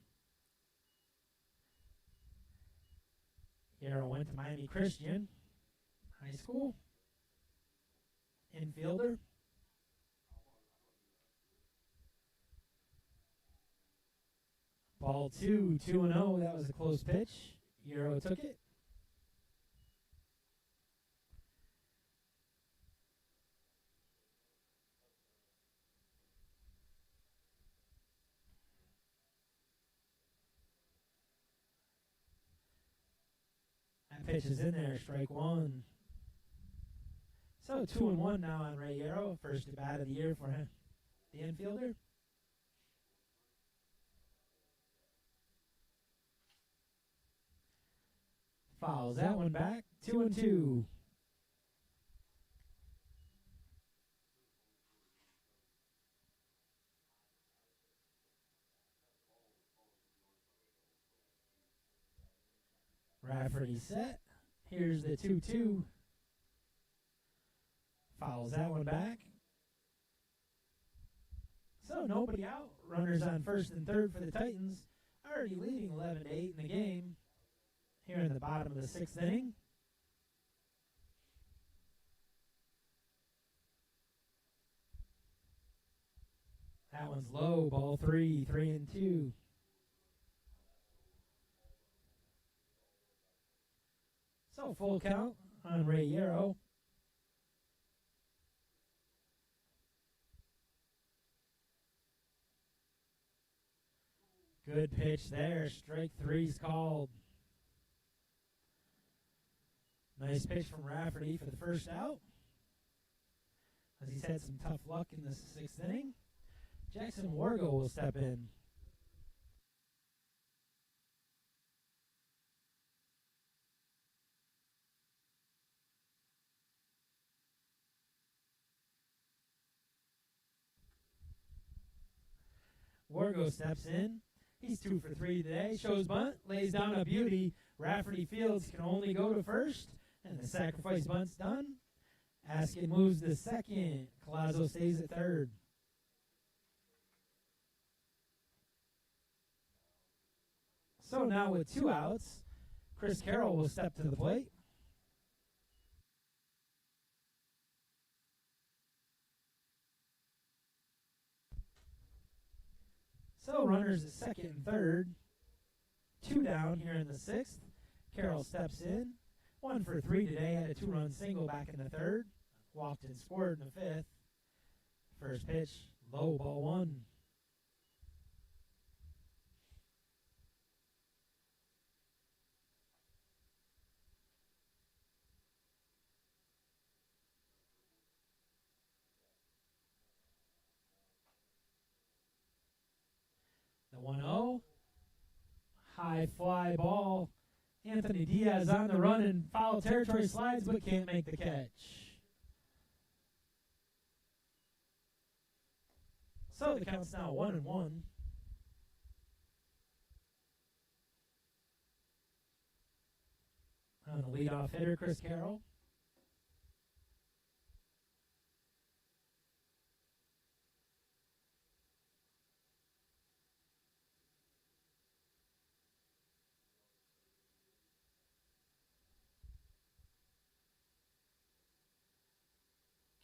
Yarrow went to Miami Christian High School. Infielder. Ball 2, 2-0. That was a close pitch. Yarrow took it. That pitch is in there, strike 1. So 2-1 now on Ray Yarrow. First at bat of the year for him, the infielder. Fouls that one back, 2-2. Rafferty set. Here's the 2-2. Fouls that one back. So nobody out. Runners on first and third for the Titans. Already leading 11-8 in the game. Here in the bottom of the 6th inning. That one's low, ball 3, 3-2. So full count on Ray Yarrow. Good pitch there, strike 3's called. Nice pitch from Rafferty for the first out, as he's had some tough luck in the 6th inning. Jackson Wargo will step in. Wargo steps in. He's 2 for 3 today. Shows bunt, lays down a beauty. Rafferty Fields can only go to first. And the sacrifice bunt's done. Askin moves to second. Collazo stays at third. So now with 2 outs, Chris Carroll will step to the plate. So runners at second and third. 2 down here in the 6th. Carroll steps in. 1 for 3 today, had a 2-run single back in the 3rd. Walked and scored in the 5th. First pitch, low, ball 1. High fly ball. Anthony Diaz on the run and foul territory, slides but can't make the catch. So the count's now 1-1. On the leadoff hitter, Chris Carroll.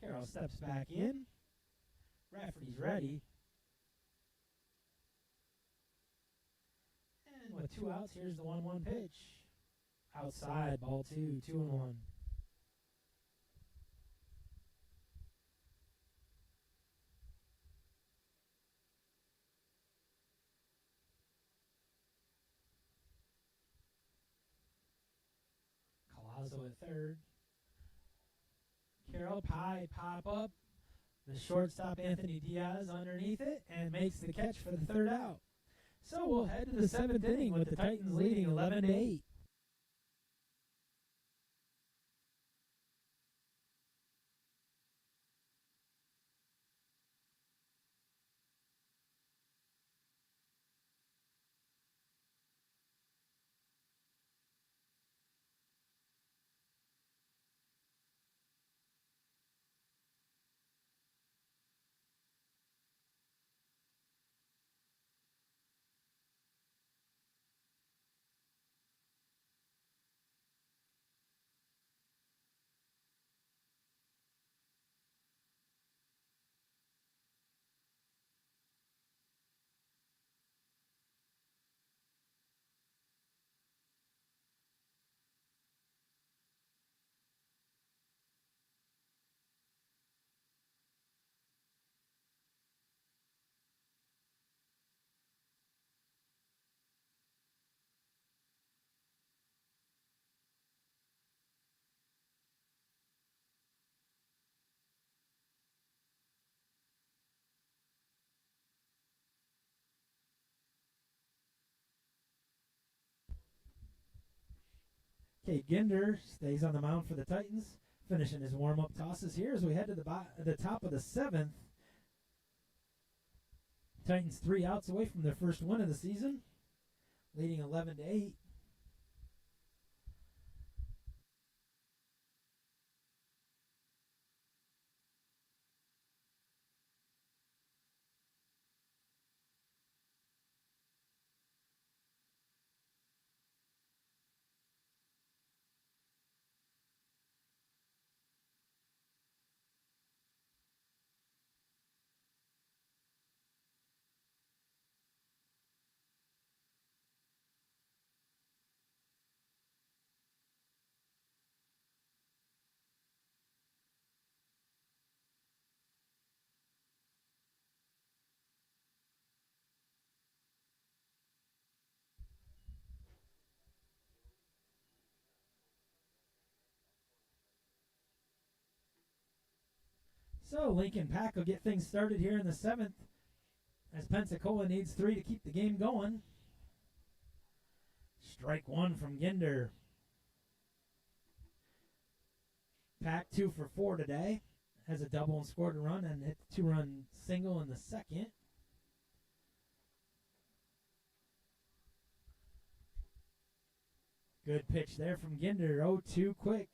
Carroll steps back in. Rafferty's ready. And with 2 outs, here's the 1-1 pitch. Outside, ball 2, 2-1. Collazo at third. Carroll, pop up. The shortstop, Anthony Diaz, underneath it and makes the catch for the 3rd out. So we'll head to the 7th inning with the Titans leading 11-8. Cade Ginder stays on the mound for the Titans, finishing his warm-up tosses here as we head to the top of the 7th. Titans 3 outs away from their first win of the season, leading 11-8. So Lincoln Pack will get things started here in the 7th as Pensacola needs 3 to keep the game going. Strike 1 from Ginder. Pack 2 for 4 today. Has a double and scored a run and hit the 2-run single in the 2nd. Good pitch there from Ginder. 0-2 quick.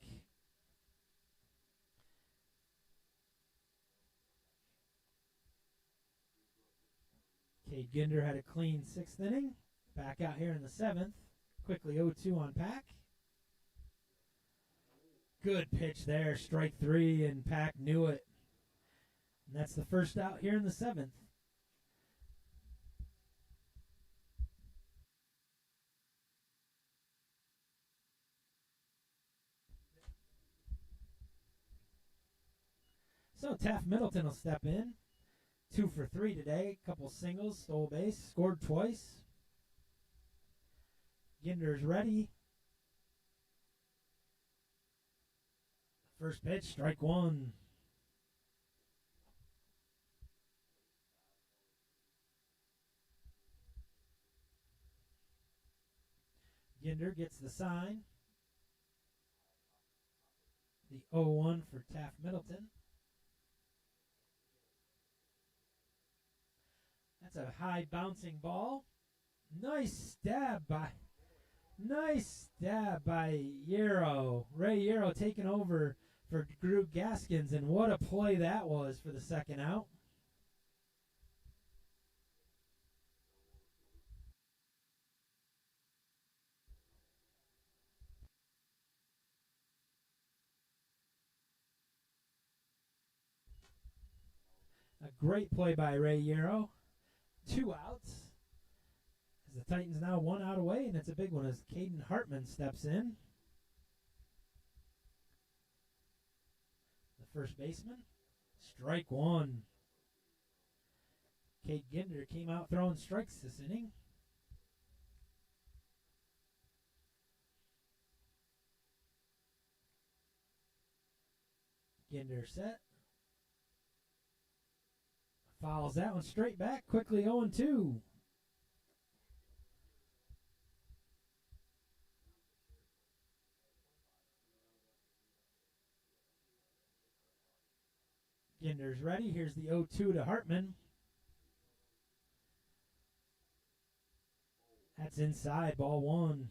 Cade Ginder had a clean 6th inning. Back out here in the 7th. Quickly 0-2 on Pack. Good pitch there. Strike 3, and Pack knew it. And that's the first out here in the 7th. So Taft Middleton will step in. 2 for 3 today. Couple singles, stole base, scored twice. Ginder's ready. First pitch, strike 1. Ginder gets the sign. The 0-1 for Taft Middleton. That's a high bouncing ball. Nice stab by Yarrow. Ray Yarrow taking over for Drew Gaskins, and what a play that was for the second out. A great play by Ray Yarrow. 2 outs. As the Titans now 1 out away, and it's a big one as Caden Hartman steps in. The first baseman. Strike 1. Cade Ginder came out throwing strikes this inning. Ginder set. Fouls that one straight back, quickly 0-2. Ginder's ready. Here's the 0-2 to Hartman. That's inside, ball 1.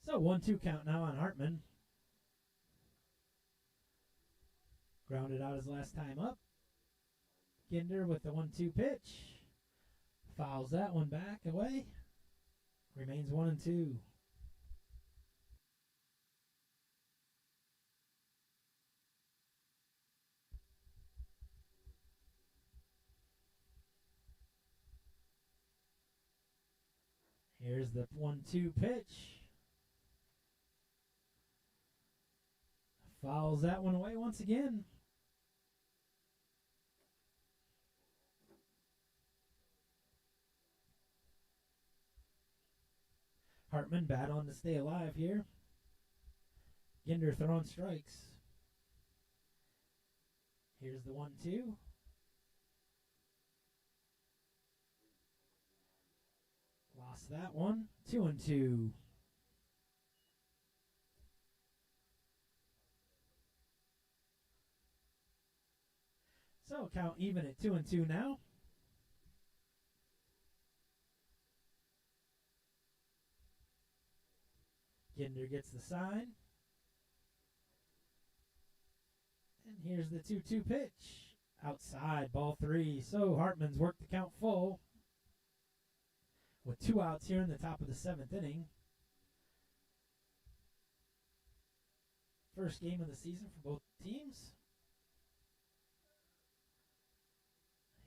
So 1-2 count now on Hartman. Grounded out his last time up. Ginder with the 1-2 pitch. Fouls that one back away. Remains 1-2. Here's the 1-2 pitch. Fouls that one away once again. Hartman battling to stay alive here. Ginder throwing strikes. Here's the 1-2. Lost that one. 2-2. So count even at 2-2 now. Ginder gets the sign. And here's the 2-2 pitch. Outside, ball 3. So Hartman's worked the count full. With 2 outs here in the top of the 7th inning. First game of the season for both teams.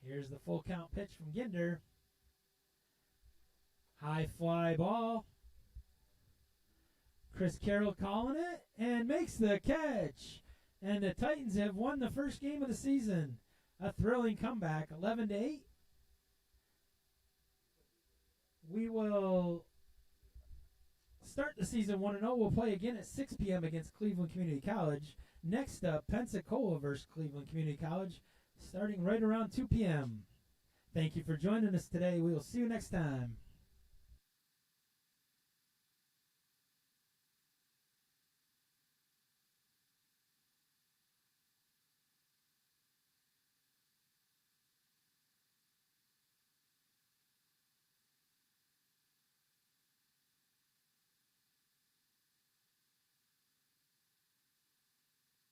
Here's the full count pitch from Ginder. High fly ball. Chris Carroll calling it and makes the catch. And the Titans have won the first game of the season. A thrilling comeback, 11-8. We will start the season 1-0. We'll play again at 6 p.m. against Cleveland Community College. Next up, Pensacola versus Cleveland Community College, starting right around 2 p.m. Thank you for joining us today. We will see you next time.